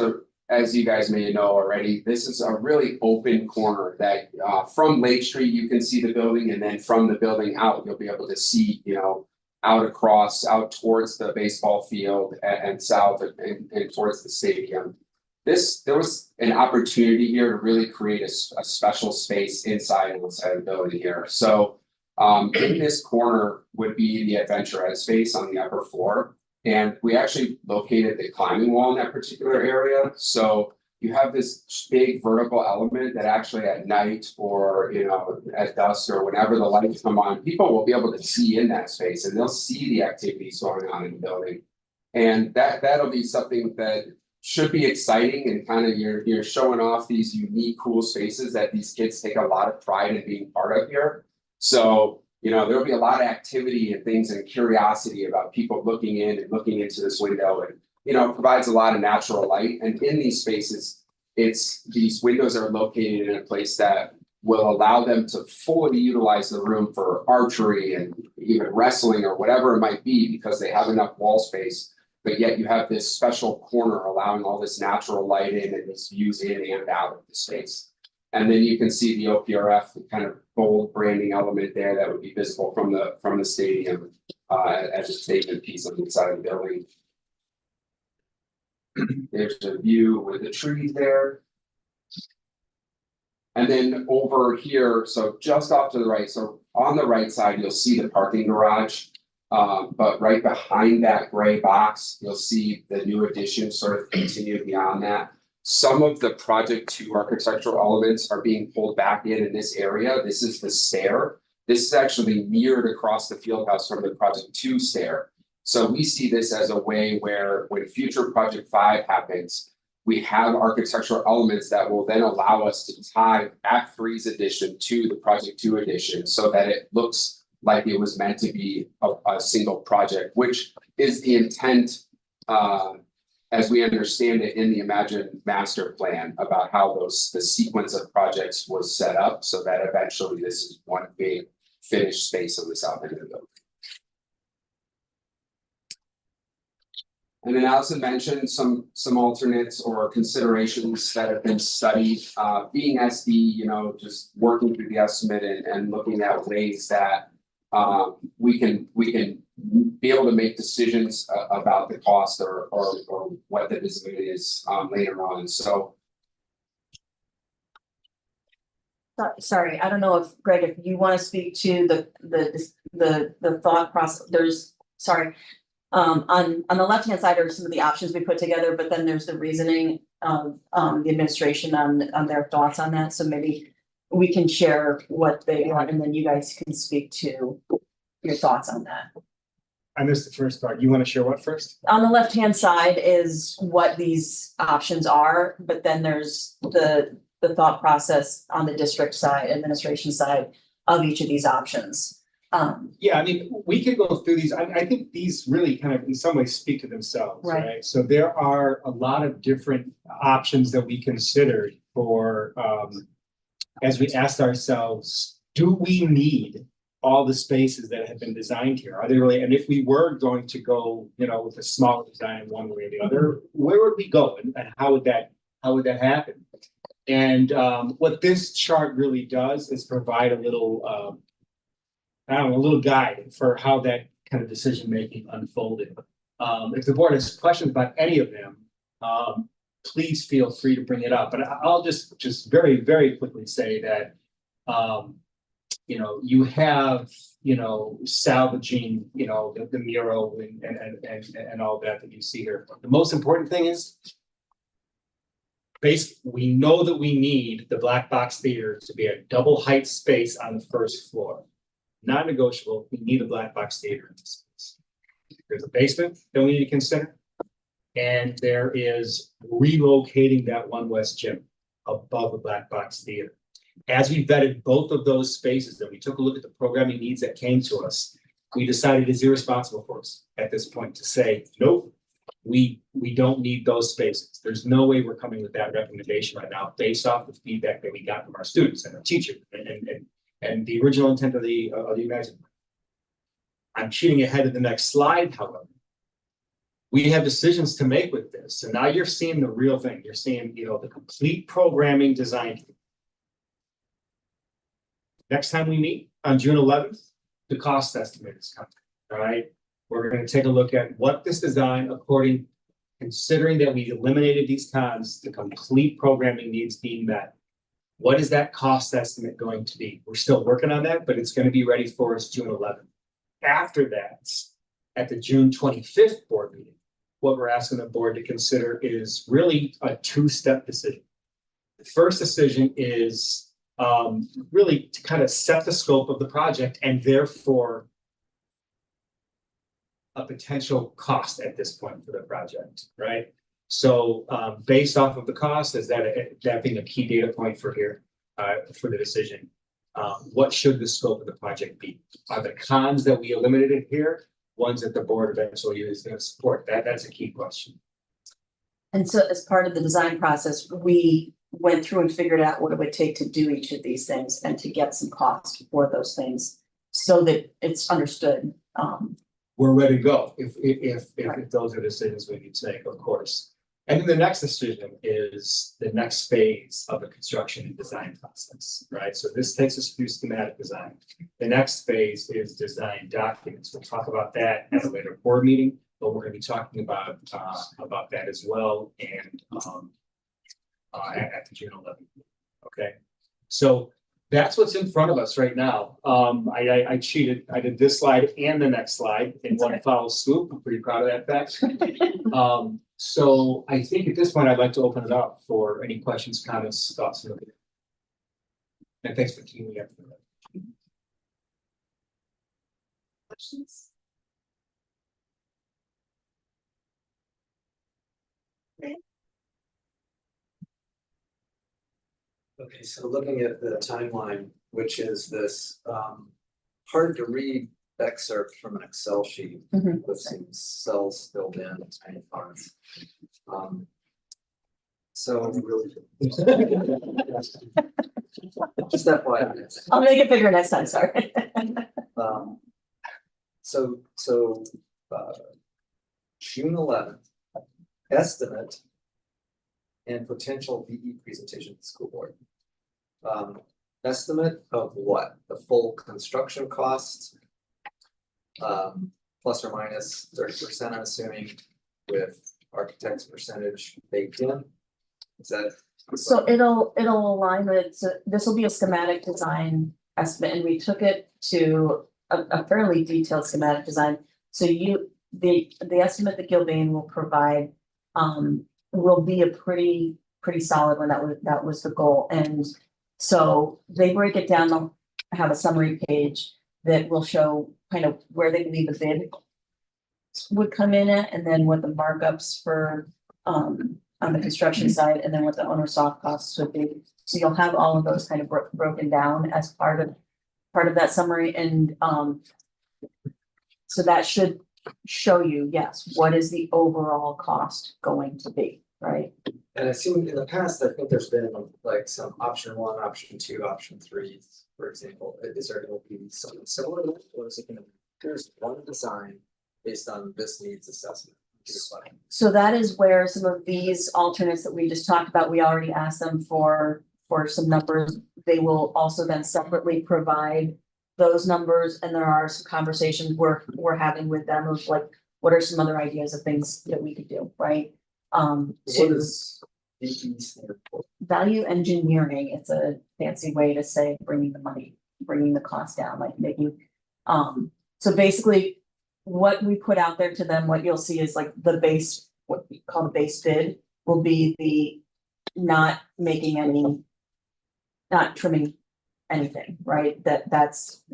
as you guys may know already, this is a really open corner that from Lake Street, you can see the building, and then from the building out, you'll be able to see, you know, out towards the baseball field and south and towards the stadium. There was an opportunity here to really create a special space inside and outside the building here. So in this corner would be the Adventure Ed space on the upper floor. And we actually located the climbing wall in that particular area. So you have this big vertical element that actually at night or, you know, at dusk or whenever the lights come on, people will be able to see in that space and they'll see the activities going on in the building. And that'll be something that should be exciting, and kind of you're showing off these unique, cool spaces that these kids take a lot of pride in being part of here. So, you know, there'll be a lot of activity and things and curiosity about people looking in and looking into this window, and, you know, provides a lot of natural light. And in these spaces, these windows are located in a place that will allow them to fully utilize the room for archery and even wrestling or whatever it might be, because they have enough wall space. But yet you have this special corner allowing all this natural light in and this views in and out of the space. And then you can see the OPRF, the kind of bold branding element there that would be visible from the stadium as a statement piece on the inside of the building. There's a view with the trees there. And then over here, so just off to the right, so on the right side, you'll see the parking garage. But right behind that gray box, you'll see the new addition sort of continue beyond that. Some of the Project 2 architectural elements are being pulled back in this area. This is the stair. This is actually mirrored across the field house from the Project 2 stair. So we see this as a way where when future Project 5 happens, we have architectural elements that will then allow us to tie Act 3's addition to the Project 2 addition so that it looks like it was meant to be a single project, which is the intent as we understand it in the Imagine master plan about how the sequence of projects was set up so that eventually this is one big finished space on the south end of the building. And then Allison mentioned some alternates or considerations that have been studied, being SD, you know, just working through the estimate and looking at ways that we can be able to make decisions about the cost or what the visibility is later on. So Sorry, I don't know if Greg, if you want to speak to the thought process, on the left-hand side are some of the options we put together, but then there's the reasoning of, the administration on their thoughts on that, so maybe we can share what they are, and then you guys can speak to your thoughts on that. I missed the first part. You want to share what first? On the left-hand side is what these options are, but then there's the thought process on the district side, administration side of each of these options. Yeah, I mean, we could go through these. I think these really kind of in some ways speak to themselves, Right. right? So there are a lot of different options that we considered for, as we asked ourselves, do we need all the spaces that have been designed here? Are they really, and if we were going to go, with a smaller design one way or the other, where would we go and how would that happen? And what this chart really does is provide a little, a little guide for how that kind of decision-making unfolded. If the board has questions about any of them, please feel free to bring it up. But I'll just very, very quickly say that, you have, salvaging, the mural and all that you see here. The most important thing is we know that we need the black box theater to be a double height space on the first floor. Not negotiable, we need a black box theater in this space. There's a basement that we need to consider. And there is relocating that One West gym above the black box theater. As we vetted both of those spaces and we took a look at the programming needs that came to us, we decided it's irresponsible for us at this point to say, nope, we don't need those spaces. There's no way we're coming with that recommendation right now based off the feedback that we got from our students and our teachers and the original intent of the Imagine. I'm cheating ahead of the next slide, however. We have decisions to make with this. So now you're seeing the real thing. You're seeing, the complete programming design. Next time we meet on June 11th, the cost estimate is coming, all right? We're going to take a look at what this design, considering that we eliminated these cons, the complete programming needs being met. What is that cost estimate going to be? We're still working on that, but it's going to be ready for us June 11th. After that, at the June 25th board meeting, what we're asking the board to consider is really a two-step decision. The first decision is really to kind of set the scope of the project and therefore a potential cost at this point for the project, right? So based off of the cost, is that being a key data point for here for the decision? What should the scope of the project be? Are the cons that we eliminated here ones that the board eventually is going to support? That's a key question. And so as part of the design process, we went through and figured out what it would take to do each of these things and to get some cost for those things so that it's understood. We're ready to go if those are decisions we need to make, of course. And then the next decision is the next phase of the construction and design process, right? So this takes us through schematic design. The next phase is design documents. We'll talk about that at a later board meeting, but we're going to be talking about that as well and at the June 11th. Okay, so that's what's in front of us right now. I cheated. I did this slide and the next slide in one foul swoop. I'm pretty proud of that fact. So I think at this point, I'd like to open it up for any questions, comments, thoughts. And thanks for keeping me up for that. Questions? Okay, so looking at the timeline, which is this hard to read excerpt from an Excel sheet with some cells filled in, tiny fonts. So just FYI. I'll make it bigger next time, sorry. So June 11th, estimate and potential VE presentation to the school board. Estimate of what? The full construction costs, plus or minus 30%, I'm assuming, with architect's percentage baked in. Is that So it'll align with, so this will be a schematic design estimate, and we took it to a fairly detailed schematic design. So the estimate that Gilbane will provide, will be a pretty solid one. That was the goal. And so they break it down, they'll have a summary page that will show kind of where they believe the bid would come in at, and then what the markups for, on the construction side, and then what the owner soft costs would be. So you'll have all of those kind of broken down as part of that summary, and so that should show you, yes, what is the overall cost going to be, right? And I see in the past, I think there's been like some option 1, option 2, option 3, for example. Is there gonna be something similar to that, or is it gonna be, here's one design based on this needs assessment? So that is where some of these alternates that we just talked about, we already asked them for some numbers. They will also then separately provide those numbers, and there are some conversations we're having with them of like, what are some other ideas of things that we could do, right? What is VE stand for? Value engineering, it's a fancy way to say bringing the cost down, like making, so basically what we put out there to them, what you'll see is like the base, what we call the base bid will be the not making any, not trimming anything, right? That's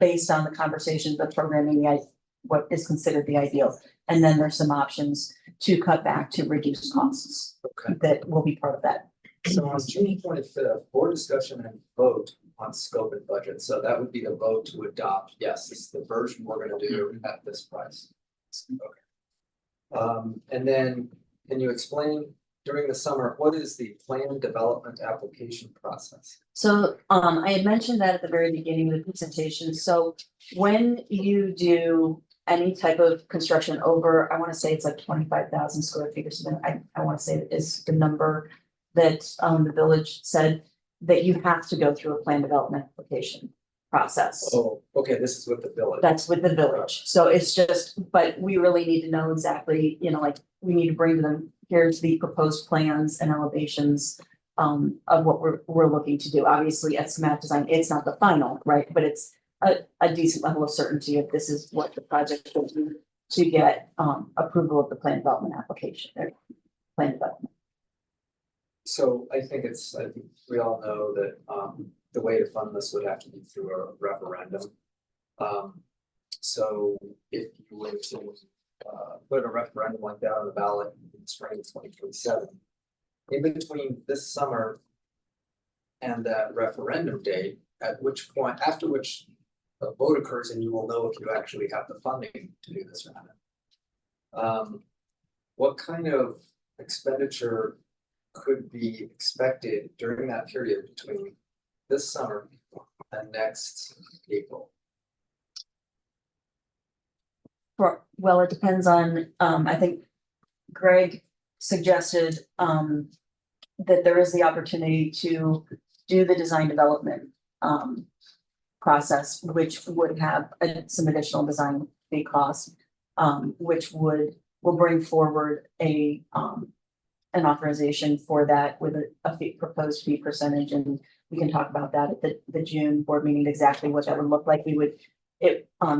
based on the conversation, the programming, what is considered the ideal. And then there's some options to cut back to reduce costs. Okay. That will be part of that. So on June 25th, board discussion and vote on scope and budget. So that would be the vote to adopt, yes, this is the version we're gonna do at this price. Okay. And then can you explain during the summer, what is the plan development application process? So I had mentioned that at the very beginning of the presentation. So when you do any type of construction over, I want to say it's like 25,000 square feet or something. I want to say that is the number that the village said that you have to go through a plan development application process. Oh, okay, this is with the village. That's with the village. So it's just, but we really need to know exactly, like, we need to bring to them, here's the proposed plans and elevations of what we're looking to do. Obviously, at schematic design, it's not the final, right? But it's a decent level of certainty if this is what the project will do to get approval of the plan development application or plan development. So I think we all know that the way to fund this would have to be through a referendum. So if you were to put a referendum like that on the ballot in the spring of 2027, in between this summer and that referendum date, at which point, after which a vote occurs and you will know if you actually have the funding to do this or not. What kind of expenditure could be expected during that period between this summer and next April? Well, it depends on, I think Greg suggested that there is the opportunity to do the design development process, which would have some additional design fee costs, which will bring forward an authorization for that with a proposed fee percentage, and we can talk about that at the June board meeting, exactly what that would look like.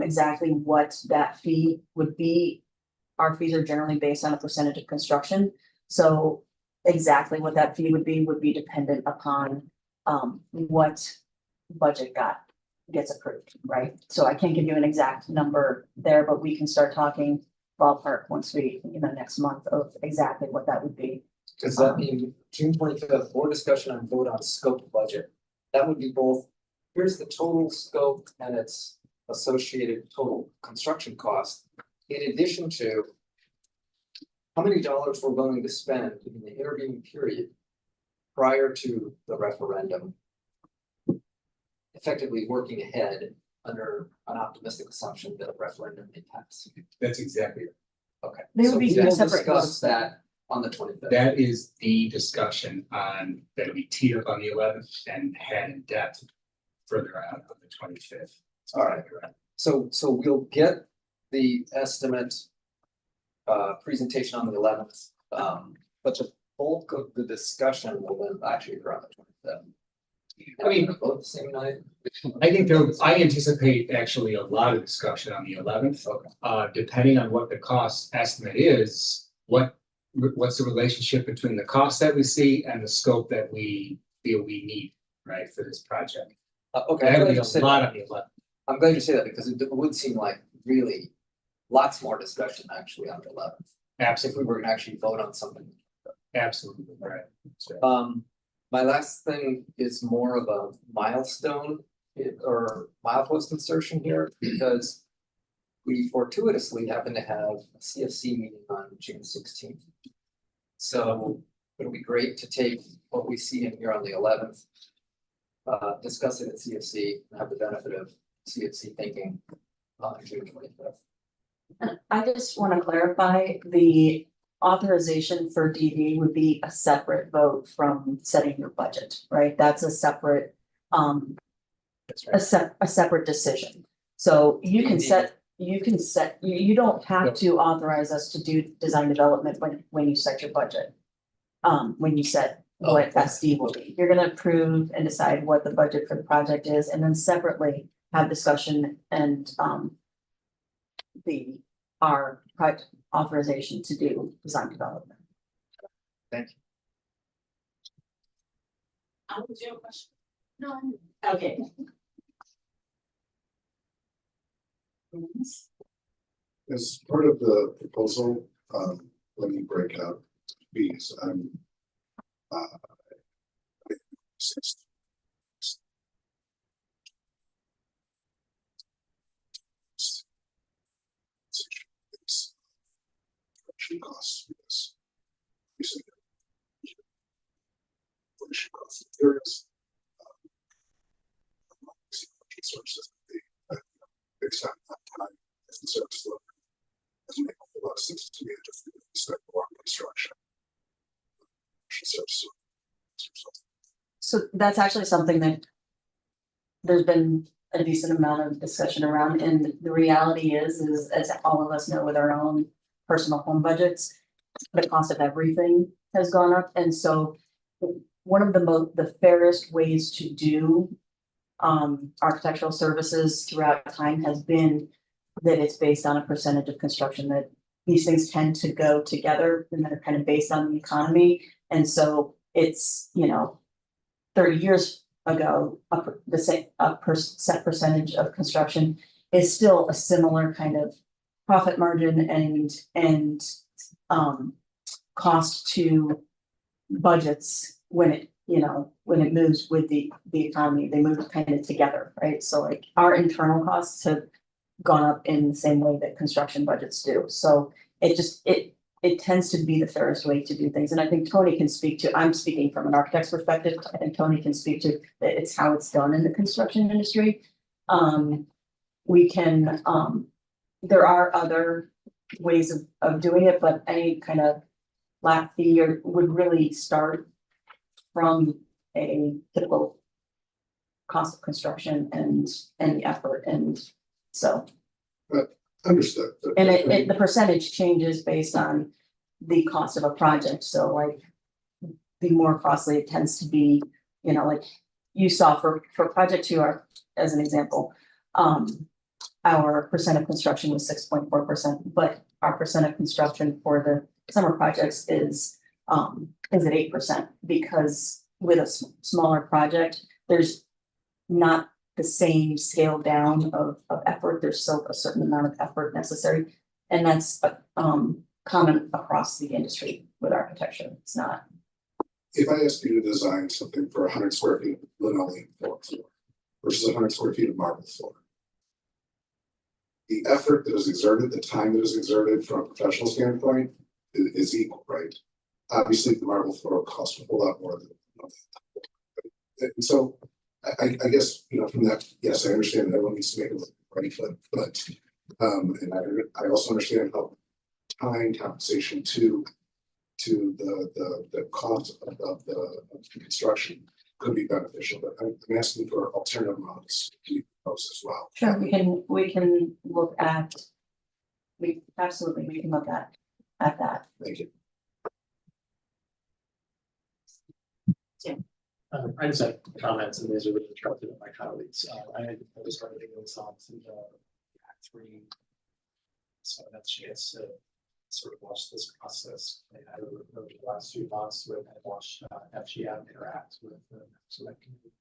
Exactly what that fee would be. Our fees are generally based on a percentage of construction, so exactly what that fee would be dependent upon what budget gets approved, right? So I can't give you an exact number there, but we can start talking ballpark once we, next month, of exactly what that would be. Does that mean June 25th, board discussion and vote on scope budget? That would be both, here's the total scope and its associated total construction cost, in addition to how many dollars we're willing to spend in the intervening period prior to the referendum, effectively working ahead under an optimistic assumption that a referendum may pass. That's exactly it. Okay. They would So be we will separate discuss votes. that on the 25th. That is the discussion on, that'll be teed up on the 11th and had in depth further out on the 25th. All right. So we'll get the estimate presentation on the 11th, but bulk of the discussion will then actually occur on the 27th. I mean, both the same night. I think I anticipate actually a lot of discussion on the 11th. Depending on what the cost estimate is, what's the relationship between the cost that we see and the scope that we feel we need, right, for this project. Okay, That'll I'm be glad you a said lot that. on the 11th. I'm glad you say that because it would seem like really lots more discussion actually on the 11th. Absolutely. If we were gonna actually vote on something. Absolutely, right. My last thing is more of a milestone or milepost insertion here because we fortuitously happen to have a CFC meeting on June 16th. So it'll be great to take what we see in here on the 11th, discuss it at CFC, and have the benefit of CFC thinking on June 25th. And I just want to clarify, the authorization for DD would be a separate vote from setting your budget, right? That's a separate, a separate decision. So you can set, you don't have to authorize us to do design development when you set your budget. When you set what SD will be, you're gonna approve and decide what the budget for the project is, and then separately have discussion and, our project authorization to do design development. Thank you. Was your question? No. Okay. As part of the proposal, let me break out fees. Costs because costs materials. Sources based on that time as the service level doesn't make a lot of sense to me to start more construction. So that's actually something that there's been a decent amount of discussion around, and the reality is as all of us know with our own personal home budgets, the cost of everything has gone up, and so one of the fairest ways to do architectural services throughout time has been that it's based on a percentage of construction, that these things tend to go together and they're kind of based on the economy. And so it's, 30 years ago, the same set percentage of construction is still a similar kind of profit margin and cost to budgets when it moves with the economy. They move kind of together, right? So like our internal costs have gone up in the same way that construction budgets do. So it tends to be the fairest way to do things. And I think Tony can speak to, I'm speaking from an architect's perspective, I think Tony can speak to that it's how it's done in the construction industry. We can, there are other ways of doing it, but any kind of flat fee would really start from a typical cost of construction and the effort, and so. Understood. And the percentage changes based on the cost of a project, so like the more costly it tends to be, like you saw for project 2, as an example, our percent of construction was 6.4%, but our percent of construction for the summer projects is at 8%, because with a smaller project, there's not the same scale down of effort. There's still a certain amount of effort necessary, and that's common across the industry with architecture. It's not. If I ask you to design something for 100 square feet of linoleum floor versus 100 square feet of marble floor, the effort that is exerted, the time that is exerted from a professional standpoint is equal, right? Obviously, the marble floor will cost a whole lot more than. And so I guess, from that, yes, I understand that everyone needs to make a living, right? But and I also understand how tying compensation to the cost of the construction could be beneficial, but I'm asking for alternative models as well. Sure, we can look at. We can look at that. Thank you. I just have comments and these are really interrupted by my colleagues. I was starting to go on to the Act 3. So that's a chance to sort of watch this process. I over the last few months with I watched FGM interact with the select committee.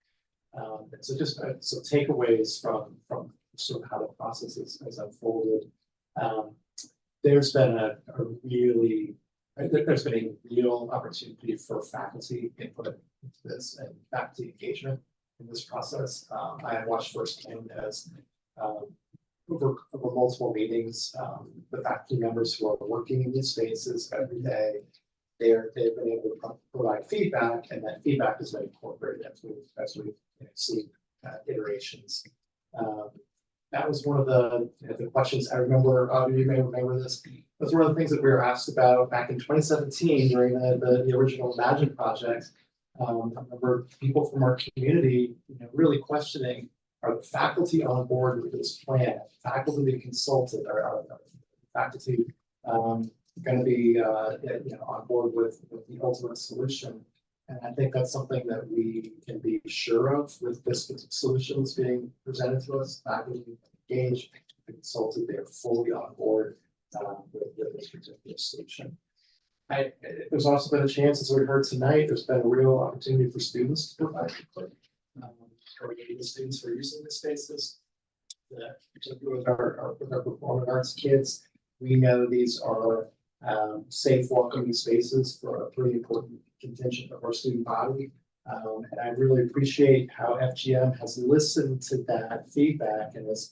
And so just so takeaways from sort of how the process has unfolded. There's been there's been a real opportunity for faculty input into this and faculty engagement in this process. I have watched firsthand as over multiple meetings, the faculty members who are working in these spaces every day, they've been able to provide feedback, and that feedback has been incorporated as we see iterations. That was one of the questions I remember. You may remember this. That's one of the things that we were asked about back in 2017 during the original Imagine project. I remember people from our community, really questioning: are the faculty on board with this plan? Faculty that consulted, are faculty going to be on board with the ultimate solution? And I think that's something that we can be sure of with this solution that's being presented to us. Faculty engaged, consulted, they're fully on board with this particular solution. There's also been a chance, as we heard tonight, there's been a real opportunity for students to provide input. The students who are using the spaces, particularly with our performing arts kids, we know these are safe, welcoming spaces for a pretty important contingent of our student body. And I really appreciate how FGM has listened to that feedback and has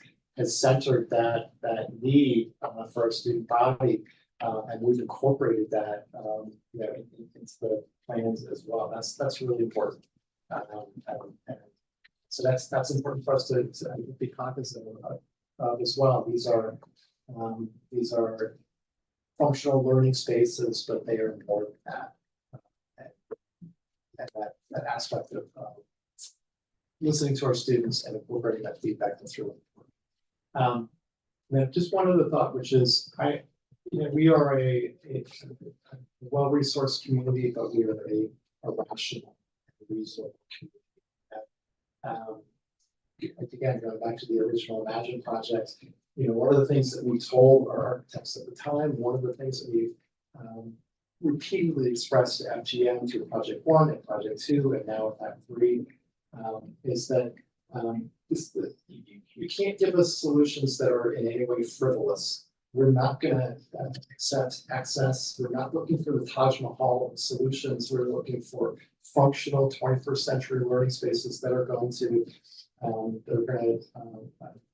centered that need for our student body, and we've incorporated that into the plans as well. That's really important. So that's important for us to be cognizant of as well. These are functional learning spaces, but they are important at that aspect of listening to our students and incorporating that feedback. That's really important. Just one other thought, which is we are a well-resourced community, but we are a rational and reasonable community. Again, going back to the original Imagine project, one of the things that we told our architects at the time, one of the things that we repeatedly expressed to FGM through Project 1 and Project 2, and now with Act 3, is that you can't give us solutions that are in any way frivolous. We're not going to accept excess. We're not looking for the Taj Mahal of solutions. We're looking for functional 21st century learning spaces that are going to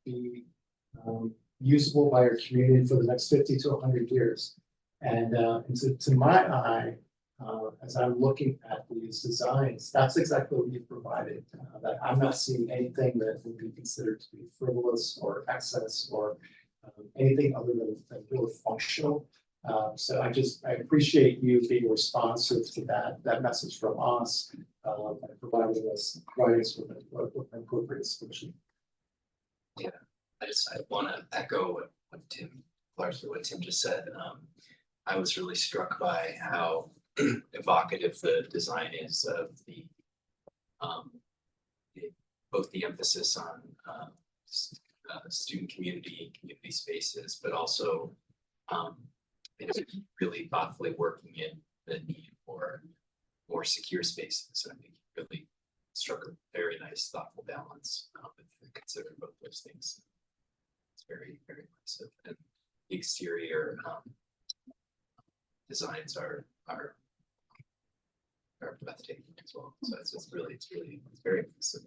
be usable by our community for the next 50 to 100 years. And to my eye, as I'm looking at these designs, that's exactly what you've provided. That I'm not seeing anything that would be considered to be frivolous or excess or anything other than really functional. So I appreciate you being responsive to that message from us and providing us with an appropriate solution. Yeah, I want to echo what Tim just said. I was really struck by how evocative the design is of both the emphasis on student community spaces, but also really thoughtfully working in the need for more secure spaces. I think really struck a very nice, thoughtful balance considering both those things. It's very, very impressive. And the exterior designs are breathtaking as well. So it's very impressive.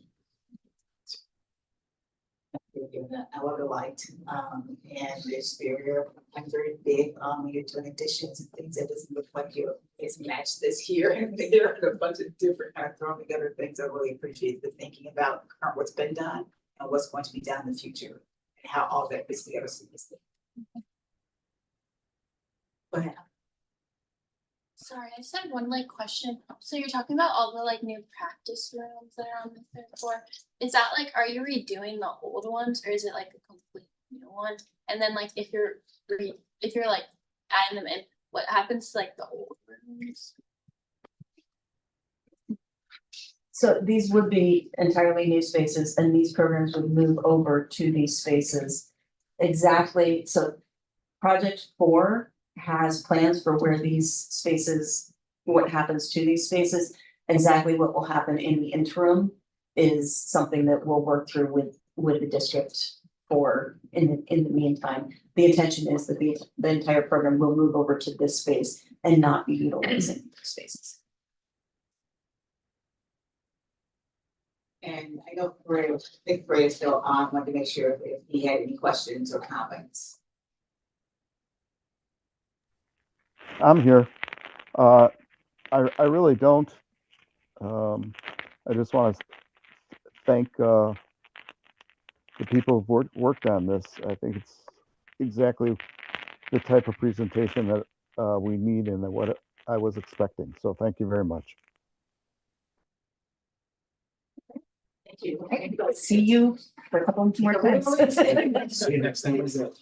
Given the outer light and the exterior, I'm very big when you're doing additions and things. It doesn't look like it's matched this here and there are a bunch of different thrown together things. I really appreciate the thinking about what's been done and what's going to be done in the future and how all that fits together seamlessly. Go ahead. Sorry, I just had one question. So you're talking about all the new practice rooms that are on the third floor. Is that are you redoing the old ones, or is it a complete new one? And then if you're adding them in, what happens to the old rooms? So these would be entirely new spaces and these programs would move over to these spaces. Exactly, so project 4 has plans for where these spaces, what happens to these spaces. Exactly what will happen in the interim is something that we'll work through with the district for in the meantime. The intention is that the entire program will move over to this space and not be utilizing spaces. And I know Bray, I think Bray is still on, wanted to make sure if he had any questions or comments. I'm here. I really don't. I just want to thank the people who've worked on this. I think it's exactly the type of presentation that we need and what I was expecting. So thank you very much. Thank you. See you for a couple more times. See you next time.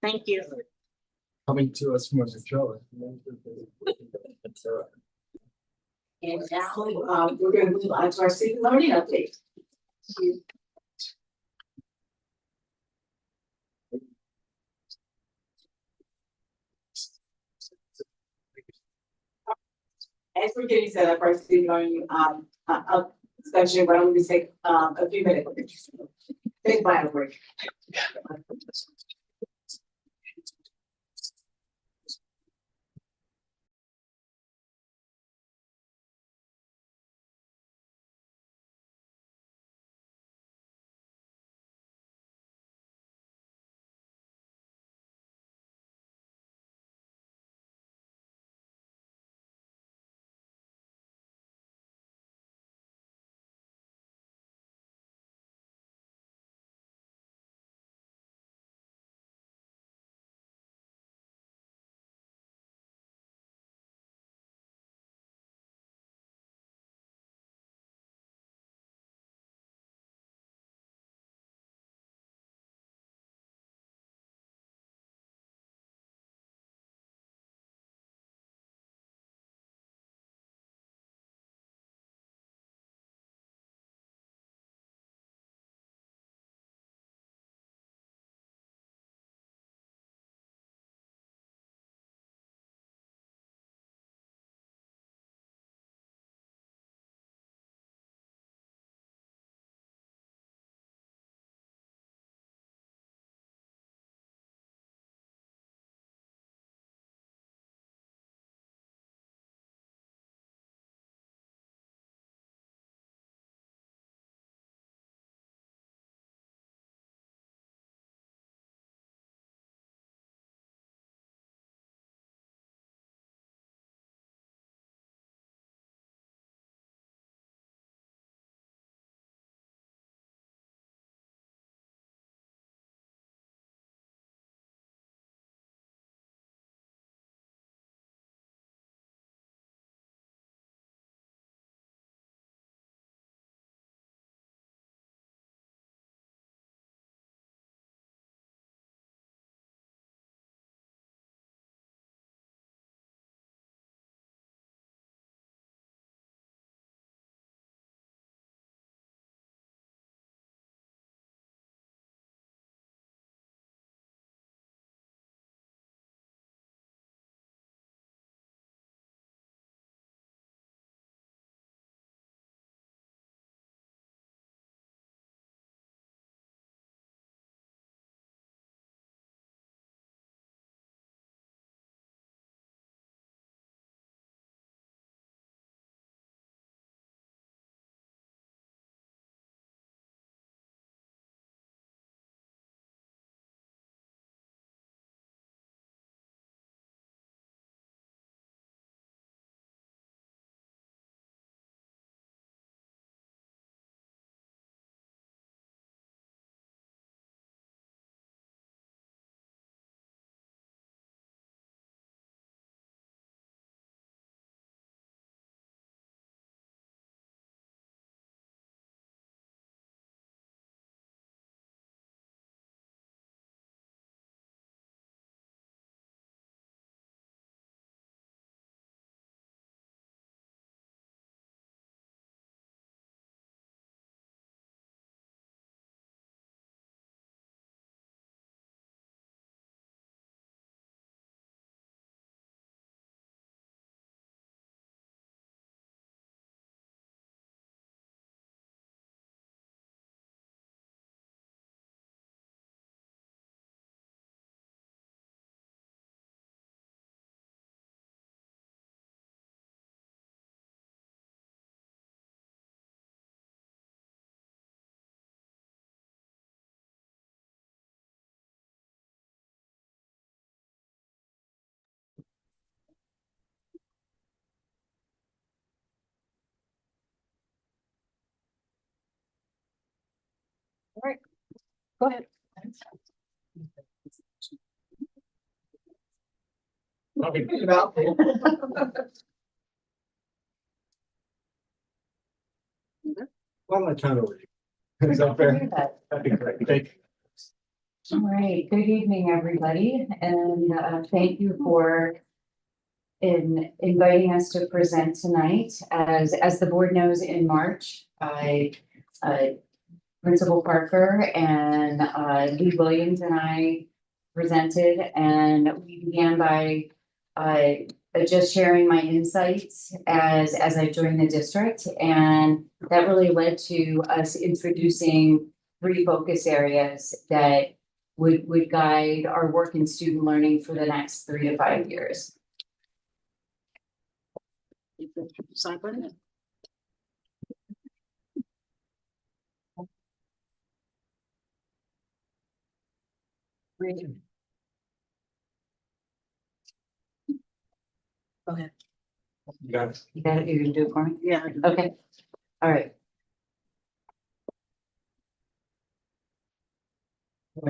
Thank you. Coming to us from a controller. And now, we're gonna move on to our student learning update. As we're getting set up for our student learning, discussion, why don't we take, a few minutes? Take a bio break. Go ahead. Why don't I turn it over to you? Is that fair? That'd be great. Thank you. All right, good evening, everybody, and thank you for inviting us to present tonight. As the board knows, in March, Principal Parker and Lee Williams and I presented, and we began by just sharing my insights as I joined the district, and that really led to us introducing 3 focus areas that would guide our work in student learning for the next 3 to 5 years. Sign button. Go ahead. You got it. You got it, you're gonna do it for me? Yeah. Okay, all right. So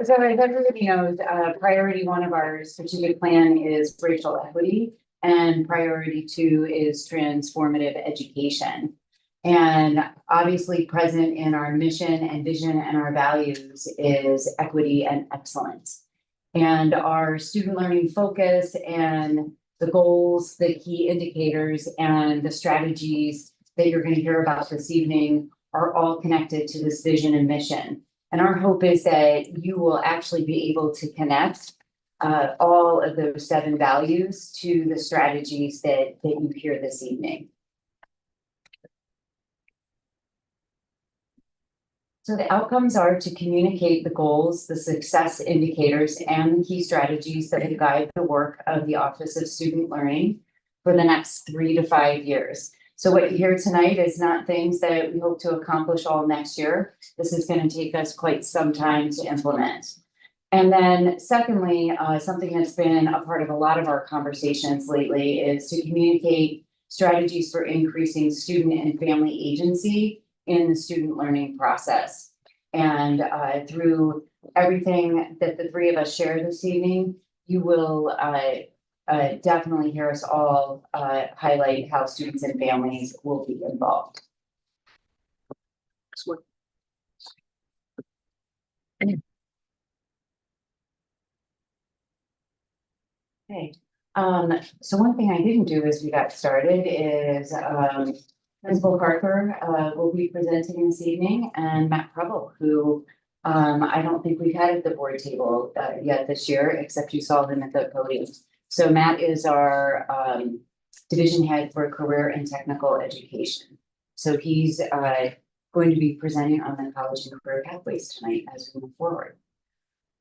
as everybody knows, priority 1 of our strategic plan is racial equity, and priority 2 is transformative education. And obviously present in our mission and vision and our values is equity and excellence. And our student learning focus and the goals, the key indicators, and the strategies that you're going to hear about this evening are all connected to this vision and mission. And our hope is that you will actually be able to connect all of those 7 values to the strategies that you hear this evening. So the outcomes are to communicate the goals, the success indicators, and the key strategies that will guide the work of the Office of Student Learning for the next 3 to 5 years. So what you hear tonight is not things that we hope to accomplish all next year. This is going to take us quite some time to implement. And then secondly, something that's been a part of a lot of our conversations lately is to communicate strategies for increasing student and family agency in the student learning process. And through everything that the 3 of us share this evening, you will definitely hear us all highlight how students and families will be involved. Okay, so one thing I didn't do as we got started is Principal Parker will be presenting this evening, and Matt Preble, who I don't think we've had at the board table yet this year, except you saw him at the podium. So Matt is our division head for career and technical education. So he's going to be presenting on the college and career pathways tonight as we move forward.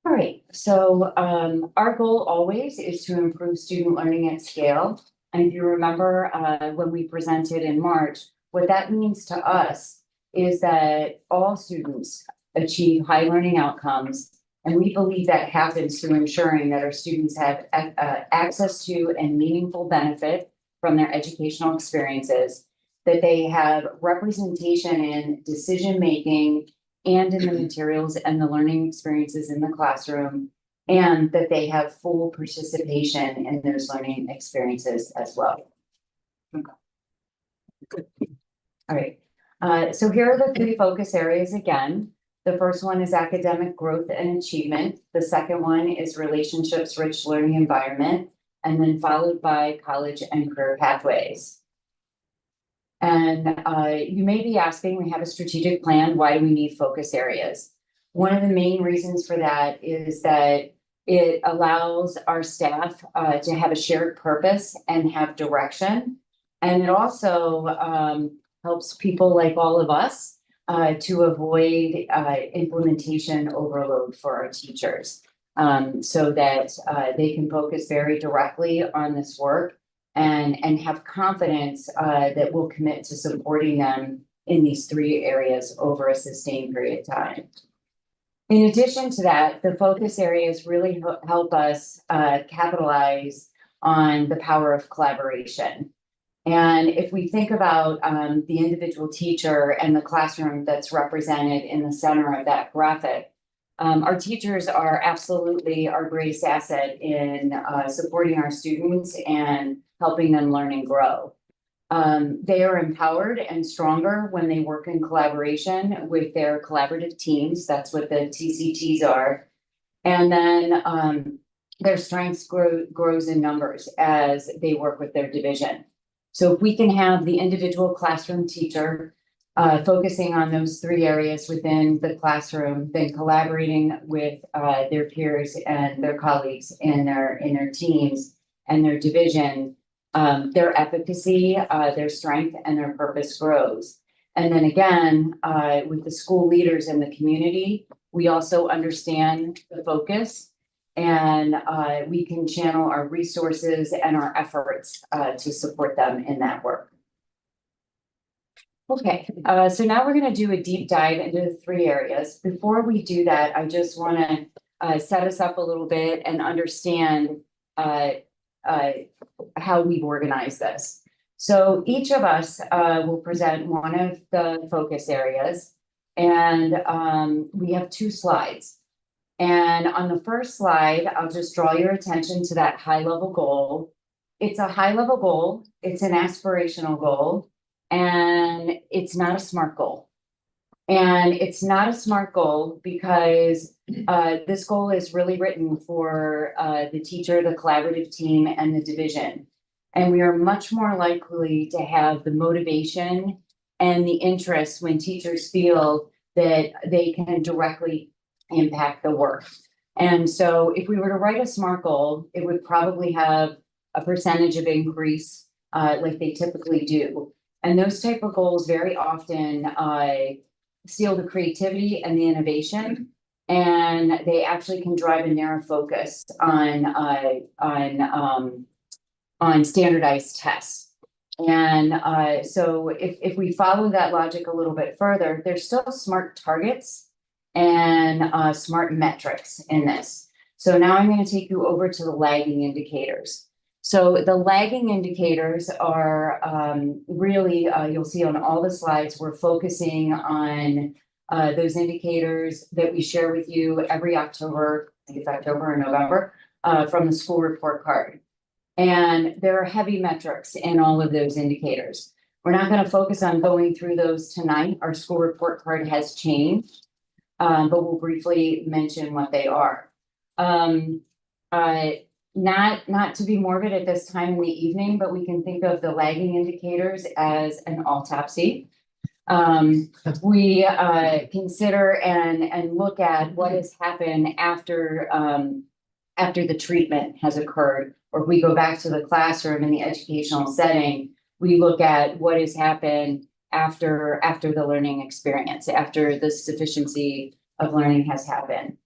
All right, so our goal always is to improve student learning at scale. And if you remember when we presented in March, what that means to us is that all students achieve high learning outcomes. And we believe that happens through ensuring that our students have access to and meaningful benefit from their educational experiences, that they have representation in decision-making and in the materials and the learning experiences in the classroom, and that they have full participation in those learning experiences as well. All right, so here are the 3 focus areas again. The first one is academic growth and achievement. The second one is relationships-rich learning environment, and then followed by college and career pathways. And you may be asking, we have a strategic plan, why do we need focus areas? One of the main reasons for that is that it allows our staff to have a shared purpose and have direction. And it also helps people like all of us to avoid implementation overload for our teachers, so that they can focus very directly on this work and have confidence that we'll commit to supporting them in these 3 areas over a sustained period of time. In addition to that, the focus areas really help us capitalize on the power of collaboration. And if we think about the individual teacher and the classroom that's represented in the center of that graphic, our teachers are absolutely our greatest asset in supporting our students and helping them learn and grow. They are empowered and stronger when they work in collaboration with their collaborative teams. That's what the TCTs are. And then their strengths grows in numbers as they work with their division. So if we can have the individual classroom teacher focusing on those three areas within the classroom, then collaborating with their peers and their colleagues in their teams and their division, their efficacy, their strength, and their purpose grows. And then again, with the school leaders in the community, we also understand the focus, and we can channel our resources and our efforts to support them in that work. Okay, so now we're going to do a deep dive into the three areas. Before we do that, I just want to set us up a little bit and understand how we've organized this. So each of us will present one of the focus areas, and we have 2 slides. And on the first slide, I'll just draw your attention to that high-level goal. It's a high-level goal, it's an aspirational goal, and it's not a SMART goal. And it's not a SMART goal because this goal is really written for the teacher, the collaborative team, and the division. And we are much more likely to have the motivation and the interest when teachers feel that they can directly impact the work. And so if we were to write a SMART goal, it would probably have a percentage of increase like they typically do. And those type of goals very often steal the creativity and the innovation, and they actually can drive a narrow focus on standardized tests. And so if we follow that logic a little bit further, there's still SMART targets and SMART metrics in this. So now I'm going to take you over to the lagging indicators. So the lagging indicators are really, you'll see on all the slides, we're focusing on those indicators that we share with you every October, I think it's October or November, from the school report card. And there are heavy metrics in all of those indicators. We're not going to focus on going through those tonight. Our school report card has changed, but we'll briefly mention what they are. Not to be morbid at this time in the evening, but we can think of the lagging indicators as an autopsy. We consider and look at what has happened after the treatment has occurred, or if we go back to the classroom in the educational setting, we look at what has happened after the learning experience, after the sufficiency of learning has happened.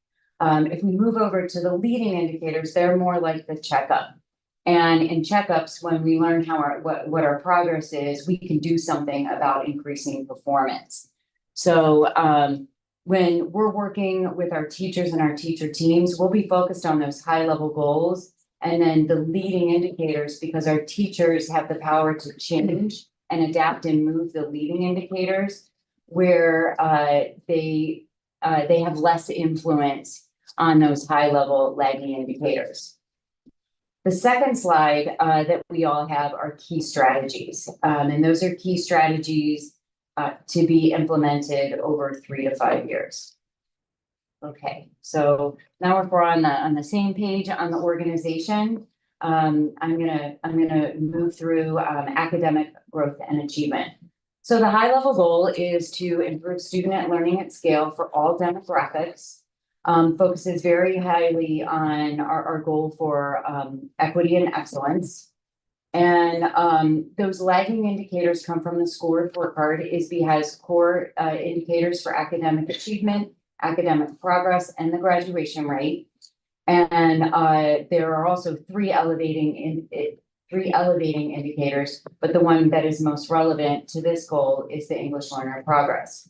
If we move over to the leading indicators, they're more like the checkup. And in checkups, when we learn what our progress is, we can do something about increasing performance. So when we're working with our teachers and our teacher teams, we'll be focused on those high-level goals and then the leading indicators, because our teachers have the power to change and adapt and move the leading indicators where they have less influence on those high-level lagging indicators. The second slide that we all have are key strategies, and those are key strategies to be implemented over 3 to 5 years. Okay, so now if we're on the same page on the organization, I'm gonna move through academic growth and achievement. So the high-level goal is to improve student learning at scale for all demographics. Focuses very highly on our goal for equity and excellence. And those lagging indicators come from the school report card. ISB has core indicators for academic achievement, academic progress, and the graduation rate. And there are also three elevating indicators, but the one that is most relevant to this goal is the English learner progress.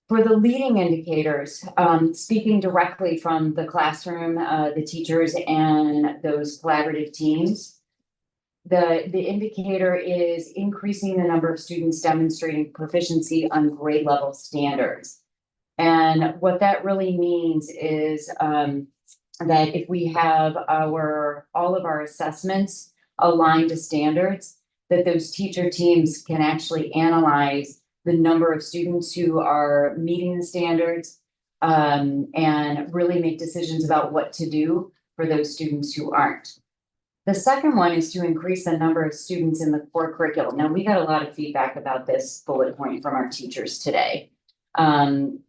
For the leading indicators, speaking directly from the classroom, the teachers and those collaborative teams, the indicator is increasing the number of students demonstrating proficiency on grade level standards. And what that really means is that if we have all of our assessments aligned to standards, that those teacher teams can actually analyze the number of students who are meeting the standards and really make decisions about what to do for those students who aren't. The second one is to increase the number of students in the core curriculum. Now, we got a lot of feedback about this bullet point from our teachers today. And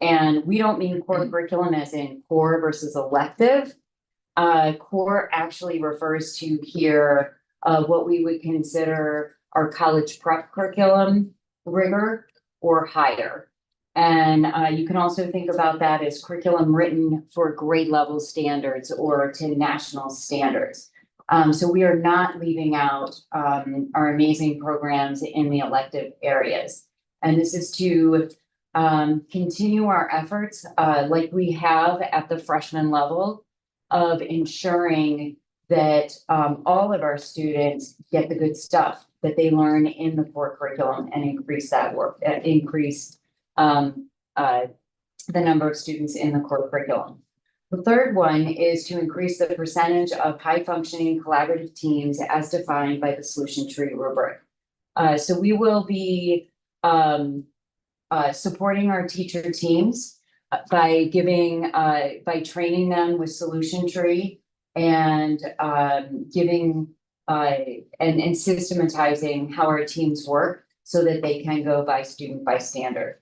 we don't mean core curriculum as in core versus elective. Core actually refers to here what we would consider our college prep curriculum rigor or higher. And you can also think about that as curriculum written for grade level standards or to national standards. So we are not leaving out our amazing programs in the elective areas. And this is to continue our efforts like we have at the freshman level of ensuring that all of our students get the good stuff that they learn in the core curriculum and increase that work, increase the number of students in the core curriculum. The third one is to increase the percentage of high functioning collaborative teams as defined by the solution tree rubric. So we will be supporting our teacher teams by training them with solution tree and giving and systematizing how our teams work so that they can go by student by standard.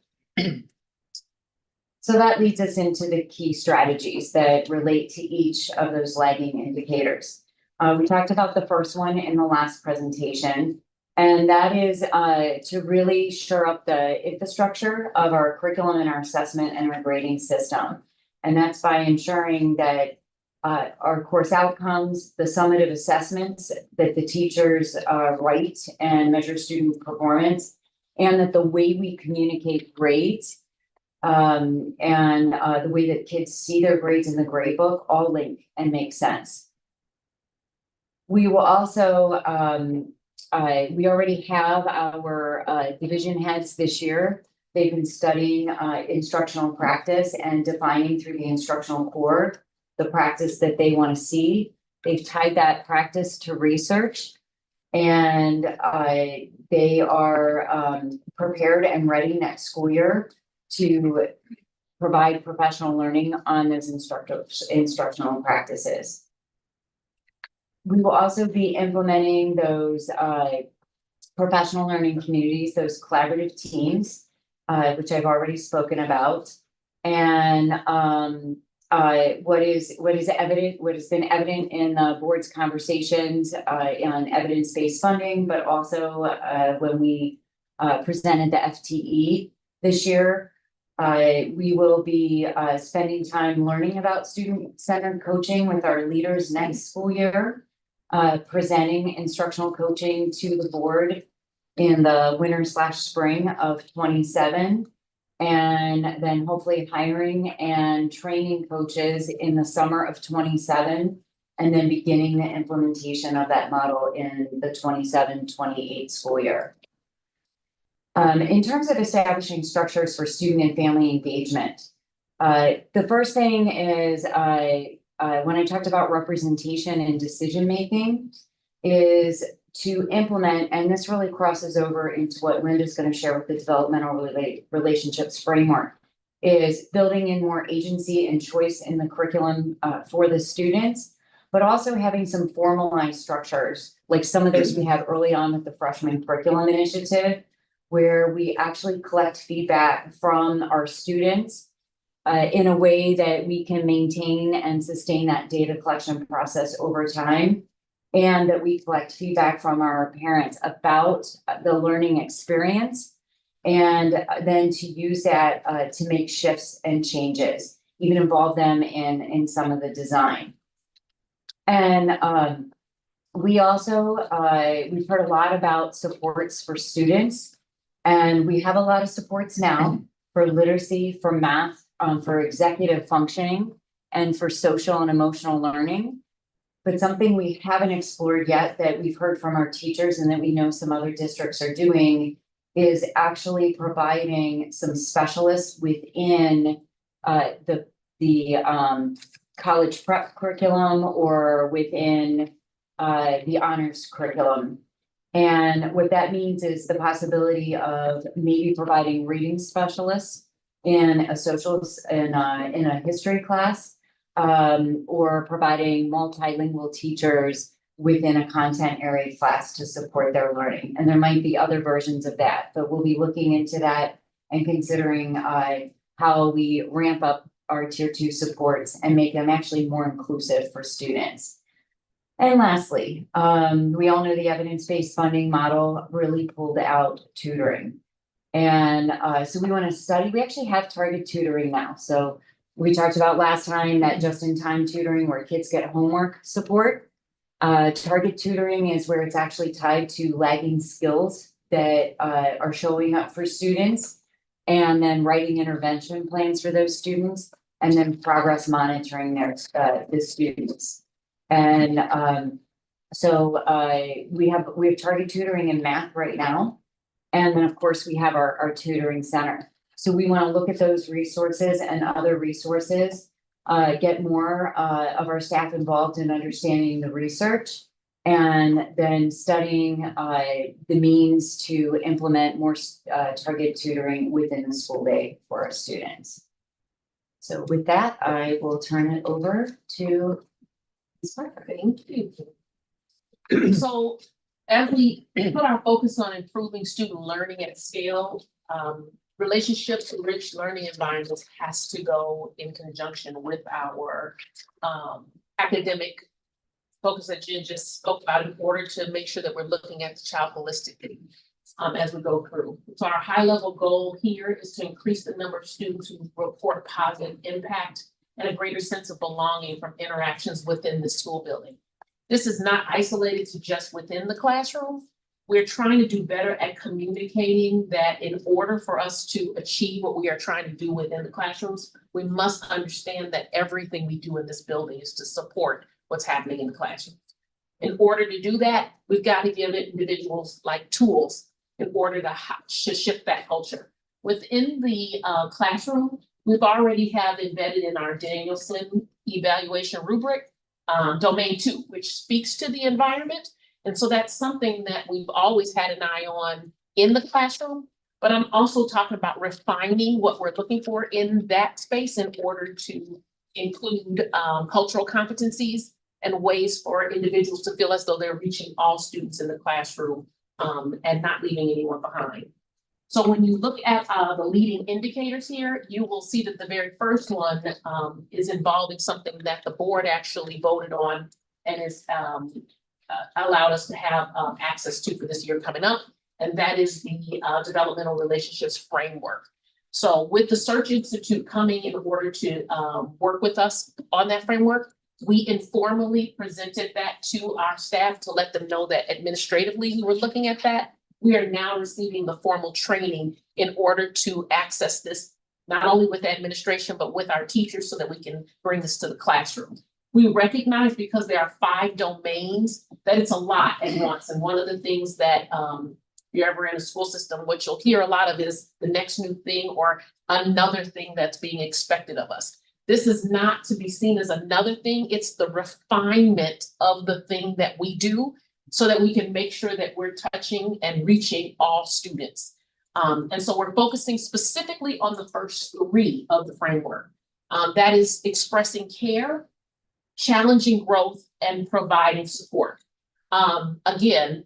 So that leads us into the key strategies that relate to each of those lagging indicators. We talked about the first one in the last presentation, and that is to really shore up the infrastructure of our curriculum and our assessment and our grading system. And that's by ensuring that our course outcomes, the summative assessments that the teachers write and measure student performance, and that the way we communicate grades and the way that kids see their grades in the grade book all link and make sense. We will also, we already have our division heads this year. They've been studying instructional practice and defining through the instructional core the practice that they want to see. They've tied that practice to research, and they are prepared and ready next school year to provide professional learning on those instructional practices. We will also be implementing those professional learning communities, those collaborative teams, which I've already spoken about. And what has been evident in the board's conversations on evidence-based funding, but also when we presented the FTE this year. We will be spending time learning about student-centered coaching with our leaders next school year, presenting instructional coaching to the board in the winter/spring of 27, and then hopefully hiring and training coaches in the summer of 27, and then beginning the implementation of that model in the 27-28 school year. In terms of establishing structures for student and family engagement, the first thing is when I talked about representation and decision-making is to implement, and this really crosses over into what Linda's going to share with the developmental relationships framework, is building in more agency and choice in the curriculum for the students, but also having some formalized structures, like some of those we had early on with the freshman curriculum initiative, where we actually collect feedback from our students in a way that we can maintain and sustain that data collection process over time, and that we collect feedback from our parents about the learning experience, and then to use that to make shifts and changes, even involve them in some of the design. And we also, we've heard a lot about supports for students. And we have a lot of supports now for literacy, for math, for executive functioning, and for social and emotional learning. But something we haven't explored yet that we've heard from our teachers and that we know some other districts are doing is actually providing some specialists within the college prep curriculum or within the honors curriculum. And what that means is the possibility of maybe providing reading specialists in a socials in a history class, or providing multilingual teachers within a content area class to support their learning. And there might be other versions of that, but we'll be looking into that and considering how we ramp up our tier 2 supports and make them actually more inclusive for students. And lastly, we all know the evidence-based funding model really pulled out tutoring. And so we want to study, we actually have target tutoring now. So we talked about last time that just-in-time tutoring where kids get homework support. Target tutoring is where it's actually tied to lagging skills that are showing up for students, and then writing intervention plans for those students, and then progress monitoring the students. And so we have target tutoring in math right now. And then of course we have our tutoring center. So we want to look at those resources and other resources, get more of our staff involved in understanding the research, and then studying the means to implement more target tutoring within the school day for our students. So with that, I will turn it over to Ms. Parker. Thank you. So as we put our focus on improving student learning at scale, relationships and rich learning environments has to go in conjunction with our academic focus that Jen just spoke about, in order to make sure that we're looking at the child holistically as we go through. So our high level goal here is to increase the number of students who report positive impact and a greater sense of belonging from interactions within the school building. This is not isolated to just within the classroom. We're trying to do better at communicating that in order for us to achieve what we are trying to do within the classrooms, we must understand that everything we do in this building is to support what's happening in the classroom. In order to do that, we've got to give individuals like tools in order to shift that culture. Within the classroom, we've already have embedded in our Danielson evaluation rubric, domain 2, which speaks to the environment. And so that's something that we've always had an eye on in the classroom, but I'm also talking about refining what we're looking for in that space in order to include cultural competencies and ways for individuals to feel as though they're reaching all students in the classroom and not leaving anyone behind. So when you look at the leading indicators here, you will see that the very first one is involving something that the board actually voted on and is allowed us to have access to for this year coming up. And that is the developmental relationships framework. So with the Search Institute coming in order to work with us on that framework, we informally presented that to our staff to let them know that administratively we were looking at that. We are now receiving the formal training in order to access this, not only with the administration, but with our teachers so that we can bring this to the classroom. We recognize, because there are 5 domains, that it's a lot at once. And one of the things that if you're ever in a school system, what you'll hear a lot of is the next new thing or another thing that's being expected of us. This is not to be seen as another thing. It's the refinement of the thing that we do so that we can make sure that we're touching and reaching all students. And so we're focusing specifically on the first 3 of the framework. That is expressing care, challenging growth, and providing support. Again,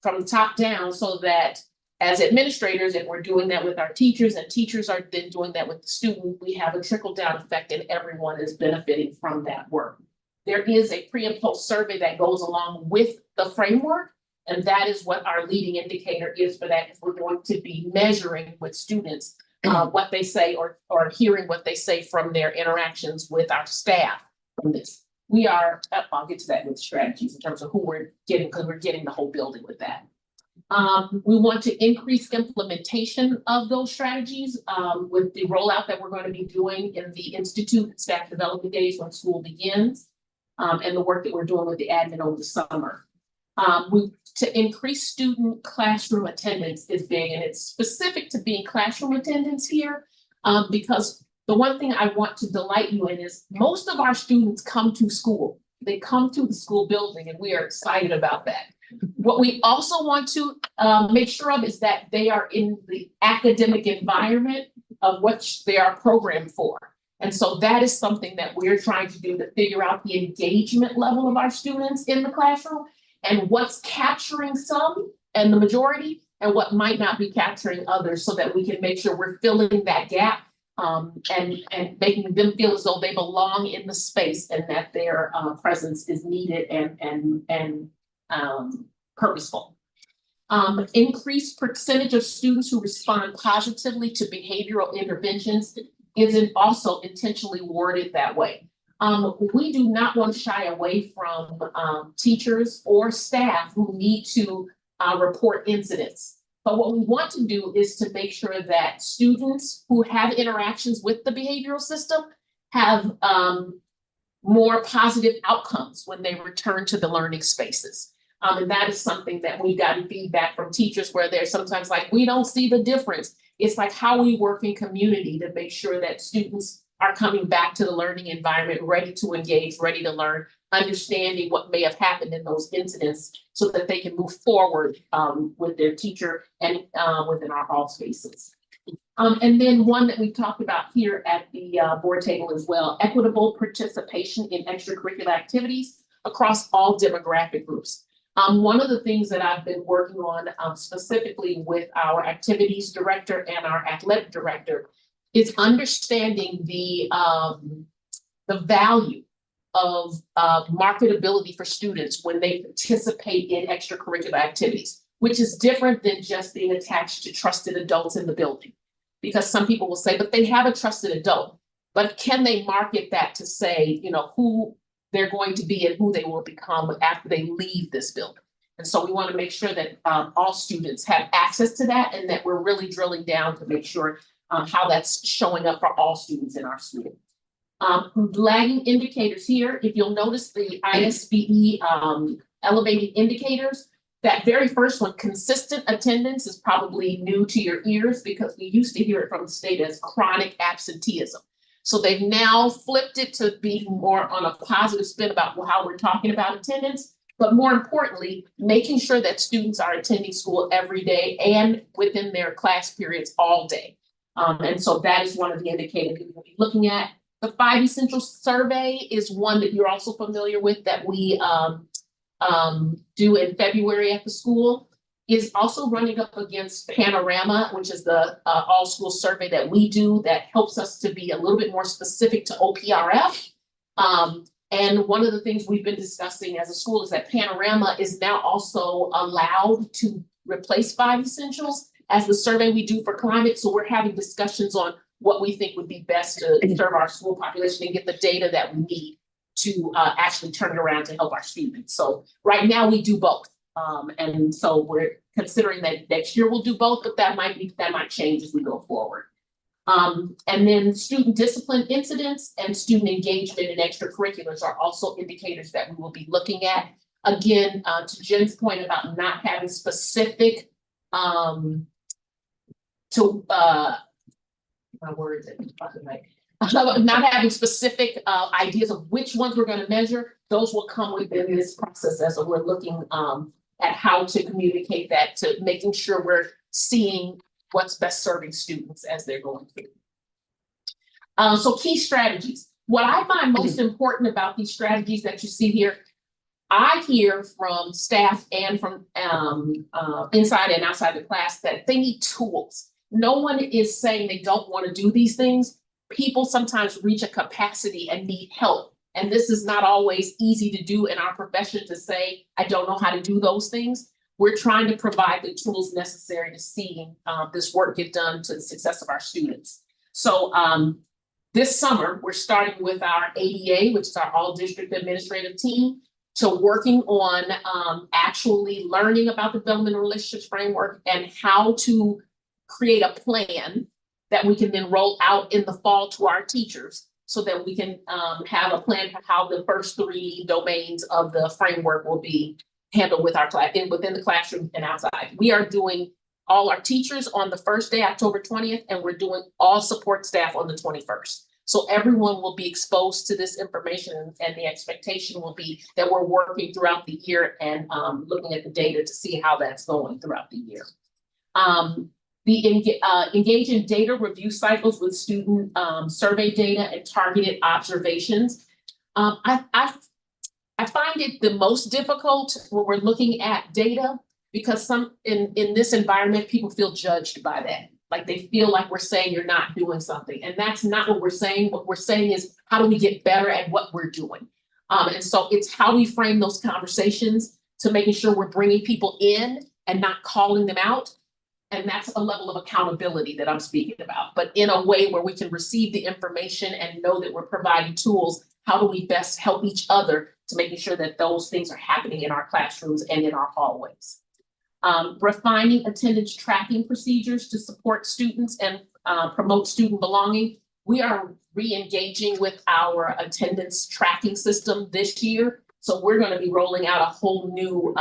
from the top down, so that as administrators, if we're doing that with our teachers and teachers are then doing that with the student, we have a trickle down effect and everyone is benefiting from that work. There is a pre and post survey that goes along with the framework, and that is what our leading indicator is for that. If we're going to be measuring with students what they say or hearing what they say from their interactions with our staff from this. We are, I'll get to that with strategies in terms of who we're getting, because we're getting the whole building with that. We want to increase implementation of those strategies with the rollout that we're going to be doing in the Institute Staff Development Days when school begins. and the work that we're doing with the admin over the summer. To increase student classroom attendance is big, and it's specific to being classroom attendance here. Because the one thing I want to delight you in is most of our students come to school. They come to the school building, and we are excited about that. What we also want to make sure of is that they are in the academic environment of what they are programmed for. And so that is something that we're trying to do, to figure out the engagement level of our students in the classroom and what's capturing some and the majority and what might not be capturing others, so that we can make sure we're filling that gap and making them feel as though they belong in the space and that their presence is needed and purposeful. Increased percentage of students who respond positively to behavioral interventions isn't also intentionally worded that way. We do not want to shy away from teachers or staff who need to report incidents. But what we want to do is to make sure that students who have interactions with the behavioral system have more positive outcomes when they return to the learning spaces. And that is something that we've gotten feedback from teachers where they're sometimes like, we don't see the difference. It's like how we work in community to make sure that students are coming back to the learning environment, ready to engage, ready to learn, understanding what may have happened in those incidents so that they can move forward with their teacher and within our hall spaces. And then one that we talked about here at the board table as well, equitable participation in extracurricular activities across all demographic groups. One of the things that I've been working on specifically with our activities director and our athletic director is understanding the value of marketability for students when they participate in extracurricular activities, which is different than just being attached to trusted adults in the building. Because some people will say, but they have a trusted adult, but can they market that to say, you know, who they're going to be and who they will become after they leave this building? And so we want to make sure that all students have access to that, and that we're really drilling down to make sure how that's showing up for all students in our school. Lagging indicators here, if you'll notice the ISBE elevating indicators, that very first one, consistent attendance, is probably new to your ears because we used to hear it from the state as chronic absenteeism. So they've now flipped it to be more on a positive spin about how we're talking about attendance, but more importantly, making sure that students are attending school every day and within their class periods all day. And so that is one of the indicators we'll be looking at. The 5 Essentials survey is one that you're also familiar with that we do in February at the school. Is also running up against Panorama, which is the all school survey that we do that helps us to be a little bit more specific to OPRF. And one of the things we've been discussing as a school is that Panorama is now also allowed to replace 5 Essentials as the survey we do for climate. So we're having discussions on what we think would be best to serve our school population and get the data that we need to actually turn it around to help our students. So right now we do both. And so we're considering that next year we'll do both, but that might change as we go forward. And then student discipline incidents and student engagement in extracurriculars are also indicators that we will be looking at. Again, to Jen's point about not having specific not having specific ideas of which ones we're going to measure, those will come within this process as we're looking at how to communicate that to making sure we're seeing what's best serving students as they're going through. So key strategies. What I find most important about these strategies that you see here, I hear from staff and from inside and outside the class that they need tools. No one is saying they don't want to do these things. People sometimes reach a capacity and need help. And this is not always easy to do in our profession to say, I don't know how to do those things. We're trying to provide the tools necessary to see this work get done to the success of our students. So this summer, we're starting with our ADA, which is our all district administrative team, to working on actually learning about the developmental relationships framework and how to create a plan that we can then roll out in the fall to our teachers so that we can have a plan for how the first 3 domains of the framework will be handled with our class, within the classroom and outside. We are doing all our teachers on the first day, October 20th, and we're doing all support staff on the 21st. So everyone will be exposed to this information, and the expectation will be that we're working throughout the year and looking at the data to see how that's going throughout the year. Engage in data review cycles with student survey data and targeted observations. I find it the most difficult when we're looking at data, because in this environment, people feel judged by that. Like they feel like we're saying you're not doing something, and that's not what we're saying. What we're saying is, how do we get better at what we're doing? And so it's how we frame those conversations to making sure we're bringing people in and not calling them out. And that's a level of accountability that I'm speaking about, but in a way where we can receive the information and know that we're providing tools. How do we best help each other to making sure that those things are happening in our classrooms and in our hallways? Refining attendance tracking procedures to support students and promote student belonging. We are re-engaging with our attendance tracking system this year. So we're going to be rolling out a whole new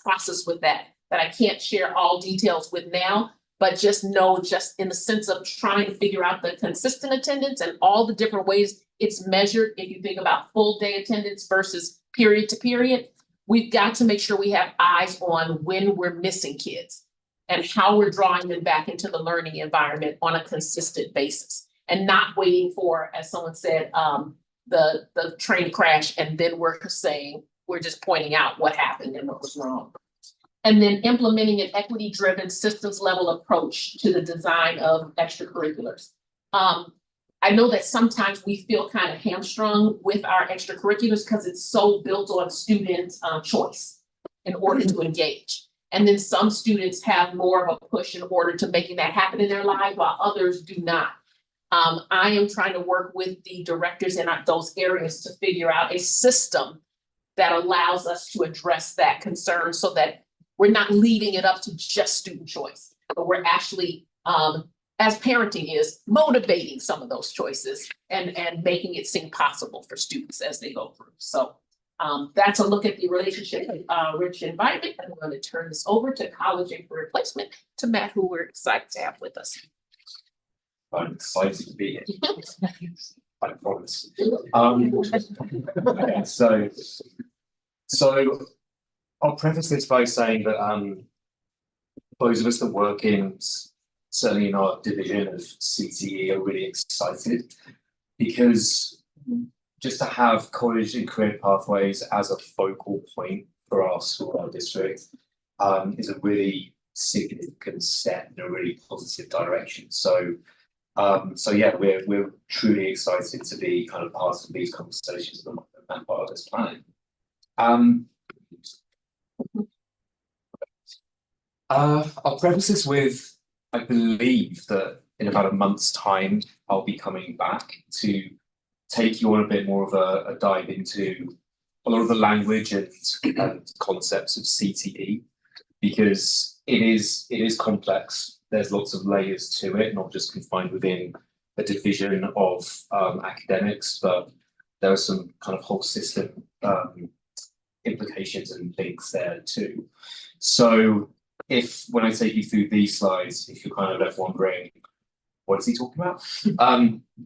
process with that I can't share all details with now, but just know, just in the sense of trying to figure out the consistent attendance and all the different ways it's measured. If you think about full day attendance versus period to period, we've got to make sure we have eyes on when we're missing kids and how we're drawing them back into the learning environment on a consistent basis, and not waiting for, as someone said, the train crash, and then we're just pointing out what happened and what was wrong. And then implementing an equity-driven systems level approach to the design of extracurriculars. I know that sometimes we feel kind of hamstrung with our extracurriculars because it's so built on student choice in order to engage. And then some students have more of a push in order to making that happen in their life, while others do not. I am trying to work with the directors in those areas to figure out a system that allows us to address that concern, so that we're not leaving it up to just student choice, but we're actually, as parenting is, motivating some of those choices and making it seem possible for students as they go through. So that's a look at the relationship rich environment. I'm going to turn this over to college and career placement to Matt, who we're excited to have with us. I'm excited to be here. I promise. So I'll preface this by saying that those of us that work certainly in our division of CTE are really excited, because just to have college and career pathways as a focal point for our school, our district, is a really significant step in a really positive direction. So yeah, we're truly excited to be kind of part of these conversations and part of this planning. I'll preface this with, I believe that in about a month's time, I'll be coming back to take you on a bit more of a dive into a lot of the language and concepts of CTE, because it is complex. There's lots of layers to it, not just confined within a division of academics, but there are some kind of whole system implications and links there too. So when I take you through these slides, if you're kind of left wondering, what is he talking about?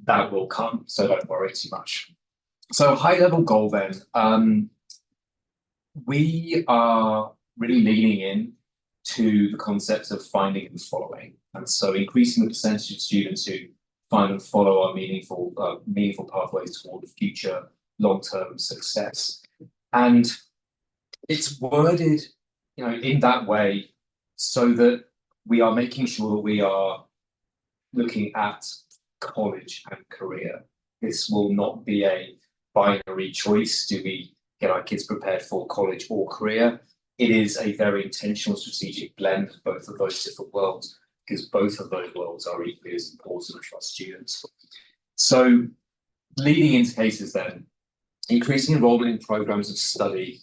That will come, so don't worry too much. So high level goal then, we are really leaning in to the concept of finding and following. And so increasing the percentage of students who find and follow our meaningful pathways toward future long-term success. And it's worded, in that way, so that we are making sure that we are looking at college and career. This will not be a binary choice. Do we get our kids prepared for college or career? It is a very intentional strategic blend of both of those different worlds, because both of those worlds are equally as important for our students. So leading into cases then, increasing enrollment in programs of study,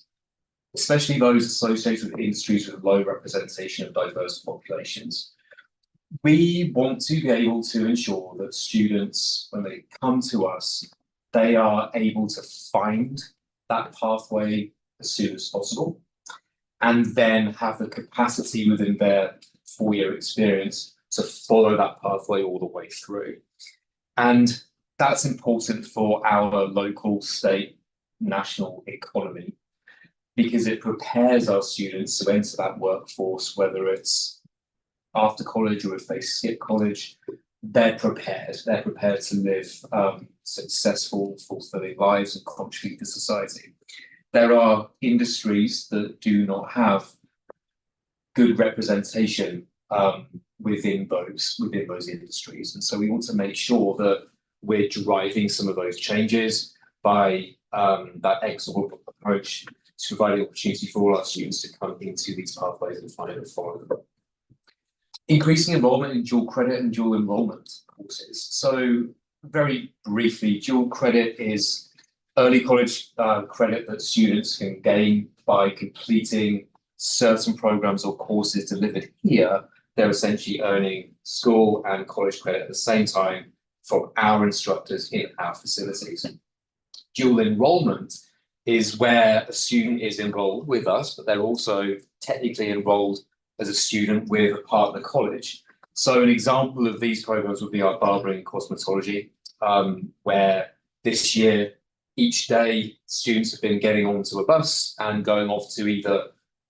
especially those associated with industries with low representation of diverse populations. We want to be able to ensure that students, when they come to us, they are able to find that pathway as soon as possible, and then have the capacity within their 4-year experience to follow that pathway all the way through. And that's important for our local, state, national economy, because it prepares our students to enter that workforce, whether it's after college or if they skip college. They're prepared to live successful, fulfilling lives and contribute to society. There are industries that do not have good representation within those industries, and so we want to make sure that we're driving some of those changes by that equitable approach to providing opportunity for all our students to come into these pathways and find and follow them. Increasing enrollment in dual credit and dual enrollment courses. So very briefly, dual credit is early college credit that students can gain by completing certain programs or courses delivered here. They're essentially earning school and college credit at the same time from our instructors in our facilities. Dual enrollment is where a student is enrolled with us, but they're also technically enrolled as a student with a partner college. So an example of these programs would be our barbering and cosmetology, where this year, each day, students have been getting onto a bus and going off to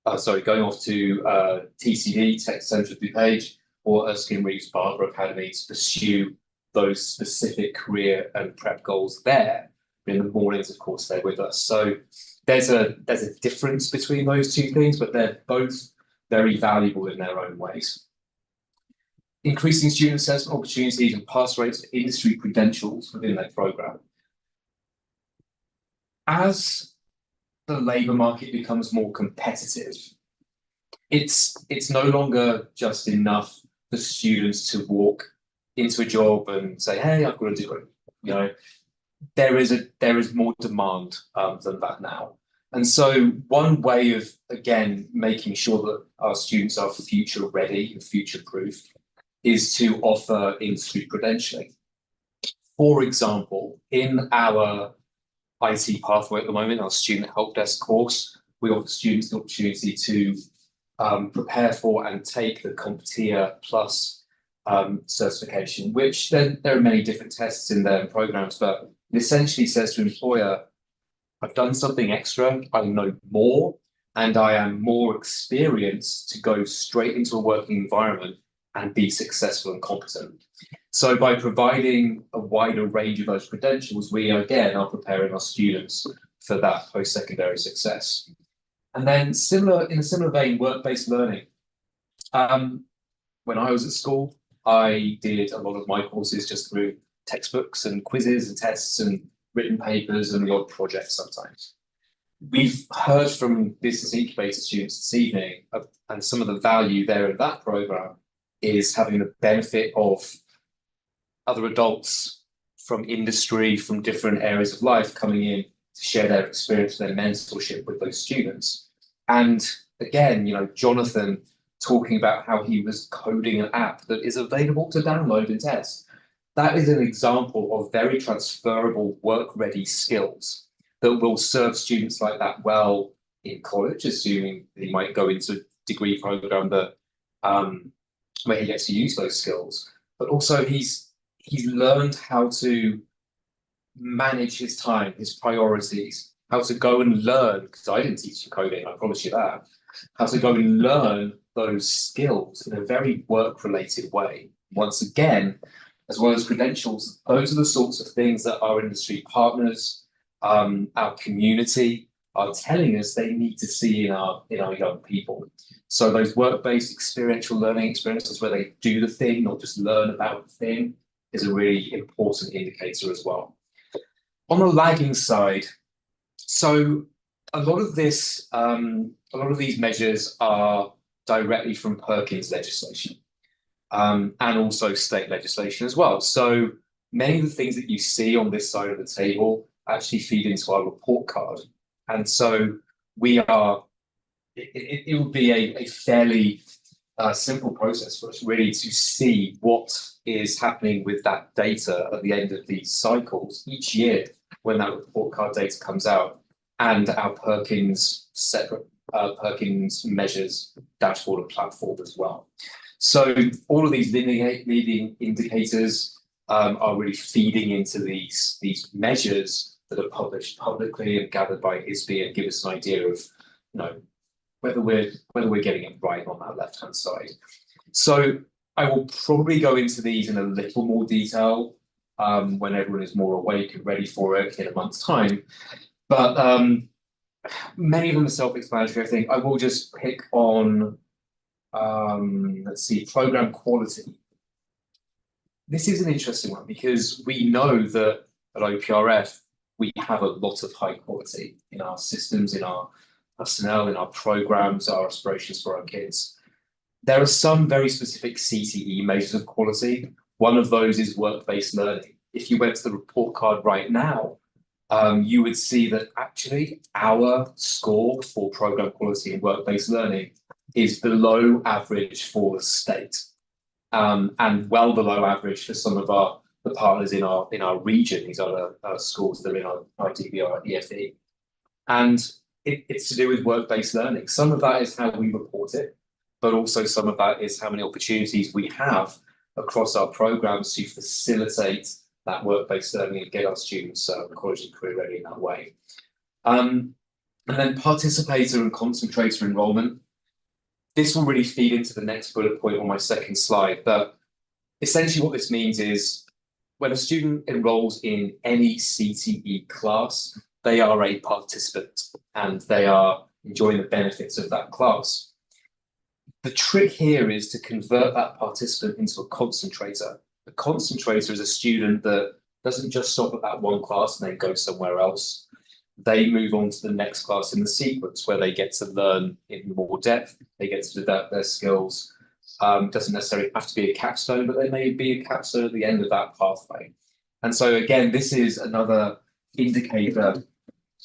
TCD, Texas Centre of DuPage, or Erskine Reeves Barber Academy to pursue those specific career and prep goals there. In the mornings, of course, they're with us. So there's a difference between those two things, but they're both very valuable in their own ways. Increasing student assessment opportunities and pass rates for industry credentials within their program. As the labour market becomes more competitive, it's no longer just enough for students to walk into a job and say, hey, I've got a degree. You know, there is more demand than that now. And so one way of, again, making sure that our students are future ready and future proof is to offer industry credentialing. For example, in our IT pathway at the moment, our student help desk course, we offer students the opportunity to prepare for and take the CompTIA Plus certification, which there are many different tests in there and programs, but it essentially says to an employer, I've done something extra, I know more, and I am more experienced to go straight into a working environment and be successful and competent. So by providing a wider range of those credentials, we again are preparing our students for that post-secondary success. And then in a similar vein, work-based learning. When I was at school, I did a lot of my courses just through textbooks and quizzes and tests and written papers and the odd project sometimes. We've heard from business incubator students this evening, and some of the value there in that program is having the benefit of other adults from industry, from different areas of life coming in to share their experience, their mentorship with those students. And again, you know, Jonathan talking about how he was coding an app that is available to download and test. That is an example of very transferable work-ready skills that will serve students like that well in college, assuming he might go into a degree program that where he gets to use those skills. But also he's learned how to manage his time, his priorities, how to go and learn, because I didn't teach you coding, I promise you that, how to go and learn those skills in a very work-related way. Once again, as well as credentials, those are the sorts of things that our industry partners, our community are telling us they need to see in our young people. So those work-based experiential learning experiences where they do the thing, not just learn about the thing, is a really important indicator as well. On the lagging side, so a lot of these measures are directly from Perkins legislation. And also state legislation as well. So many of the things that you see on this side of the table actually feed into our report card. And so it would be a fairly simple process for us really to see what is happening with that data at the end of these cycles each year when that report card data comes out, and our Perkins separate Perkins measures dashboard and platform as well. So all of these leading indicators are really feeding into these measures that are published publicly and gathered by ISB and give us an idea of, you know, whether we're getting it right on that left-hand side. So I will probably go into these in a little more detail when everyone is more awake and ready for it in a month's time. But many of them are self-explanatory, I think. I will just pick on, let's see, program quality. This is an interesting one because we know that at OPRF, we have a lot of high quality in our systems, in our personnel, in our programs, our aspirations for our kids. There are some very specific CTE measures of quality. One of those is work-based learning. If you went to the report card right now, you would see that actually our score for program quality and work-based learning is below average for the state, and well below average for some of the partners in our region. These are the schools that are in our IDBR EFE. And it's to do with work-based learning. Some of that is how we report it, but also some of that is how many opportunities we have across our programs to facilitate that work-based learning and get our students college and career ready in that way. And then participator and concentrator enrollment. This will really feed into the next bullet point on my second slide, but essentially what this means is when a student enrolls in any CTE class, they are a participant and they are enjoying the benefits of that class. The trick here is to convert that participant into a concentrator. A concentrator is a student that doesn't just stop at that one class and then go somewhere else. They move on to the next class in the sequence where they get to learn in more depth, they get to develop their skills. Doesn't necessarily have to be a capstone, but they may be a capstone at the end of that pathway. And so again, this is another indicator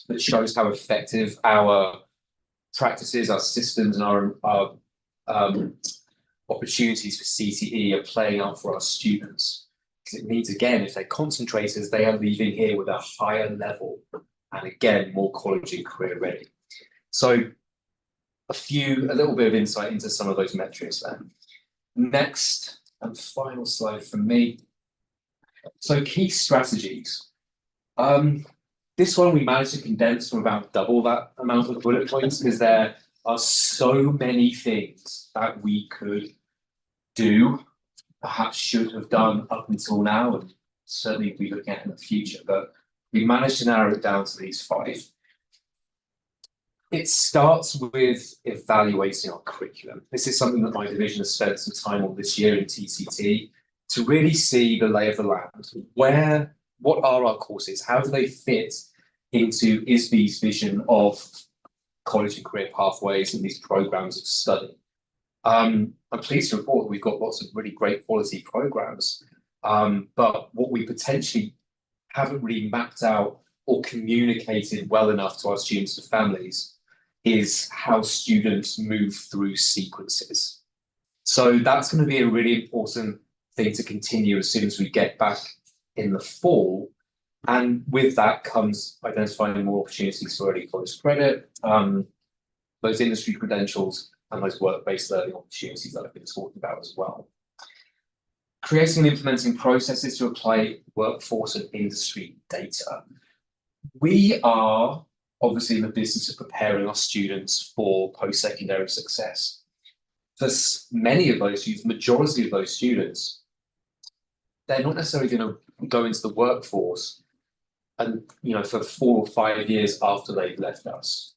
that shows how effective our practices, our systems, and our opportunities for CTE are playing out for our students. Because it means, again, if they're concentrators, they are leaving here with a higher level and again, more college and career ready. So a little bit of insight into some of those metrics then. Next and final slide from me. So key strategies. This one we managed to condense from about double that amount of bullet points because there are so many things that we could do, perhaps should have done up until now, and certainly be looking at in the future, but we managed to narrow it down to these 5. It starts with evaluating our curriculum. This is something that my division has spent some time on this year in TCT to really see the lay of the land. What are our courses? How do they fit into ISB's vision of college and career pathways and these programs of study? I'm pleased to report that we've got lots of really great quality programs, but what we potentially haven't really mapped out or communicated well enough to our students and families is how students move through sequences. So that's going to be a really important thing to continue as soon as we get back in the fall. And with that comes identifying more opportunities for early college credit, those industry credentials, and those work-based learning opportunities that I've been talking about as well. Creating and implementing processes to apply workforce and industry data. We are obviously in the business of preparing our students for post-secondary success. For many of those youth, majority of those students, they're not necessarily going to go into the workforce and, you know, for 4 or 5 years after they've left us.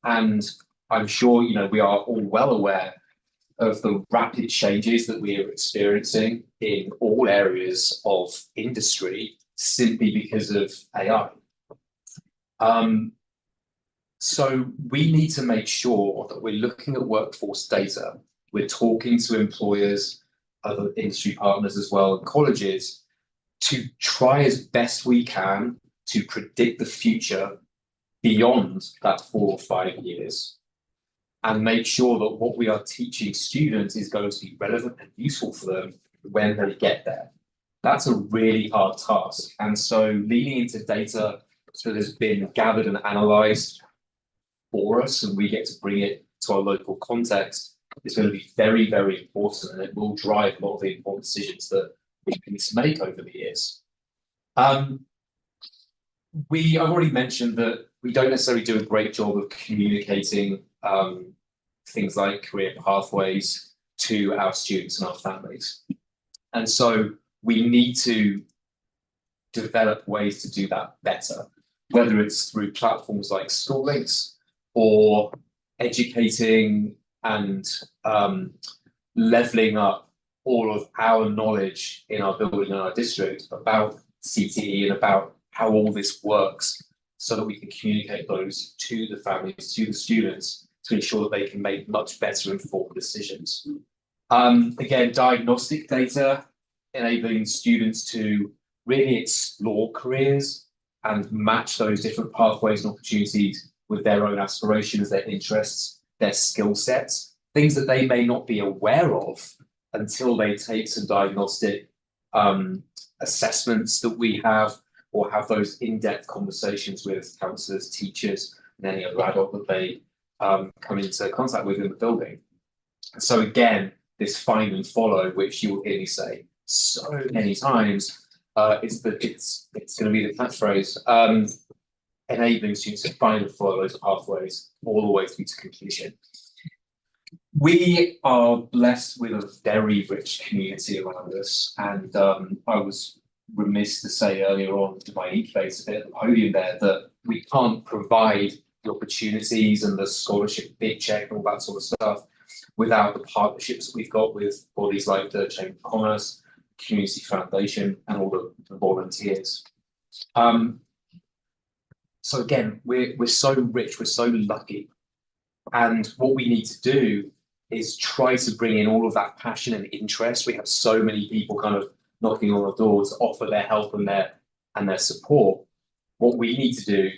And I'm sure, you know, we are all well aware of the rapid changes that we are experiencing in all areas of industry simply because of AI. So we need to make sure that we're looking at workforce data, we're talking to employers, other industry partners as well, and colleges, to try as best we can to predict the future beyond that 4 or 5 years, and make sure that what we are teaching students is going to be relevant and useful for them when they get there. That's a really hard task. And so leaning into data So there's been gathered and analysed for us, and we get to bring it to our local context. It's going to be very, very important, and it will drive a lot of the important decisions that we need to make over the years. I've already mentioned that we don't necessarily do a great job of communicating things like career pathways to our students and our families. And so we need to develop ways to do that better, whether it's through platforms like School Links or educating and leveling up all of our knowledge in our building and our district about CTE and about how all this works, so that we can communicate those to the families, to the students, to ensure that they can make much better informed decisions. Again, diagnostic data enabling students to really explore careers and match those different pathways and opportunities with their own aspirations, their interests, their skill sets, things that they may not be aware of until they take some diagnostic assessments that we have, or have those in-depth conversations with counsellors, teachers, and any other adult that they come into contact with in the building. So again, this find and follow, which you will hear me say so many times, it's going to be the catchphrase, enabling students to find and follow those pathways all the way through to completion. We are blessed with a very rich community around us, and I was remiss to say earlier on in my incubator bit at the podium there that we can't provide the opportunities and the scholarship big check and all that sort of stuff without the partnerships that we've got with bodies like the Chamber of Commerce, Community Foundation, and all the volunteers. So again, we're so rich, we're so lucky, and what we need to do is try to bring in all of that passion and interest. We have so many people kind of knocking on our doors to offer their help and their support. What we need to do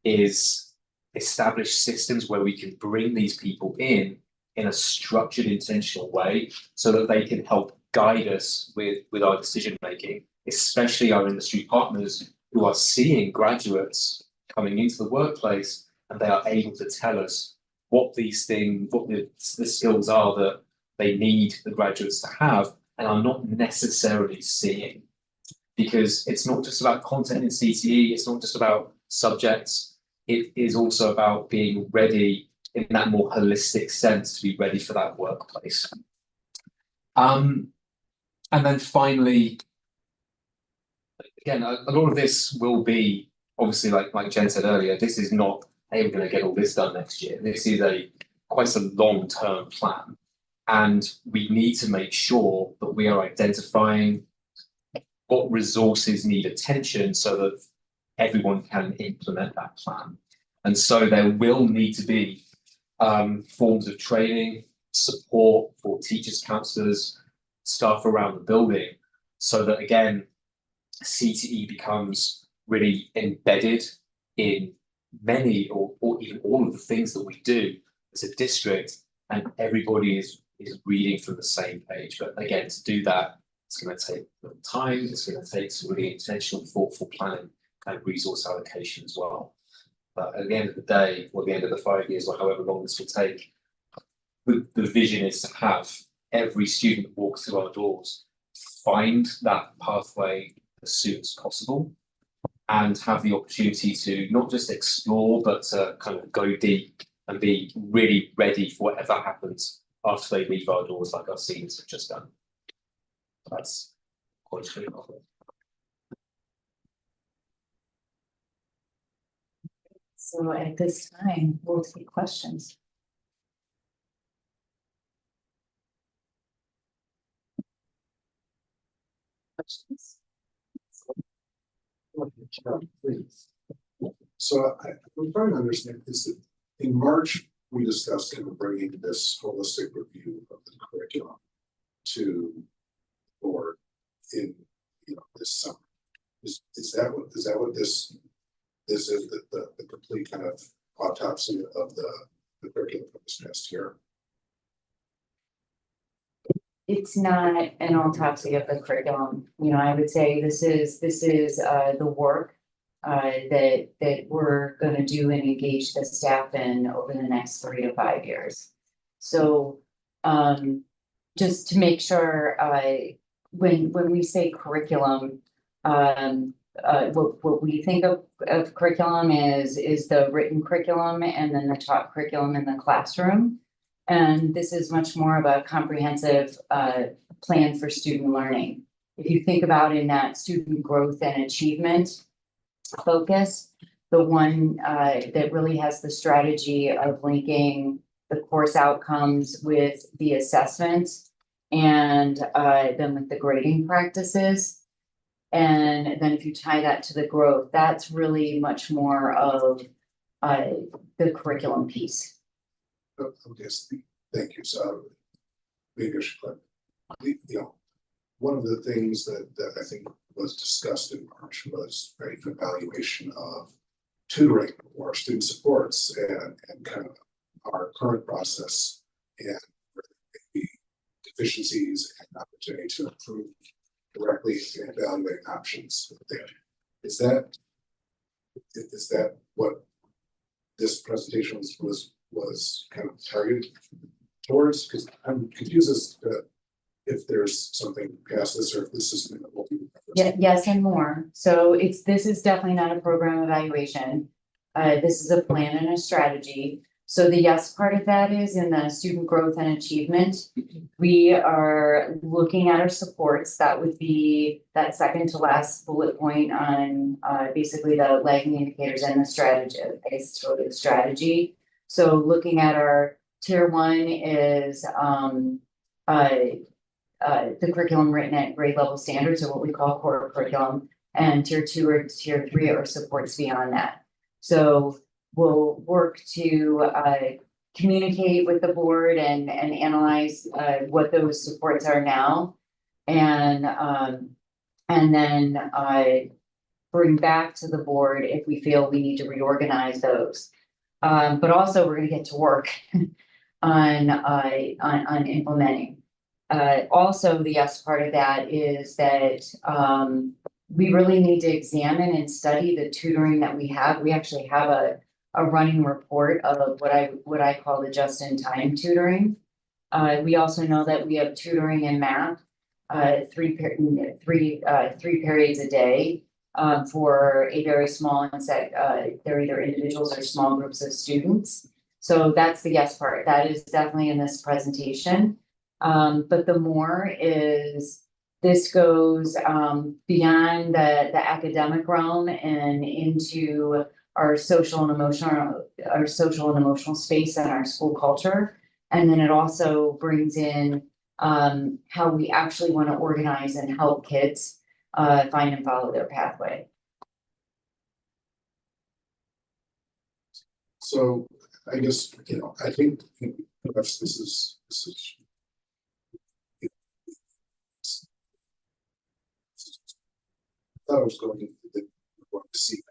is establish systems where we can bring these people in a structured, intentional way, so that they can help guide us with our decision making, especially our industry partners who are seeing graduates coming into the workplace, and they are able to tell us what these things, what the skills are that they need the graduates to have, and are not necessarily seeing. Because it's not just about content in CTE, it's not just about subjects, it is also about being ready in that more holistic sense to be ready for that workplace. And then finally, again, a lot of this will be, obviously, like Jen said earlier, this is not, hey, we're going to get all this done next year. This is quite a long-term plan. And we need to make sure that we are identifying what resources need attention so that everyone can implement that plan. And so there will need to be forms of training, support for teachers, counsellors, staff around the building, so that, again, CTE becomes really embedded in many or even all of the things that we do as a district, and everybody is reading from the same page. But again, to do that, it's going to take a little time, it's going to take some really intentional, thoughtful planning and resource allocation as well. But at the end of the day, or the end of the 5 years, or however long this will take, the vision is to have every student that walks through our doors find that pathway as soon as possible, and have the opportunity to not just explore, but to kind of go deep and be really ready for whatever happens after they leave our doors, like our seniors have just done. That's quite a of it. So at this time, we'll take questions. Questions? Please. So I'm trying to understand, is that in March, we discussed kind of bringing this holistic review of the curriculum to the board in, this summer. Is that what this is, the complete kind of autopsy of the curriculum for this past year? It's not an autopsy of the curriculum. I would say this is the work that we're gonna do and engage the staff in over the next 3 to 5 years. So, just to make sure, when we say curriculum, what we think of curriculum is the written curriculum and then the taught curriculum in the classroom. And this is much more of a comprehensive plan for student learning. If you think about in that student growth and achievement focus, the one that really has the strategy of linking the course outcomes with the assessment and then with the grading practices. And then if you tie that to the growth, that's really much more of the curriculum piece. Yes, thank you, so maybe I should put, you know, one of the things that I think was discussed in March was an evaluation of tutoring or student supports and kind of our current process and maybe deficiencies and opportunity to improve directly and evaluate options there. Is that what this presentation was kind of targeted towards? Because I'm confused as to if there's something past this or if this is what we. Yeah, yes, and more. So this is definitely not a program evaluation. This is a plan and a strategy. So the yes part of that is in the student growth and achievement. We are looking at our supports. That would be that second to last bullet point on basically the lagging indicators and the strategy. I guess it's really the strategy. So looking at our tier 1 is the curriculum written at grade level standards, or what we call core curriculum, and tier 2 or tier 3 are supports beyond that. So we'll work to communicate with the board and analyze what those supports are now, and then bring back to the board if we feel we need to reorganize those. But also we're going to get to work on implementing. Also, the yes part of that is that we really need to examine and study the tutoring that we have. We actually have a running report of what I call the just-in-time tutoring. We also know that we have tutoring in math, three periods a day for a very small set. They're either individuals or small groups of students. So that's the yes part. That is definitely in this presentation. But the more is this goes beyond the academic realm and into our social and emotional space and our school culture. And then it also brings in how we actually want to organize and help kids find and follow their pathway. So I guess, I think perhaps this is I thought I was going to see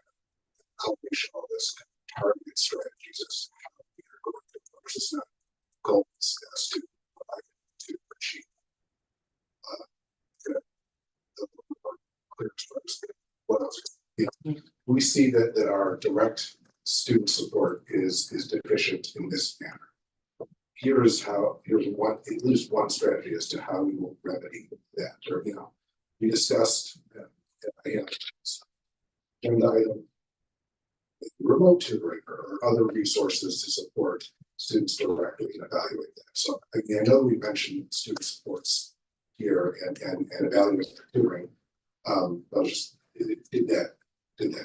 culmination of all this targeted strategies as how we are going to versus not goals as to achieve clear stripes. What else? We see that our direct student support is deficient in this manner. Here's one, at least one strategy as to how we will remedy that. Or we discussed agenda item, remote tutoring or other resources to support students directly and evaluate that. So again, I know we mentioned student supports here and evaluate tutoring. Did that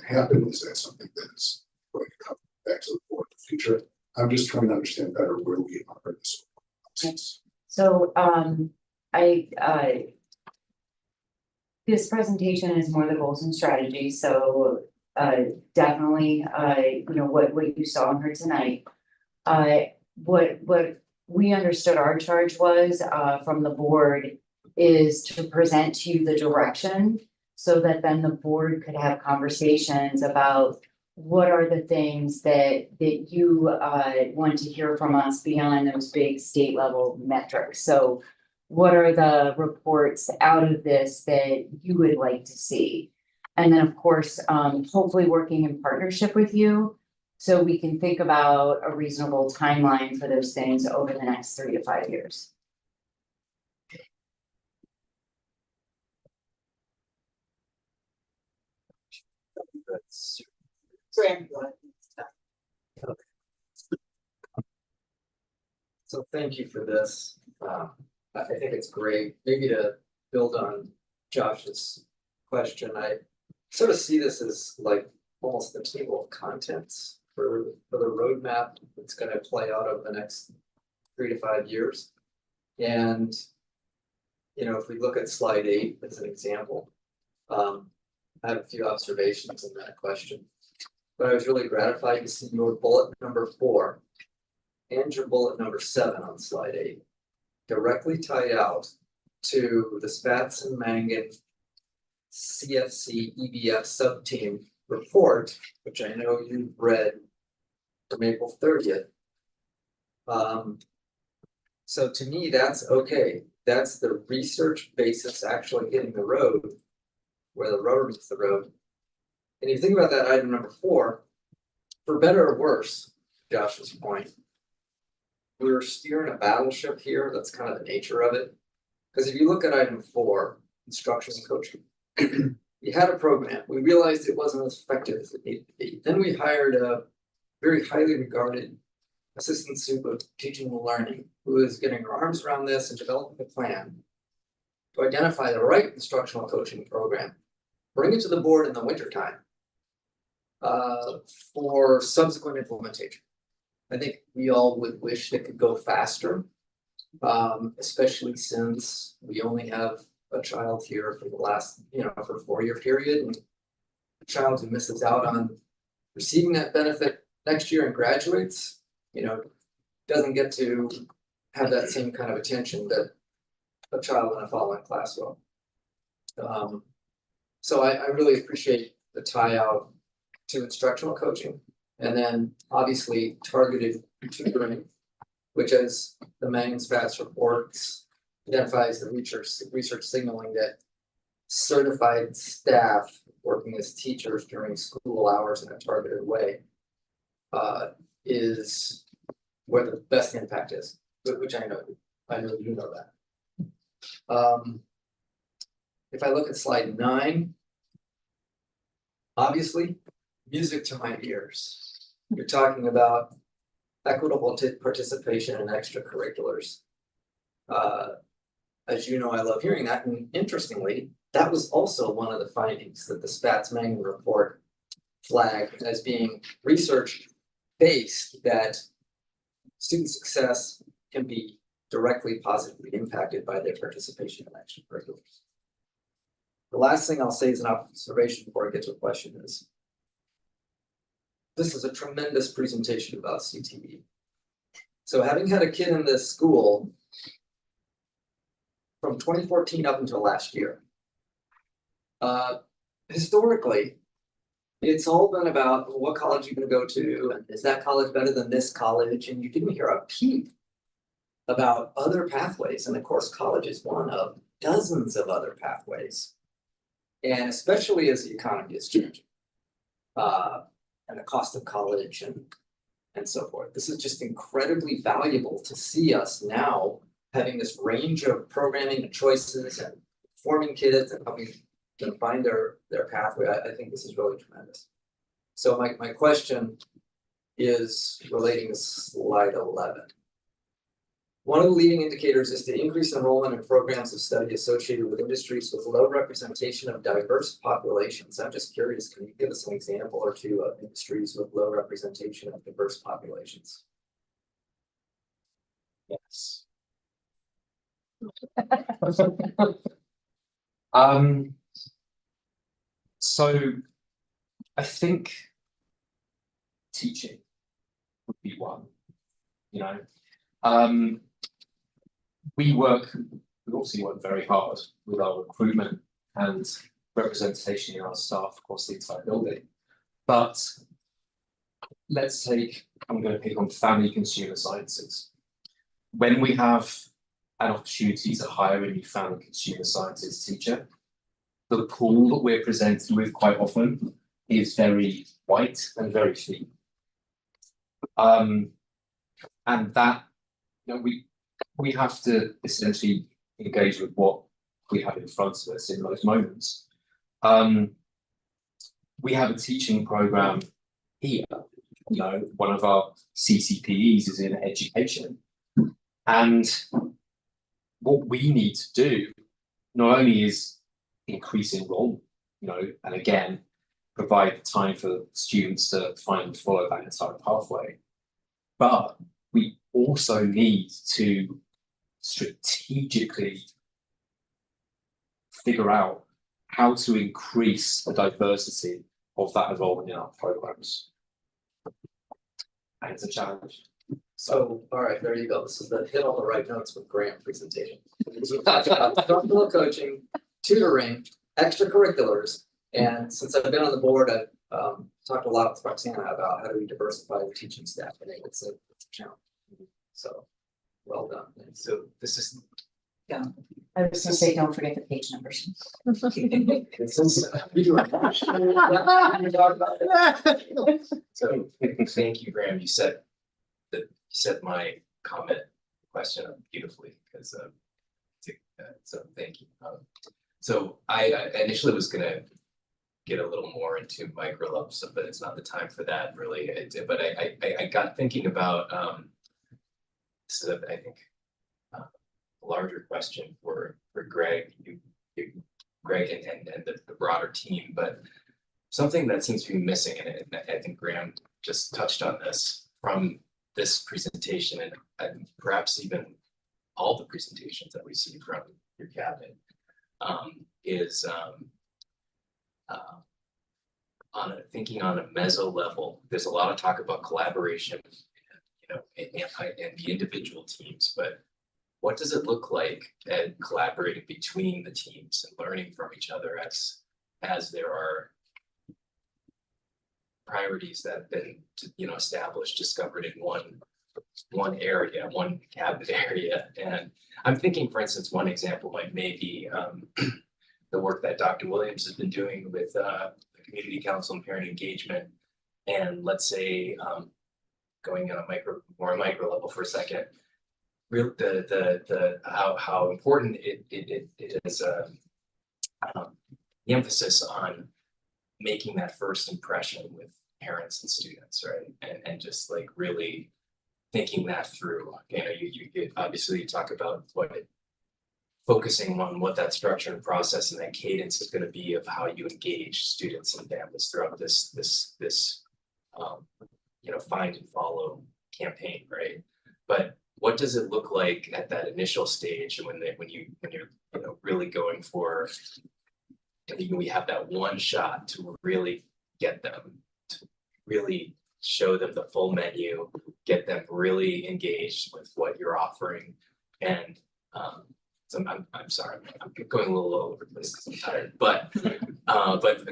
happen? Is that something that is going to come back to the board in the future? I'm just trying to understand better where we are in this process. So this presentation is more the goals and strategies. So definitely what you saw and heard tonight. What we understood our charge was from the board is to present to you the direction so that then the board could have conversations about what are the things that you want to hear from us beyond those big state level metrics. So what are the reports out of this that you would like to see? And then, of course, hopefully working in partnership with you. So we can think about a reasonable timeline for those things over the next 3 to 5 years. So thank you for this. I think it's great. Maybe to build on Josh's question, I sort of see this as like almost the table of contents for the roadmap that's going to play out over the next 3 to 5 years. And, you know, if we look at slide 8 as an example, I have a few observations in that question. But I was really gratified to see your bullet number 4 and your bullet number 7 on slide 8 directly tied out to the Spatz and Mangan CFC EBF subteam report, which I know you've read from April 30th. So to me, that's okay. That's the research basis actually hitting the road where the rubber meets the road. And you think about that item number 4, for better or worse, Josh's point, we're steering a battleship here. That's kind of the nature of it. Because if you look at item 4, instruction and coaching, we had a program. We realized it wasn't as effective as it needed to be. Then we hired a very highly regarded assistant soup of teaching and learning who is getting her arms around this and developing a plan to identify the right instructional coaching program, bring it to the board in the wintertime for subsequent implementation. I think we all would wish it could go faster, especially since we only have a child here for the last, for a 4-year period. And a child who misses out on receiving that benefit next year and graduates, doesn't get to have that same kind of attention that a child in a following class will. So I really appreciate the tie out to instructional coaching. And then obviously targeted tutoring, which as the Mangan Spatz reports identifies the research signaling that certified staff working as teachers during school hours in a targeted way is where the best impact is, which I know you know that. If I look at slide 9, obviously music to my ears. You're talking about equitable participation in extracurriculars. As you know, I love hearing that. And interestingly, that was also one of the findings that the Spatz-Mangan report flagged as being research-based, that student success can be directly positively impacted by their participation in extracurriculars. The last thing I'll say is an observation before I get to a question is, this is a tremendous presentation about CTE. So having had a kid in this school from 2014 up until last year, historically, it's all been about what college you're going to go to, and is that college better than this college? And you didn't hear a peep about other pathways. And of course, college is one of dozens of other pathways. And especially as the economy is changing, and the cost of college and so forth. This is just incredibly valuable to see us now having this range of programming and choices and forming kids and helping them find their pathway. I think this is really tremendous. So my question is relating to slide 11. One of the leading indicators is to increase enrollment in programs of study associated with industries with low representation of diverse populations. I'm just curious, can you give us an example or two of industries with low representation of diverse populations? Yes. So I think teaching would be one, we obviously work very hard with our recruitment and representation in our staff across the entire building. But let's take, I'm going to pick on family consumer sciences. When we have an opportunity to hire a new family consumer sciences teacher, the pool that we're presented with quite often is very white and very thin. And that, you know, we have to essentially engage with what we have in front of us in those moments. We have a teaching program here, you know, one of our CCPEs is in education. And what we need to do not only is increase enrollment, you know, and again, provide time for students to find and follow that entire pathway, but we also need to strategically figure out how to increase the diversity of that involvement in our programs. And it's a challenge. So, all right, there you go. This is the hit all the right notes with Graham presentation. We talked about structural coaching, tutoring, extracurriculars, and since I've been on the board, I've talked a lot with Roxana about how do we diversify the teaching staff. I think it's a challenge. So, well done. So this is, yeah. I was gonna say, don't forget the page numbers. So thank you, Graham. You said my comment question up beautifully because so thank you. So I initially was gonna get a little more into micro level stuff, but it's not the time for that really. But I got thinking about this is I think a larger question for Greg, Greg and the broader team, but something that seems to be missing, and I think Graham just touched on this from this presentation and perhaps even all the presentations that we see from your cabinet, is thinking on a meso level. There's a lot of talk about collaboration, you know, and the individual teams, but what does it look like at collaborating between the teams and learning from each other as there are priorities that have been, you know, established, discovered in one area, one cabinet area? And I'm thinking, for instance, one example might maybe the work that Dr. Williams has been doing with the Community Council and Parent Engagement, and let's say going on a more micro level for a second, how important it is, the emphasis on making that first impression with parents and students, right? And just like really thinking that through. You know, you obviously talk about focusing on what that structure and process and that cadence is going to be of how you engage students and families throughout this you know, find and follow campaign, right? But what does it look like at that initial stage when you're you know, really going for, and we have that one shot to really get them, to really show them the full menu, get them really engaged with what you're offering. And so I'm sorry, I'm going a little over the place because I'm tired, but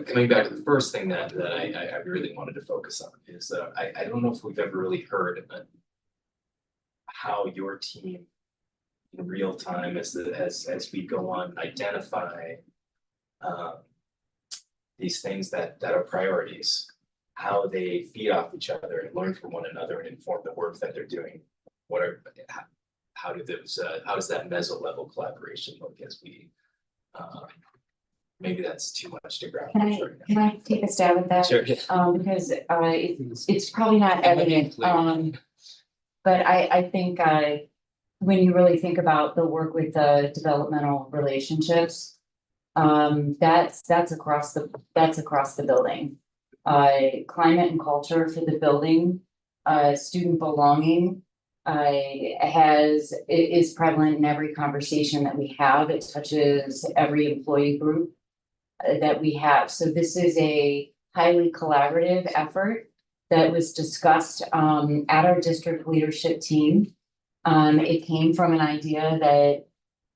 coming back to the first thing that I really wanted to focus on is I don't know if we've ever really heard how your team in real time as we go on identify these things that are priorities, how they feed off each other and learn from one another and inform the work that they're doing. How does that meso level collaboration look as we maybe that's too much to grab. Can I take a stab at that? Sure. Because it's probably not evident, but I think when you really think about the work with the developmental relationships, that's across the building. Climate and culture for the building, student belonging is prevalent in every conversation that we have. It touches every employee group that we have. So this is a highly collaborative effort that was discussed at our district leadership team. It came from an idea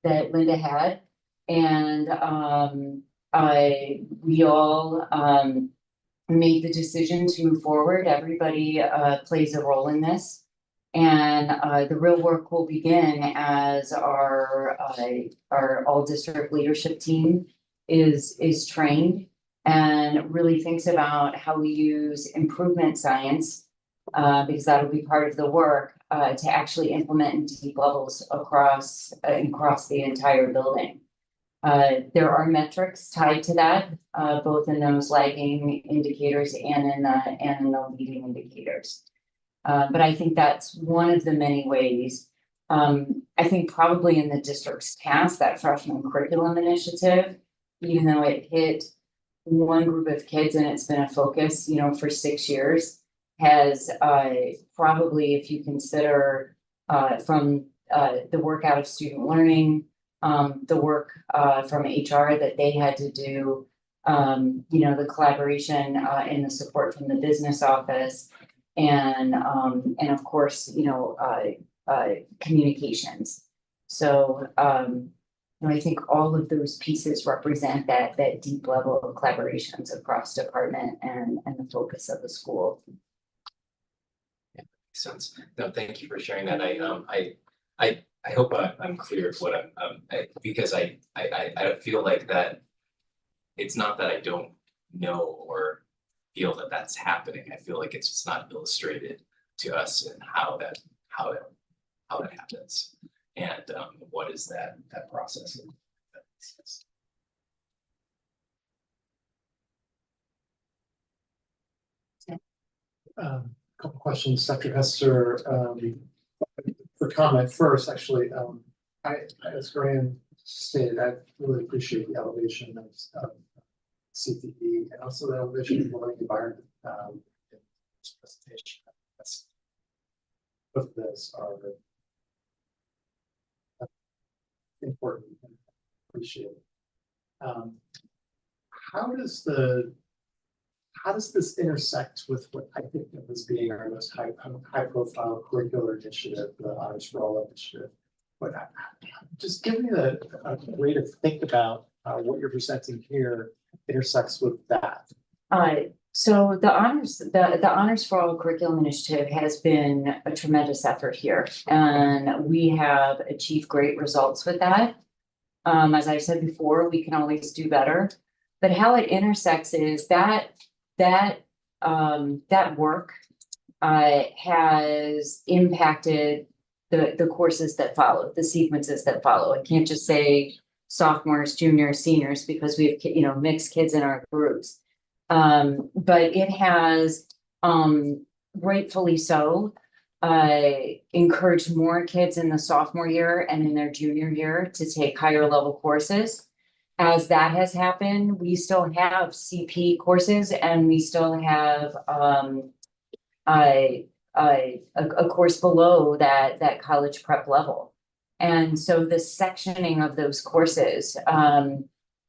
that Linda had, and we all made the decision to move forward. Everybody plays a role in this. And the real work will begin as our all district leadership team is trained and really thinks about how we use improvement science, because that'll be part of the work, to actually implement in deep levels across the entire building. There are metrics tied to that, both in those lagging indicators and in the leading indicators. But I think that's one of the many ways. I think probably in the district's past, that freshman curriculum initiative, even though it hit one group of kids and it's been a focus, you know, for 6 years, has probably, if you consider from the work out of student learning, the work from HR that they had to do, you know, the collaboration and the support from the business office, and of course, you know, communications. So you know, I think all of those pieces represent that deep level of collaborations across department and the focus of the school. Makes sense. No, thank you for sharing that. I hope I'm clear of what because I feel like that it's not that I don't know or feel that that's happening. I feel like it's just not illustrated to us and how that happens, and what is that process. Couple questions, Dr. Hester, for comment first, actually, as Graham stated, I really appreciate the elevation of CTE and also the elevation of the learning environment in this presentation. Both of those are important and appreciated. How does this intersect with what I think of as being our most high profile curricular initiative, the Honors for All initiative? But just give me a way to think about what you're presenting here intersects with that. So the Honors for All curriculum initiative has been a tremendous effort here, and we have achieved great results with that. As I said before, we can always do better, but how it intersects is that work has impacted the courses that follow, the sequences that follow. I can't just say sophomores, juniors, seniors, because we have, you know, mixed kids in our groups. But it has, rightfully so, encouraged more kids in the sophomore year and in their junior year to take higher level courses. As that has happened, we still have CP courses and we still have a course below that college prep level. And so the sectioning of those courses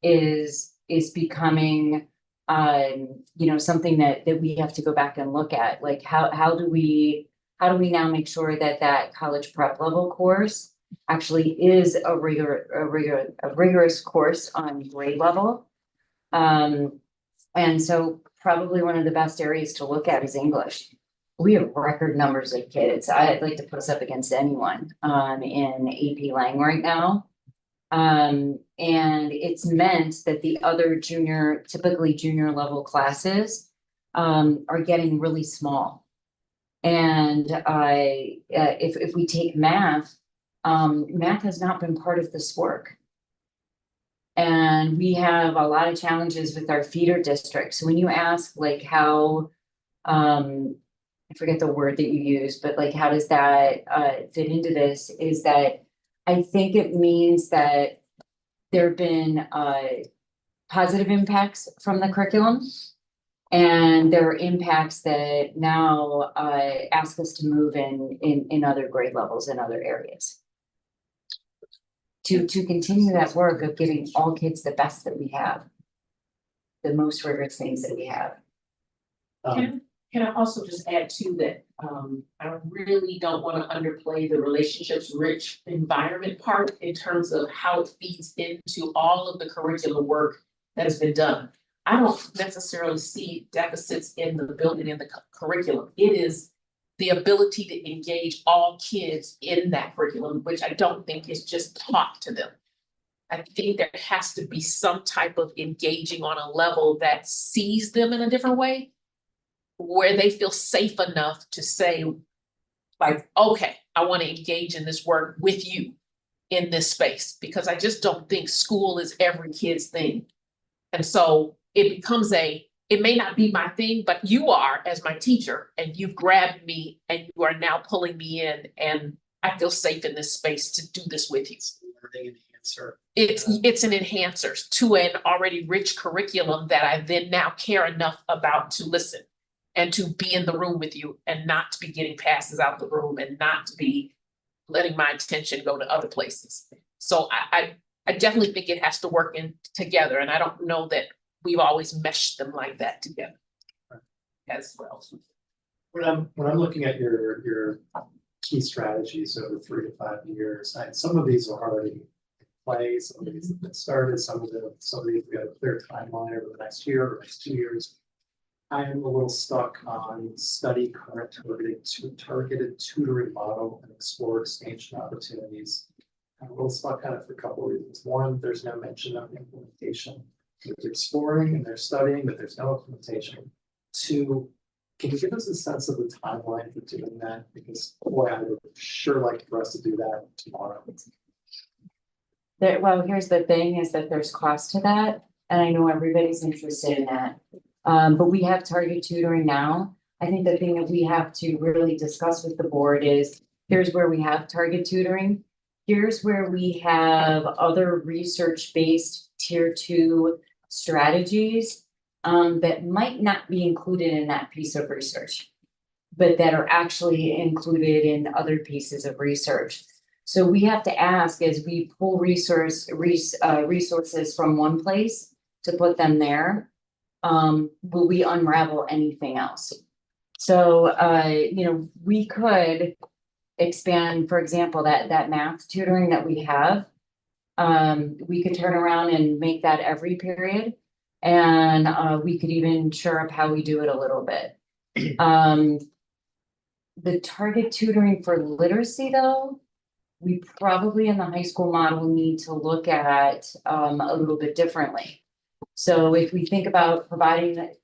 is becoming you know, something that we have to go back and look at. Like how do we now make sure that college prep level course actually is a rigorous course on grade level. And so probably one of the best areas to look at is English. We have record numbers of kids. I'd like to put us up against anyone in AP Lang right now. And it's meant that the other typically junior level classes are getting really small. And if we take math, math has not been part of this work. And we have a lot of challenges with our feeder districts. So when you ask like how, I forget the word that you use, but like how does that fit into this, is that I think it means that there have been positive impacts from the curriculum. And there are impacts that now ask us to move in other grade levels in other areas. To continue that work of giving all kids the best that we have, the most rigorous things that we have. Can I also just add to that? I really don't want to underplay the relationships rich environment part in terms of how it feeds into all of the curriculum work that has been done. I don't necessarily see deficits in the building and the curriculum. It is the ability to engage all kids in that curriculum, which I don't think is just taught to them. I think there has to be some type of engaging on a level that sees them in a different way, where they feel safe enough to say, like, okay, I want to engage in this work with you in this space, because I just don't think school is every kid's thing. And so it becomes it may not be my thing, but you are as my teacher, and you've grabbed me and you are now pulling me in, and I feel safe in this space to do this with you. It's an enhancer to an already rich curriculum that I then now care enough about to listen and to be in the room with you, and not to be getting passes out the room, and not to be letting my attention go to other places. So I definitely think it has to work in together, and I don't know that we've always meshed them like that together as well. When I'm looking at your key strategies over 3 to 5 years, some of these are already in play, some of these have been started, some of these we have a clear timeline over the next year or next 2 years. I am a little stuck on study current targeted tutoring model and explore expansion opportunities. I'm a little stuck on it for a couple of reasons. One, there's no mention of implementation. There's exploring and there's studying, but there's no implementation. Two, can you give us a sense of the timeline for doing that? Because boy, I would sure like for us to do that tomorrow. Well, here's the thing is that there's cost to that, and I know everybody's interested in that. But we have target tutoring now. I think the thing that we have to really discuss with the board is, here's where we have target tutoring. Here's where we have other research-based tier 2 strategies that might not be included in that piece of research, but that are actually included in other pieces of research. So we have to ask, as we pull resources from one place to put them there, will we unravel anything else? So, we could expand, for example, that math tutoring that we have. We could turn around and make that every period. And we could even shore up how we do it a little bit. The target tutoring for literacy, though, we probably in the high school model need to look at a little bit differently. So if we think about providing,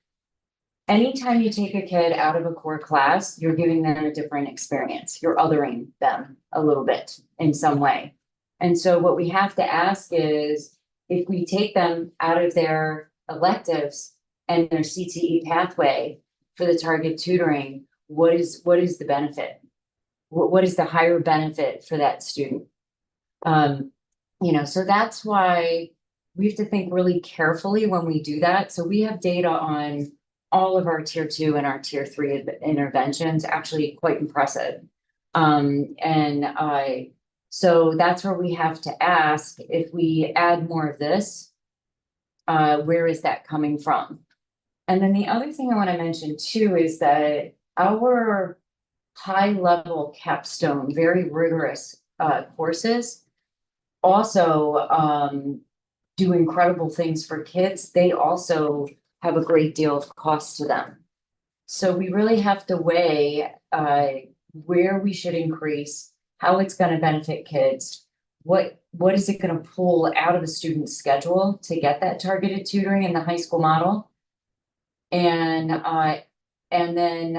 anytime you take a kid out of a core class, you're giving them a different experience. You're othering them a little bit in some way. And so what we have to ask is, if we take them out of their electives and their CTE pathway for the target tutoring, what is the benefit? What is the higher benefit for that student? So that's why we have to think really carefully when we do that. So we have data on all of our tier 2 and our tier 3 interventions, actually quite impressive. So that's where we have to ask, if we add more of this, where is that coming from? And then the other thing I want to mention too is that our high level capstone, very rigorous courses also do incredible things for kids. They also have a great deal of cost to them. So we really have to weigh where we should increase, how it's going to benefit kids, what is it going to pull out of the student's schedule to get that targeted tutoring in the high school model, and then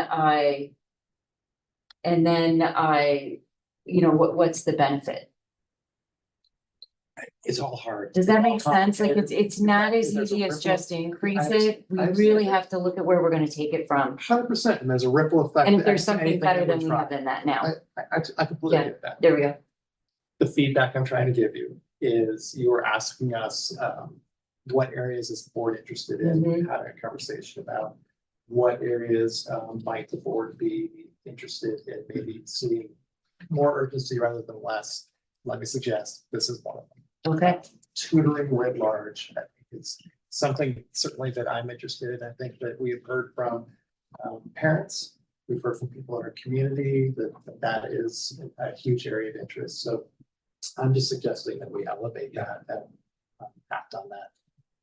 what's the benefit? It's all hard. Does that make sense? Like it's not as easy as just increase it. We really have to look at where we're going to take it from. 100%, and there's a ripple effect. And if there's something better than we have than that now. I completely get that. There we go. The feedback I'm trying to give you is, you were asking us what areas is the board interested in, having a conversation about what areas might the board be interested in maybe seeing more urgency rather than less. Let me suggest this is one of them. Okay. Tutoring writ large, I think, is something certainly that I'm interested in. I think that we have heard from parents, we've heard from people in our community that is a huge area of interest. So I'm just suggesting that we elevate that and act on that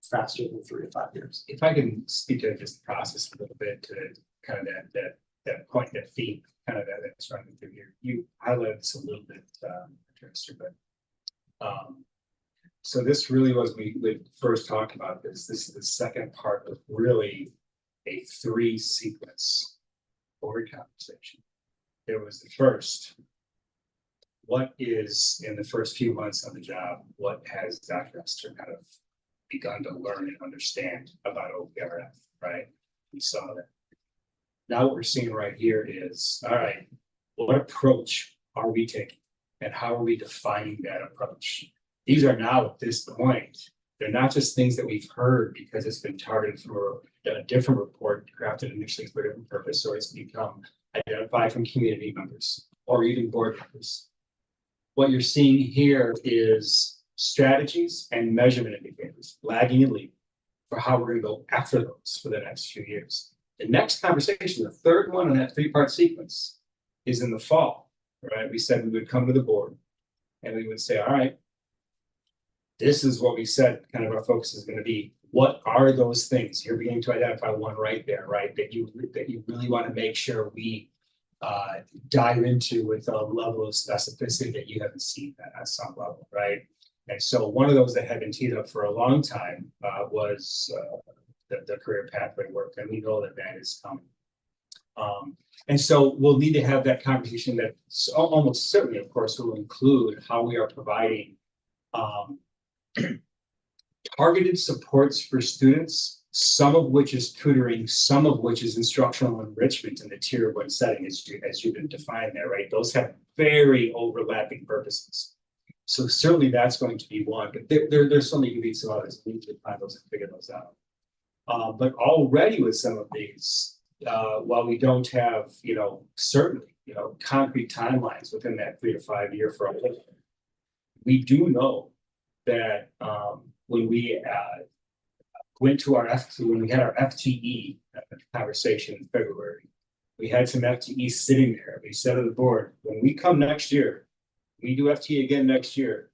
faster than 3 to 5 years. If I can speak to just the process a little bit, to kind of that point, that theme, kind of that's running through here. You highlighted this a little bit, Mr. but So this really was, we first talked about this. This is the second part of really a 3-sequence board conversation. There was the first. What is in the first few months on the job? What has Dr. Esther kind of begun to learn and understand about OPRF, right? We saw that. Now what we're seeing right here is, all right, what approach are we taking? And how are we defining that approach? These are now at this point, they're not just things that we've heard because it's been targeted for a different report crafted initially for a different purpose, or it's become identified from community members or even board members. What you're seeing here is strategies and measurement indicators, lagging and leading, for how we're going to go after those for the next few years. The next conversation, the third one in that 3-part sequence, is in the fall, right? We said we would come to the board and we would say, all right, this is what we said kind of our focus is going to be. What are those things? You're beginning to identify one right there, right? That you really want to make sure we dive into with a level of specificity that you haven't seen at some level, right? And so one of those that had been teed up for a long time was the career pathway work, and we know that that is coming. And so we'll need to have that conversation that almost certainly, of course, will include how we are providing targeted supports for students, some of which is tutoring, some of which is instructional enrichment in the tier 1 setting, as you've been defined there, right? Those have very overlapping purposes. So certainly that's going to be one, but there's certainly going to be some others. We need to find those and figure those out. But already with some of these, while we don't have, certainly, concrete timelines within that 3 to 5 year for all of them, we do know that when we went to our when we had our FTE conversation in February, we had some FTE sitting there. We said to the board, when we come next year, we do FTE again next year,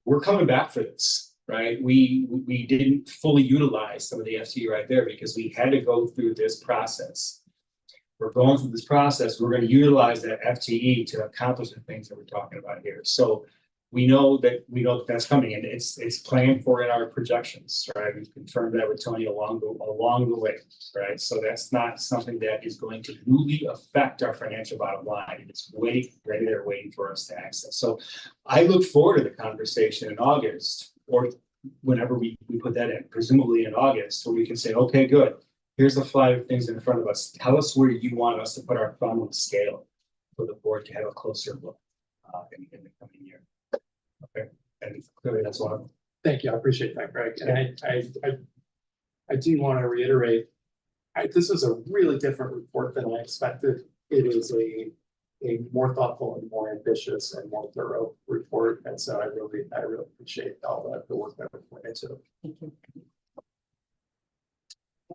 we're coming back for this, right? We didn't fully utilize some of the FTE right there because we had to go through this process. We're going through this process. We're going to utilize that FTE to accomplish the things that we're talking about here. So we know that that's coming, and it's planned for in our projections, right? We've confirmed that with Tony along the way, right? So that's not something that is going to really affect our financial bottom line. It's right there waiting for us to access. So I look forward to the conversation in August, or whenever we put that in, presumably in August, where we can say, okay, good. Here's the flight of things in front of us. Tell us where you want us to put our thumb on the scale for the board to have a closer look in the coming year. Okay, and clearly that's one of them. Thank you, I appreciate that, Greg. And I do want to reiterate, this is a really different report than I expected. It is a more thoughtful and more ambitious and more thorough report. And so I really appreciate all the work that went into it.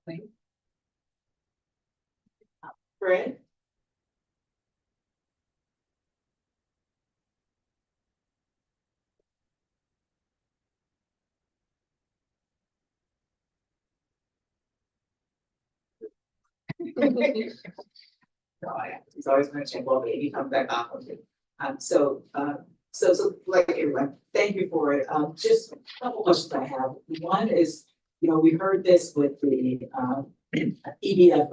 Thank you. Fred? He's always mentioning, well, maybe come back off of it. So like everyone, thank you for it. Just a couple questions I have. One is, we heard this with the EDF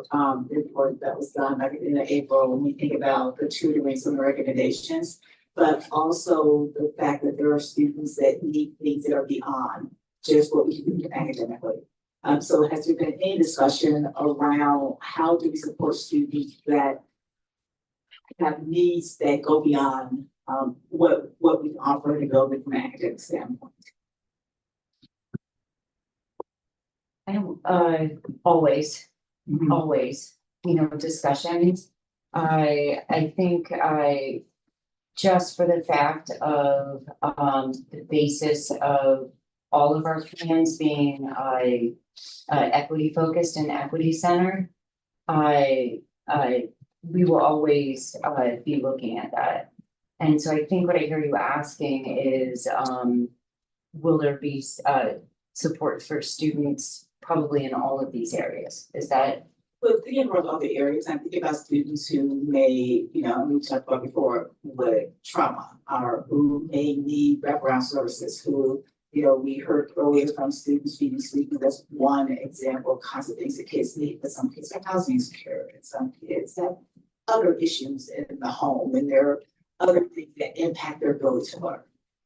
report that was done back in April when we think about the tutoring, some recommendations, but also the fact that there are students that need things that are beyond just what we can do academically. So has there been any discussion around how do we support students that have needs that go beyond what we can offer to go from an academic standpoint? I don't, always, discussions. I think just for the fact of the basis of all of our plans being equity focused and equity centered, we will always be looking at that. And so I think what I hear you asking is, will there be support for students probably in all of these areas? Is that? Well, thinking about other areas, I'm thinking about students who may, we talked about before, with trauma, or who may need wraparound services, who We heard earlier from students feeding sleeping, that's one example of kinds of things that kids need, but some kids have housing insecurity, and some kids have other issues in the home, and there are other things that impact their ability to learn.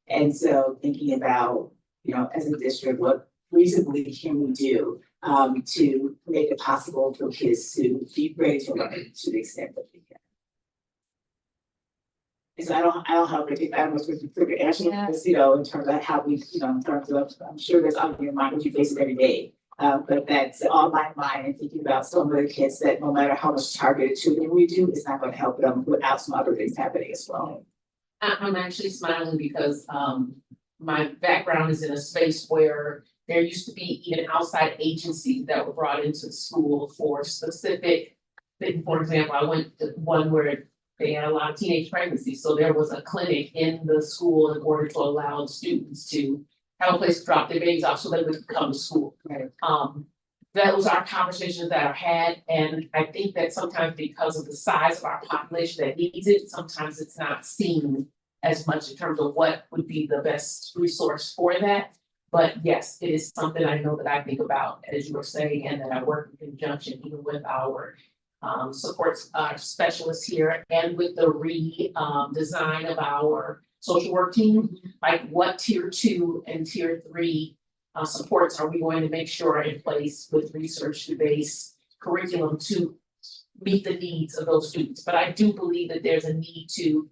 And so thinking about, as a district, what reasonably can we do to make it possible for kids to be ready to learn to the extent that we can. And so I don't have a, I don't know if we can figure answer this, in terms of how we, in terms of, I'm sure there's other your mind, you face it every day. But that's on my mind and thinking about some of the kids that no matter how much targeted tutoring we do, it's not going to help them without some other things happening as well. I'm actually smiling because my background is in a space where there used to be even outside agencies that were brought into the school for specific. For example, I went to one where they had a lot of teenage pregnancies, so there was a clinic in the school in order to allow students to have a place to drop their babies off so they would come to school. Right. Those are conversations that are had, and I think that sometimes because of the size of our population that needs it, sometimes it's not seen as much in terms of what would be the best resource for that. But yes, it is something I know that I think about, as you were saying, and that I work in conjunction even with our supports specialists here and with the design of our social work team, like what tier 2 and tier 3 supports are we going to make sure are in place with research-based curriculum to meet the needs of those students. But I do believe that there's a need to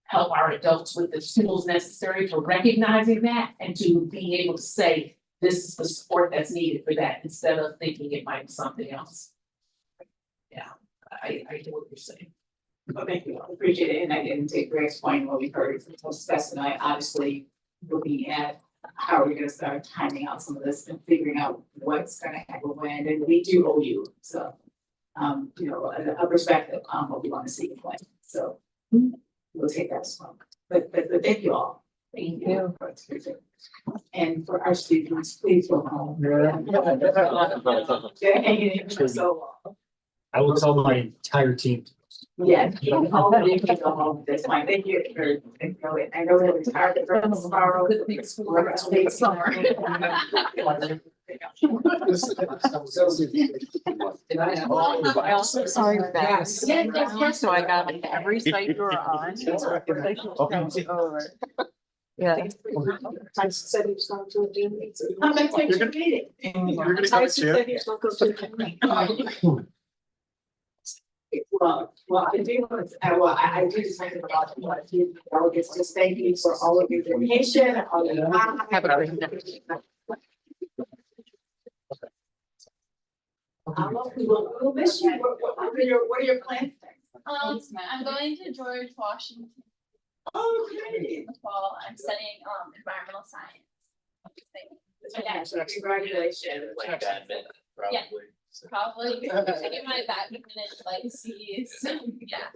help our adults with the tools necessary to recognizing that and to being able to say, this is the support that's needed for that, instead of thinking it might be something else. Yeah, I hear what you're saying. Well, thank you, I appreciate it, and I didn't take Greg's point when we heard from Spess and I, obviously looking at how are we gonna start timing out some of this and figuring out what's gonna happen when, and we do owe you, so. A perspective on what we wanna see in play, so we'll take that as well. But thank you all. Thank you. And for our students, please go home. They're hanging in for so long. I will tell my entire team. Yes, all of you can go home, that's fine, thank you for, I know they're retired from tomorrow. Big summer. I also saw your back. So I got like every site you were on. Yeah. I said he was going to a Zoom meeting. I'm gonna take your meeting. You're gonna come to said he was going to a Zoom meeting. Well, I do want to, I do just think about what you delegates, just thank you for all of your dedication, all of your. Have a great day. We'll miss you. What are your plans? I'm going to George Washington. Oh, great. In the fall, I'm studying environmental science. So congratulations. Like badminton, probably. Yeah. Probably taking my badminton like C's. Yeah.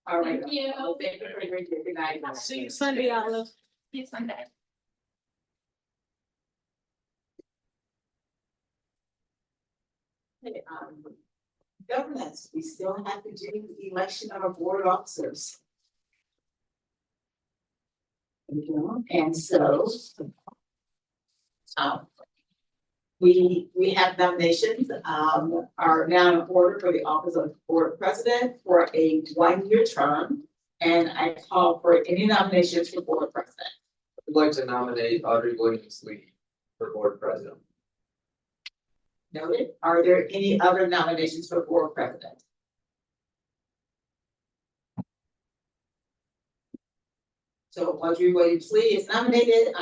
All right. Thank you. Thank you for your good night. See you Sunday, Olive. See you Sunday. Governance, we still have to do the election of our board officers. And so. We have nominations, are now in order for the office of board president for a 1-year term. And I call for any nominations for board president. I'd like to nominate Audrey Williams-Lee for board president. Noted. Are there any other nominations for board president? So Audrey Williams-Lee is nominated.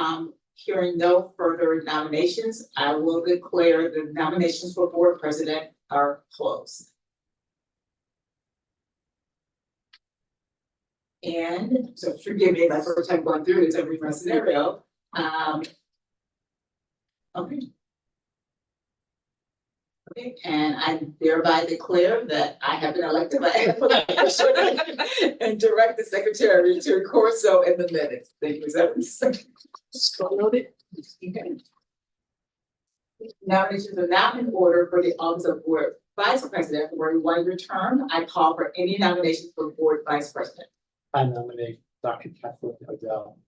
Hearing no further nominations, I will declare the nominations for board president are closed. And so forgive me, my first time going through this every scenario. Okay. Okay, and I thereby declare that I have been elected by and direct the secretary to record so in the minutes. Thank you, Nominations are now in order for the office of board vice president for a 1-year term. I call for any nominations for board vice president. I nominate Dr. Kathleen Odell.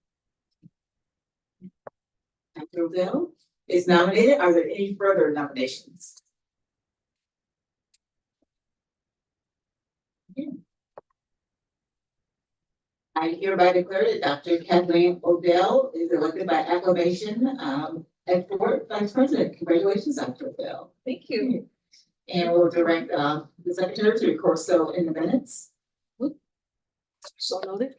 Dr. Odell is nominated. Are there any further nominations? I hereby declare that Dr. Kathleen Odell is elected by acclamation as board vice president. Congratulations, Dr. Odell. Thank you. And we'll direct the secretary to record so in the minutes. So noted.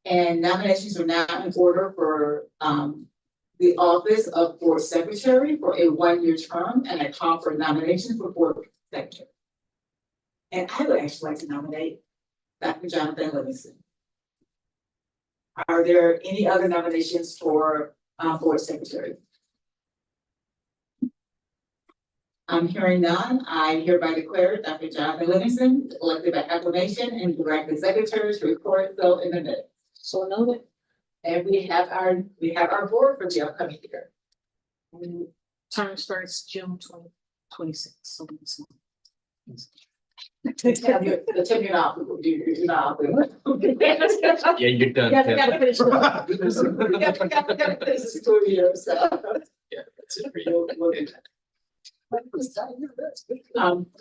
And nominations are now in order for the office of board secretary for a one-year term, and I call for nominations for board secretary. And I would actually like to nominate Dr. Jonathan Livingston. Are there any other nominations for board secretary? I'm hearing none. I hereby declare Dr. Jonathan Livingston elected by acclamation and direct the secretary to record so in the minutes. So noted. And we have our board for the upcoming year. And term starts June 2026. So it's The 10-year off, you're not. Yeah, you're done. Yeah, we Tim. gotta finish. We gotta finish this 2 years, so. Yeah, that's it for you.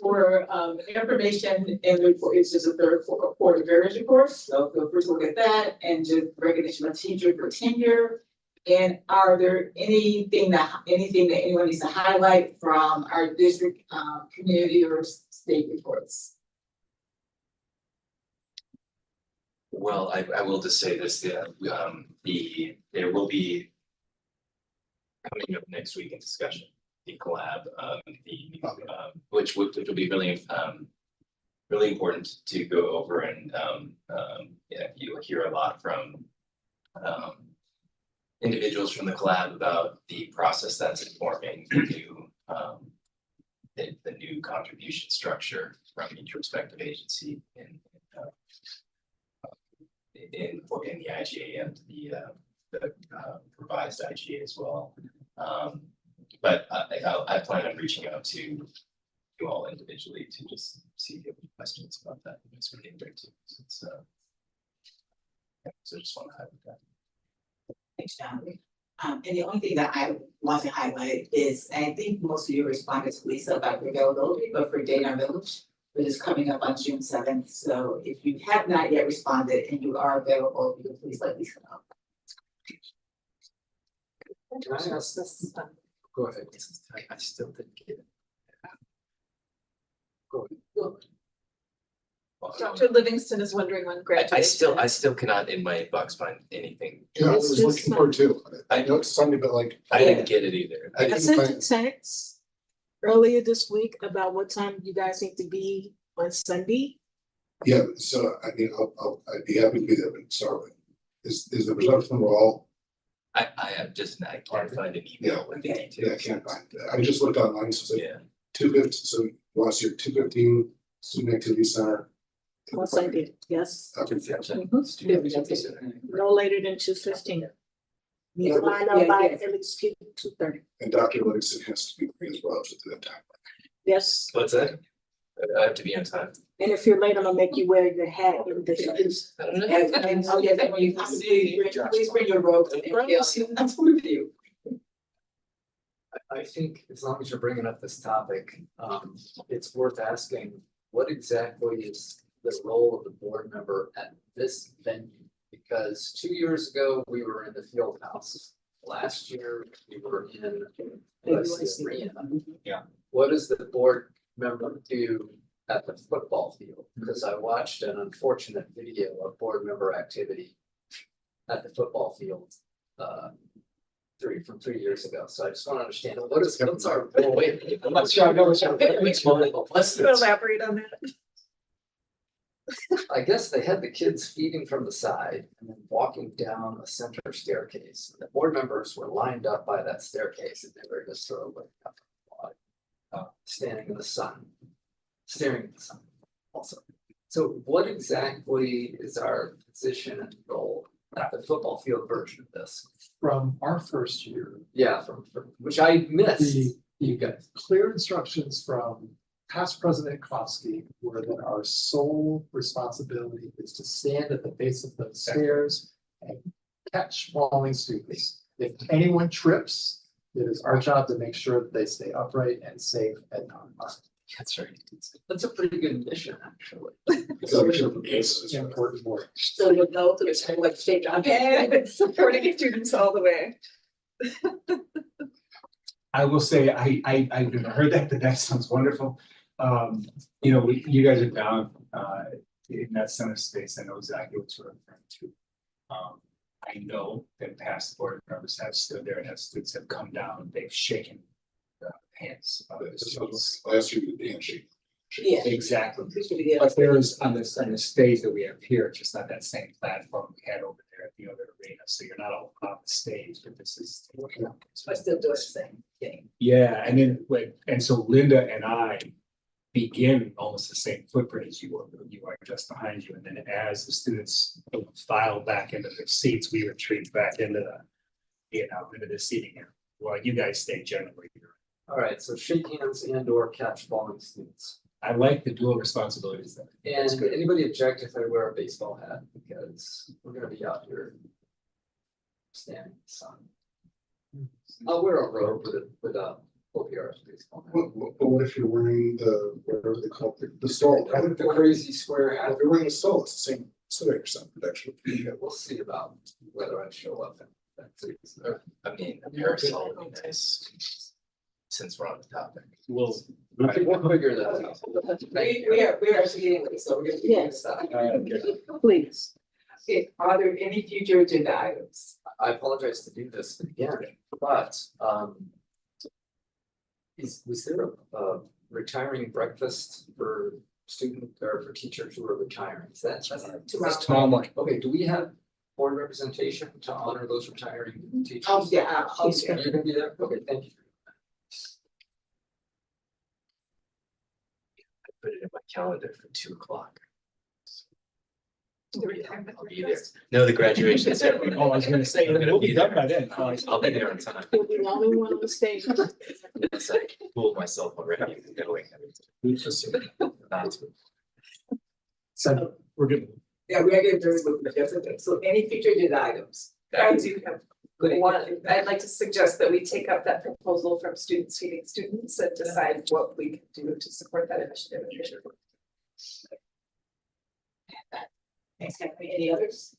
For information and report, it's just a third quarter variance report, so feel free to look at that and just recognition of teacher for tenure. And are there anything that anyone needs to highlight from our district, community or state reports? Well, I will just say this, there will be coming up next week in discussion, the collab, which will be really, really important to go over and, yeah, you'll hear a lot from, individuals from the collab about the process that's informing the new contribution structure from each respective agency in the IGA and the revised IGA as well. But I plan on reaching out to you all individually to just see if you have any questions about that. It's really great too. So just want to highlight that. Thanks, John. And the only thing that I want to highlight is, I think most of you responded to Lisa about your availability, but for Dana Village, which is coming up on June 7th. So if you have not yet responded and you are available, you can please let Lisa know. Can I ask this? Go ahead. I still didn't get it. Go ahead. Dr. Livingston is wondering when graduation. I still cannot in my inbox find anything. Yeah, I was looking for it too. I know it's something, but like. I didn't get it either. I I didn't sent find- a text earlier this week about what time you guys need to be on Sunday. Yeah, so I mean, I'd be happy to be there, but sorry. Is the presumption we're all? I have just, I can't find an email with the Yeah, I details. can't find that. I just looked online, so it's like Yeah. 2:15, so last year, 2:15, Student Activity Center. On Sunday, yes. Okay. Mhm. No later than 2:15. You Yeah, find out yeah, by yeah. at least 2:30. And Dr. Livingston has to be free as well, so at that time. Yes, What's that? I have to be on time. and if you're late, I'm gonna make you wear your hat and the shoes. And oh yeah, that when you come, please bring your robe and that's with you. I think as long as you're bringing up this topic, it's worth asking, what exactly is the role of the board member at this venue? Because 2 years ago, we were in the field house. Last year, we were in the arena. Yeah. What does the board member do at the football field? Because I watched an unfortunate video of board member activity at the football field, from 3 years ago. So I just want to understand, what's our, oh, wait. I'm not sure I know what you're. Which one? What's Can you this? elaborate on that? I guess they had the kids feeding from the side and then walking down a center staircase. The board members were lined up by that staircase and they were just sort of like standing in the sun, staring at the sun also. So what exactly is our position and role at the football field version of this? From our first year, Yeah, from which I missed. you got clear instructions from past President Kofsky, where that our sole responsibility is to stand at the base of those stairs and catch falling students. If anyone trips, it is our job to make sure that they stay upright and safe and non-harmed. That's right. That's a pretty good mission, actually. So we should- it's important work. So you'll go to the like state job and supporting students all the way. I will say, I've never heard that, but that sounds wonderful. You know, you guys are down, in that center space, I know exactly what you're referring to. I know that past board members have stood there and have students have come down, they've shaken the hands of the students. Last year, we did the handshake. Yeah. Exactly. But there is on the stage that we have here, just not that same platform we had over there at the other arena, so you're not all on the stage, but this is. I still do the same thing. Yeah, and then and so Linda and I begin almost the same footprint as you are just behind you, and then as the students file back into their seats, we retreat back into into the seating area. While you guys stay generally here. All right, so shake hands and or catch falling students. I like the dual responsibilities there. That's And good. anybody object if I wear a baseball hat, because we're gonna be out here standing in the sun. I'll wear a robe with a OPR baseball hat. But what if you're wearing whatever they call it, the stole? I think the crazy square hat. If you're wearing the stole, it's the same, 70% protection. We'll see about whether I show up in that season. I mean, a parasol would be nice, since we're on the topic. We'll We'll figure that out. We are actually getting late, so we're gonna. Yes. Please. Okay, are there any future agenda items? I apologize to do this again, but was there a retiring breakfast for student or for teachers who are retiring? Is that tomorrow morning. Okay, do we have board representation to honor those retiring teachers? Oh, yeah, I'll be there. You're gonna be there? Okay, thank you. I put it in my calendar for 2:00. I'll be there. No, the graduation ceremony. Oh, I was gonna say, I'm gonna we'll be done by there. then. I'll be there on time. You'll be the only one on the stage. Yes, I fooled myself already. Knowing So we're good. Yeah, we are getting very with the agenda. So any future agenda items? I do have one, I'd like to suggest that we take up that proposal from Students Feeding Students and decide what we can do to support that initiative in the future. Thanks, Catherine. Any others?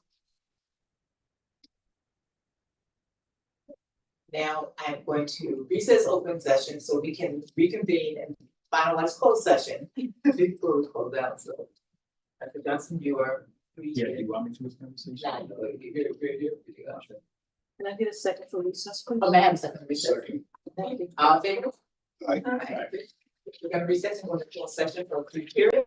Now I'm going to recess open session so we can reconvene and finalize closed session before we close out. So Dr. Johnson, you are. Yeah, you want me to this conversation? Can I get a second for recess? please? Oh, ma'am, second recess. Thank you. All in favor? Aye. We're gonna recess and go to closed session for a brief period.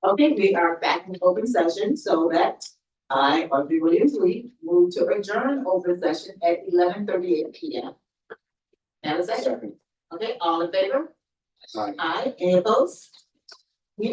Okay, we are back in open session, so that I, Audrey Williams, Lee, move to adjourn open session at 11:38 p.m. And a second. Okay, all in favor? Aye. Aye, any opposed?